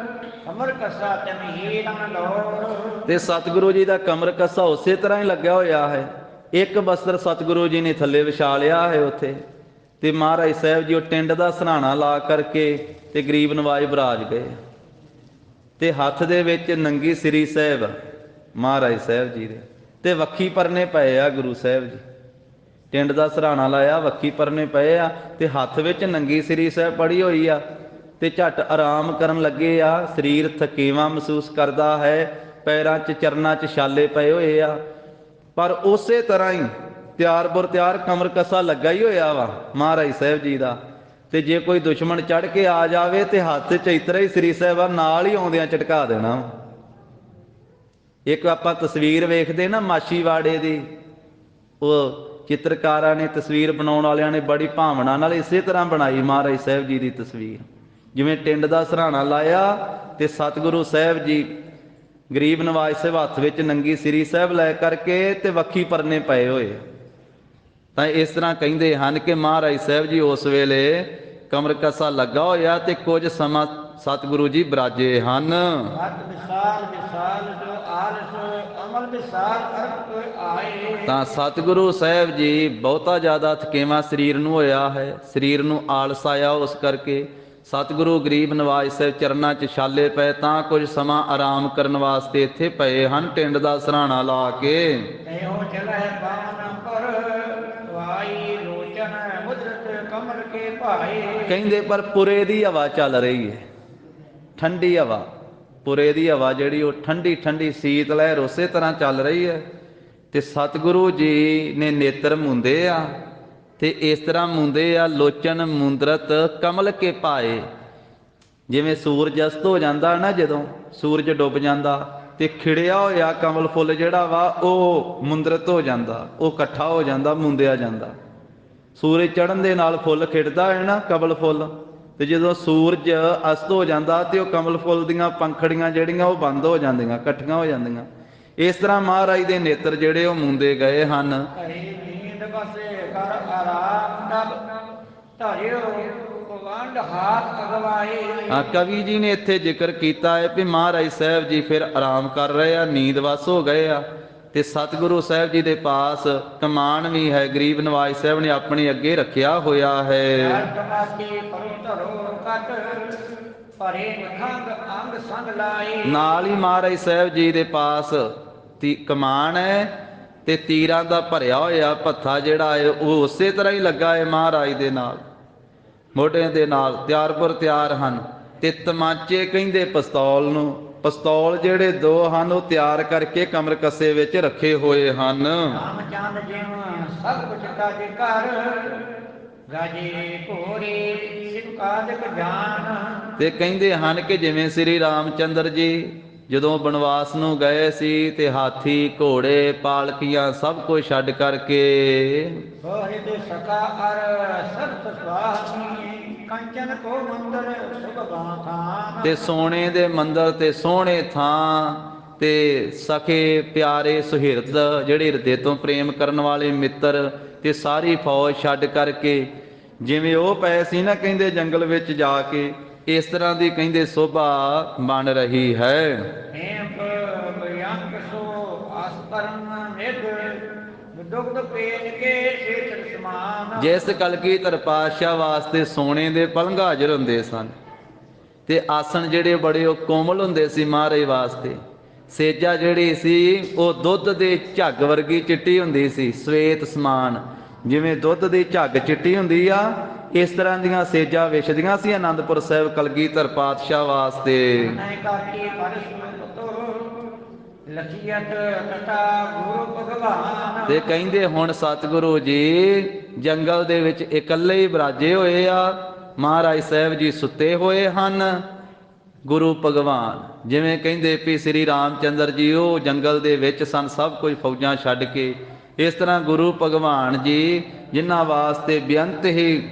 [SPEAKER 2] ਕਮਰ ਕਸਾ ਤਮਹੀ ਨਾ ਲੋੜ।
[SPEAKER 1] ਤੇ ਸਤਿਗੁਰੂ ਜੀ ਦਾ ਕਮਰ ਕੱਸਾ ਉਸੇ ਤਰ੍ਹਾਂ ਹੀ ਲੱਗਿਆ ਹੋਇਆ ਹੈ। ਇੱਕ ਬਸਤਰ ਸਤਿਗੁਰੂ ਜੀ ਨੇ ਥੱਲੇ ਵਿਛਾ ਲਿਆ ਹੈ ਉੱਥੇ, ਤੇ ਮਹਾਰਾਜ ਸਾਹਿਬ ਜੀ ਉਹ ਟਿੰਡ ਦਾ ਸਰਾਣਾ ਲਾ ਕਰਕੇ ਤੇ ਗਰੀਬ ਨਵਾਜ ਬਰਾਜ ਗਏ, ਤੇ ਹੱਥ ਦੇ ਵਿੱਚ ਨੰਗੀ ਸ੍ਰੀ ਸਾਹਿਬ ਮਹਾਰਾਜ ਸਾਹਿਬ ਜੀ ਦੇ, ਤੇ ਵੱਖੀ ਪਰਨੇ ਪਏ ਆ ਗੁਰੂ ਸਾਹਿਬ ਜੀ। ਟਿੰਡ ਦਾ ਸਰਾਣਾ ਲਾਇਆ, ਵੱਖੀ ਪਰਨੇ ਪਏ ਆ, ਤੇ ਹੱਥ ਵਿੱਚ ਨੰਗੀ ਸ੍ਰੀ ਸਾਹਿਬ ਪੜੀ ਹੋਈ ਆ, ਤੇ ਝੱਟ ਆਰਾਮ ਕਰਨ ਲੱਗੇ ਆ। ਸਰੀਰ ਥਕੇਵਾਂ ਮਹਿਸੂਸ ਕਰਦਾ ਹੈ, ਪੈਰਾਂ 'ਚ ਚਰਨਾਂ 'ਚ ਛਾਲੇ ਪਏ ਹੋਏ ਆ, ਪਰ ਉਸੇ ਤਰ੍ਹਾਂ ਹੀ ਤਿਆਰ ਬੁਰ ਤਿਆਰ ਕਮਰ ਕੱਸਾ ਲੱਗਾ ਹੀ ਹੋਇਆ ਵਾ ਮਹਾਰਾਜ ਸਾਹਿਬ ਜੀ ਦਾ। ਤੇ ਜੇ ਕੋਈ ਦੁਸ਼ਮਣ ਚੜ੍ਹ ਕੇ ਆ ਜਾਵੇ ਤੇ ਹੱਥ 'ਚ ਇਤਰਾ ਹੀ ਸ੍ਰੀ ਸਾਹਿਬ ਆ, ਨਾਲ ਹੀ ਆਉਂਦਿਆਂ ਝਟਕਾ ਦੇਣਾ। ਇੱਕ ਆਪਾਂ ਤਸਵੀਰ ਵੇਖਦੇ ਨਾ ਮਾਛੀਵਾੜੇ ਦੀ, ਉਹ ਚਿੱਤਰਕਾਰਾਂ ਨੇ, ਤਸਵੀਰ ਬਣਾਉਣ ਵਾਲਿਆਂ ਨੇ ਬੜੀ ਭਾਵਨਾ ਨਾਲ ਇਸੇ ਤਰ੍ਹਾਂ ਬਣਾਈ ਮਹਾਰਾਜ ਸਾਹਿਬ ਜੀ ਦੀ ਤਸਵੀਰ। ਜਿਵੇਂ ਟਿੰਡ ਦਾ ਸਰਾਣਾ ਲਾਇਆ ਤੇ ਸਤਿਗੁਰੂ ਸਾਹਿਬ ਜੀ ਗਰੀਬ ਨਵਾਜ ਸਾਹਿਬ ਹੱਥ ਵਿੱਚ ਨੰਗੀ ਸ੍ਰੀ ਸਾਹਿਬ ਲੈ ਕਰਕੇ ਤੇ ਵੱਖੀ ਪਰਨੇ ਪਏ ਹੋਏ। ਤਾਂ ਇਸ ਤਰ੍ਹਾਂ ਕਹਿੰਦੇ ਹਨ ਕਿ ਮਹਾਰਾਜ ਸਾਹਿਬ ਜੀ ਉਸ ਵੇਲੇ ਕਮਰ ਕੱਸਾ ਲੱਗਾ ਹੋਇਆ ਤੇ ਕੁਝ ਸਮਾਂ ਸਤਿਗੁਰੂ ਜੀ ਬਿਰਾਜੇ ਹਨ।
[SPEAKER 2] ਹੱਥ ਵਿਸਾਲ ਵਿਸਾਲ ਜੋ ਆਲਸ ਅਮਲ ਵਿਸਾਲ ਅਰਥ ਆਏ।
[SPEAKER 1] ਤਾਂ ਸਤਿਗੁਰੂ ਸਾਹਿਬ ਜੀ ਬਹੁਤਾ ਜ਼ਿਆਦਾ ਥਕੇਵਾਂ ਸਰੀਰ ਨੂੰ ਹੋਇਆ ਹੈ, ਸਰੀਰ ਨੂੰ ਆਲਸ ਆਇਆ, ਉਸ ਕਰਕੇ ਸਤਿਗੁਰੂ ਗਰੀਬ ਨਵਾਜ ਸਾਹਿਬ ਚਰਨਾਂ 'ਚ ਛਾਲੇ ਪਏ, ਤਾਂ ਕੁਝ ਸਮਾਂ ਆਰਾਮ ਕਰਨ ਵਾਸਤੇ ਇੱਥੇ ਪਏ ਹਨ ਟਿੰਡ ਦਾ ਸਰਾਣਾ ਲਾ ਕੇ।
[SPEAKER 2] ਇਹੋ ਚਲਹਿ ਬਾਣ ਪਰ ਵਾਈ ਲੋਚਨ ਮੁਦਰਤ ਕਮਲ ਕੇ ਭਾਏ।
[SPEAKER 1] ਕਹਿੰਦੇ ਪਰ ਪੁਰੇ ਦੀ ਹਵਾ ਚੱਲ ਰਹੀ ਹੈ, ਠੰਡੀ ਹਵਾ, ਪੁਰੇ ਦੀ ਹਵਾ ਜਿਹੜੀ ਉਹ ਠੰਡੀ ਠੰਡੀ ਸੀਤ ਲਹਿਰ ਉਸੇ ਤਰ੍ਹਾਂ ਚੱਲ ਰਹੀ ਹੈ। ਤੇ ਸਤਿਗੁਰੂ ਜੀ ਨੇ ਨੇਤਰ ਮੁੰਦੇ ਆ, ਤੇ ਇਸ ਤਰ੍ਹਾਂ ਮੁੰਦੇ ਆ, ਲੋਚਨ ਮੁੰਦਰਤ ਕਮਲ ਕੇ ਭਾਏ। ਜਿਵੇਂ ਸੂਰਜ ਅਸਤ ਹੋ ਜਾਂਦਾ ਨਾ, ਜਦੋਂ ਸੂਰਜ ਡੁੱਬ ਜਾਂਦਾ ਤੇ ਖਿੜਿਆ ਹੋਇਆ ਕਮਲ ਫੁੱਲ ਜਿਹੜਾ ਵਾ ਉਹ ਮੁੰਦਰਤ ਹੋ ਜਾਂਦਾ, ਉਹ ਇਕੱਠਾ ਹੋ ਜਾਂਦਾ, ਮੁੰਦਿਆ ਜਾਂਦਾ। ਸੂਰਜ ਚੜ੍ਹਨ ਦੇ ਨਾਲ ਫੁੱਲ ਖਿੜਦਾ ਹੈ ਨਾ, ਕਮਲ ਫੁੱਲ, ਤੇ ਜਦੋਂ ਸੂਰਜ ਅਸਤ ਹੋ ਜਾਂਦਾ ਤੇ ਉਹ ਕਮਲ ਫੁੱਲ ਦੀਆਂ ਪੰਖੜੀਆਂ ਜਿਹੜੀਆਂ ਉਹ ਬੰਦ ਹੋ ਜਾਂਦੀਆਂ, ਇਕੱਠੀਆਂ ਹੋ ਜਾਂਦੀਆਂ। ਇਸ ਤਰ੍ਹਾਂ ਮਹਾਰਾਜ ਦੇ ਨੇਤਰ ਜਿਹੜੇ ਉਹ ਮੁੰਦੇ ਗਏ ਹਨ।
[SPEAKER 2] ਨੀਂਦ ਬਸੇ ਕਰ ਆਰਾਮ ਨਭ ਧਰਿਓ ਵੰਡ ਹਾਥ ਅਗਵਾਏ।
[SPEAKER 1] ਕਵੀ ਜੀ ਨੇ ਇੱਥੇ ਜ਼ਿਕਰ ਕੀਤਾ ਹੈ ਕਿ ਮਹਾਰਾਜ ਸਾਹਿਬ ਜੀ ਫਿਰ ਆਰਾਮ ਕਰ ਰਹੇ ਆ, ਨੀਂਦ ਵਸ ਹੋ ਗਏ ਆ, ਤੇ ਸਤਿਗੁਰੂ ਸਾਹਿਬ ਜੀ ਦੇ ਪਾਸ ਕਮਾਨ ਵੀ ਹੈ, ਗਰੀਬ ਨਵਾਜ ਸਾਹਿਬ ਨੇ ਆਪਣੇ ਅੱਗੇ ਰੱਖਿਆ ਹੋਇਆ ਹੈ। ਨਾਲ ਹੀ ਮਹਾਰਾਜ ਸਾਹਿਬ ਜੀ ਦੇ ਪਾਸ ਕਮਾਨ ਹੈ ਤੇ ਤੀਰਾਂ ਦਾ ਭਰਿਆ ਹੋਇਆ ਭੱਥਾ ਜਿਹੜਾ ਹੈ ਉਹ ਉਸੇ ਤਰ੍ਹਾਂ ਹੀ ਲੱਗਾ ਹੈ ਮਹਾਰਾਜ ਦੇ ਨਾਲ, ਮੋਢਿਆਂ ਦੇ ਨਾਲ ਤਿਆਰ ਪਰ ਤਿਆਰ ਹਨ। ਤੇ ਤਮਾਚੇ ਕਹਿੰਦੇ ਪਿਸਤੌਲ ਨੂੰ, ਪਿਸਤੌਲ ਜਿਹੜੇ ਦੋ ਹਨ ਉਹ ਤਿਆਰ ਕਰਕੇ ਕਮਰ ਕੱਸੇ ਵਿੱਚ ਰੱਖੇ ਹੋਏ ਹਨ।
[SPEAKER 2] ਰਾਮਚੰਦ ਜਿਵੇਂ ਸਭ ਕੁਝ ਕਾਜੇ ਕਰ ਗਾਜੇ ਘੋੜੇ ਸਿਕਾਦਕ ਜਾਨ।
[SPEAKER 1] ਤੇ ਕਹਿੰਦੇ ਹਨ ਕਿ ਜਿਵੇਂ ਸ੍ਰੀ ਰਾਮਚੰਦਰ ਜੀ ਜਦੋਂ ਬਨਵਾਸ ਨੂੰ ਗਏ ਸੀ ਤੇ ਹਾਥੀ ਘੋੜੇ ਪਾਲਕੀਆਂ ਸਭ ਕੁਝ ਛੱਡ ਕਰਕੇ
[SPEAKER 2] ਹੋਏ ਦੇ ਸਕਾ ਅਰ ਸਰਤ ਸੁਆਮੀ ਕੰਚਨ ਕੋ ਮੰਦਰ ਸੁਭਗਾ ਥਾਨ।
[SPEAKER 1] ਤੇ ਸੋਨੇ ਦੇ ਮੰਦਰ ਤੇ ਸੋਹਣੇ ਥਾਂ ਤੇ ਸਖੇ ਪਿਆਰੇ ਸੁਹਿਰਦ ਜਿਹੜੇ ਹਿਰਦੇ ਤੋਂ ਪ੍ਰੇਮ ਕਰਨ ਵਾਲੇ ਮਿੱਤਰ ਤੇ ਸਾਰੀ ਫੌਜ ਛੱਡ ਕਰਕੇ ਜਿਵੇਂ ਉਹ ਪਏ ਸੀ ਨਾ ਕਹਿੰਦੇ ਜੰਗਲ ਵਿੱਚ ਜਾ ਕੇ, ਇਸ ਤਰ੍ਹਾਂ ਦੀ ਕਹਿੰਦੇ ਸੋਭਾ ਬਣ ਰਹੀ ਹੈ। ਜਿਸ ਕਲਗੀਧਰ ਪਾਤਸ਼ਾਹ ਵਾਸਤੇ ਸੋਨੇ ਦੇ ਪਲੰਘ ਹਾਜ਼ਰ ਹੁੰਦੇ ਸਨ ਤੇ ਆਸਣ ਜਿਹੜੇ ਬੜੇ ਉਹ ਕੋਮਲ ਹੁੰਦੇ ਸੀ ਮਹਾਰਾਜ ਵਾਸਤੇ। ਸੇਜਾ ਜਿਹੜੀ ਸੀ ਉਹ ਦੁੱਧ ਦੇ ਝੱਗ ਵਰਗੀ ਚਿੱਟੀ ਹੁੰਦੀ ਸੀ, ਸਵੇਤ ਸਮਾਨ, ਜਿਵੇਂ ਦੁੱਧ ਦੀ ਝੱਗ ਚਿੱਟੀ ਹੁੰਦੀ ਆ ਇਸ ਤਰ੍ਹਾਂ ਦੀਆਂ ਸੇਜਾਂ ਵਿਛਦੀਆਂ ਸੀ ਆਨੰਦਪੁਰ ਸਾਹਿਬ ਕਲਗੀਧਰ ਪਾਤਸ਼ਾਹ ਵਾਸਤੇ। ਤੇ ਕਹਿੰਦੇ ਹੁਣ ਸਤਿਗੁਰੂ ਜੀ ਜੰਗਲ ਦੇ ਵਿੱਚ ਇਕੱਲੇ ਹੀ ਬਿਰਾਜੇ ਹੋਏ ਆ, ਮਹਾਰਾਜ ਸਾਹਿਬ ਜੀ ਸੁੱਤੇ ਹੋਏ ਹਨ, ਗੁਰੂ ਭਗਵਾਨ। ਜਿਵੇਂ ਕਹਿੰਦੇ ਵੀ ਸ੍ਰੀ ਰਾਮਚੰਦਰ ਜੀ ਉਹ ਜੰਗਲ ਦੇ ਵਿੱਚ ਸਨ, ਸਭ ਕੁਝ ਫੌਜਾਂ ਛੱਡ ਕੇ, ਇਸ ਤਰ੍ਹਾਂ ਗੁਰੂ ਭਗਵਾਨ ਜੀ ਜਿਨ੍ਹਾਂ ਵਾਸਤੇ ਬੇਅੰਤ ਹੀ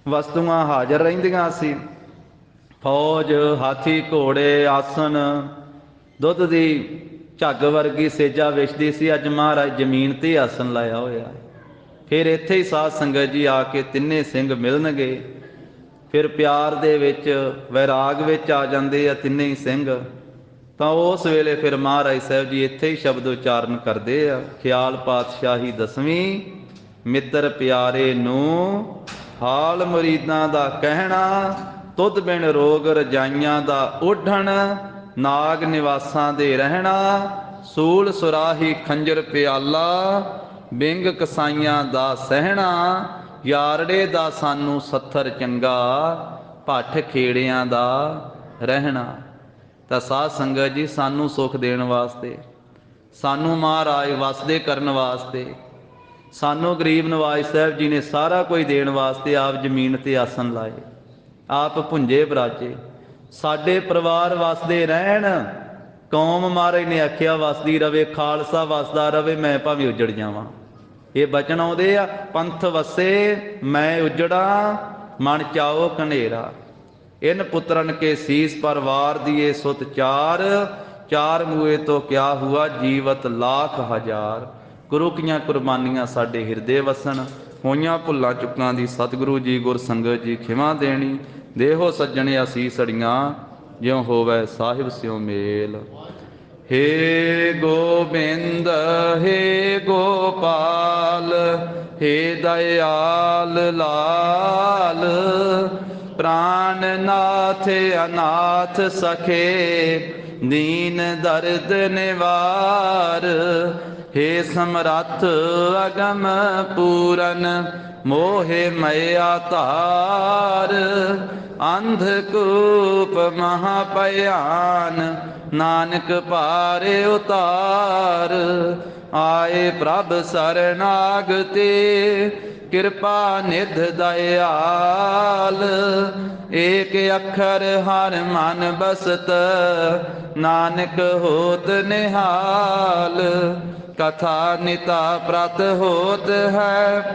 [SPEAKER 1] ਵਸਤੂਆਂ ਹਾਜ਼ਰ ਰਹਿੰਦੀਆਂ ਸੀ, ਫੌਜ, ਹਾਥੀ, ਘੋੜੇ, ਆਸਨ, ਦੁੱਧ ਦੀ ਝੱਗ ਵਰਗੀ ਸੇਜਾ ਵਿਛਦੀ ਸੀ। ਅੱਜ ਮਹਾਰਾਜ ਜ਼ਮੀਨ ਤੇ ਆਸਨ ਲਾਇਆ ਹੋਇਆ। ਫਿਰ ਇੱਥੇ ਹੀ ਸਾਧ ਸੰਗਤ ਜੀ ਆ ਕੇ ਤਿੰਨੇ ਸਿੰਘ ਮਿਲਣਗੇ। ਫਿਰ ਪਿਆਰ ਦੇ ਵਿੱਚ, ਵੈਰਾਗ ਵਿੱਚ ਆ ਜਾਂਦੇ ਆ ਤਿੰਨੇ ਹੀ ਸਿੰਘ। ਤਾਂ ਉਸ ਵੇਲੇ ਫਿਰ ਮਹਾਰਾਜ ਸਾਹਿਬ ਜੀ ਇੱਥੇ ਹੀ ਸ਼ਬਦ ਉਚਾਰਨ ਕਰਦੇ ਆ, ਖਿਆਲ ਪਾਤਸ਼ਾਹੀ ਦਸਵੀਂ, ਮਿੱਤਰ ਪਿਆਰੇ ਨੂੰ ਹਾਲ ਮੁਰੀਦਾਂ ਦਾ ਕਹਿਣਾ, ਤੁਧ ਬਿਨ ਰੋਗ ਰਜਾਈਆਂ ਦਾ ਓਢਣ, ਨਾਗ ਨਿਵਾਸਾਂ ਦੇ ਰਹਿਣਾ, ਸੂਲ ਸੁਰਾਹੀ ਖੰਜਰ ਪਿਆਲਾ, ਬਿੰਗ ਕਸਾਈਆਂ ਦਾ ਸਹਿਣਾ, ਯਾਰੜੇ ਦਾ ਸਾਨੂੰ ਸੱਥਰ ਚੰਗਾ, ਭੱਠ ਖੇੜਿਆਂ ਦਾ ਰਹਿਣਾ। ਤਾਂ ਸਾਧ ਸੰਗਤ ਜੀ ਸਾਨੂੰ ਸੁੱਖ ਦੇਣ ਵਾਸਤੇ, ਸਾਨੂੰ ਮਹਾਰਾਜ ਵਸਦੇ ਕਰਨ ਵਾਸਤੇ, ਸਾਨੂੰ ਗਰੀਬ ਨਵਾਜ਼ ਸਾਹਿਬ ਜੀ ਨੇ ਸਾਰਾ ਕੁਝ ਦੇਣ ਵਾਸਤੇ ਆਪ ਜ਼ਮੀਨ ਤੇ ਆਸਨ ਲਾਏ, ਆਪ ਭੁੰਜੇ ਬਰਾਜੇ, ਸਾਡੇ ਪਰਿਵਾਰ ਵਸਦੇ ਰਹਿਣ। ਕੌਮ ਮਹਾਰਾਜ ਨੇ ਆਖਿਆ ਵਸਦੀ ਰਵੇ, ਖਾਲਸਾ ਵਸਦਾ ਰਵੇ, ਮੈਂ ਭਾਵੇਂ ਉਜੜ ਜਾਵਾਂ। ਇਹ ਬਚਨ ਆਉਂਦੇ ਆ, ਪੰਥ ਵਸੇ ਮੈਂ ਉਜੜਾ, ਮਨ ਚਾਓ ਕਨੇਰਾ। ਇਨ ਪੁੱਤਰਨ ਕੇ ਸੀਸ ਪਰ ਵਾਰ ਦੀਏ ਸੁਤ ਚਾਰ, ਚਾਰ ਮੂਏ ਤੋਂ ਕਿਆ ਹੁਆ ਜੀਵਤ ਲੱਖ ਹਜ਼ਾਰ। ਗੁਰੂ ਕੀਆਂ ਕੁਰਬਾਨੀਆਂ ਸਾਡੇ ਹਿਰਦੇ ਵਸਣ, ਹੋਈਆਂ ਭੁੱਲਾਂ ਚੁੱਕਾਂ ਦੀ ਸਤਿਗੁਰੂ ਜੀ ਗੁਰ ਸੰਗਤ ਜੀ ਖਿਮਾ ਦੇਣੀ। ਦੇਹੋ ਸੱਜਣੇ ਅਸੀਸੜੀਆਂ, ਜਿਉ ਹੋਵੇ ਸਾਹਿਬ ਸਿਉ ਮੇਲ। हे गोविंद हे गोपाल हे दयाल लाल, प्राणनाथ अनाथ सखे दीन दर्द निवार। हे समरथ अगम पूरन मोहे मया तार, अंधकूप महाभयान नानक पारे उतार। आए प्रभ शरणागति कृपा निध दयाल, एक अखर हर मन बसत नानक होत निहाल। कथा निता प्रत होत है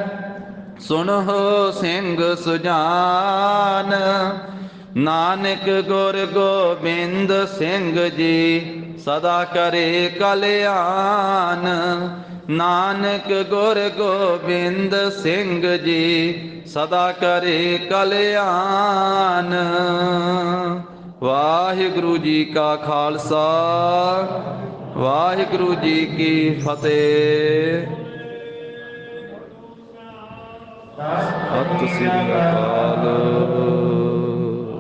[SPEAKER 1] सुनहो सिंह सुजान, नानक गुर गोबिंद सिंह जी सदा करे कल्याण। नानक गुर गोबिंद सिंह जी सदा करे कल्याण। वाहिगुरु जी का खालसा, वाहिगुरु जी की फतेह। सत श्री अकाल।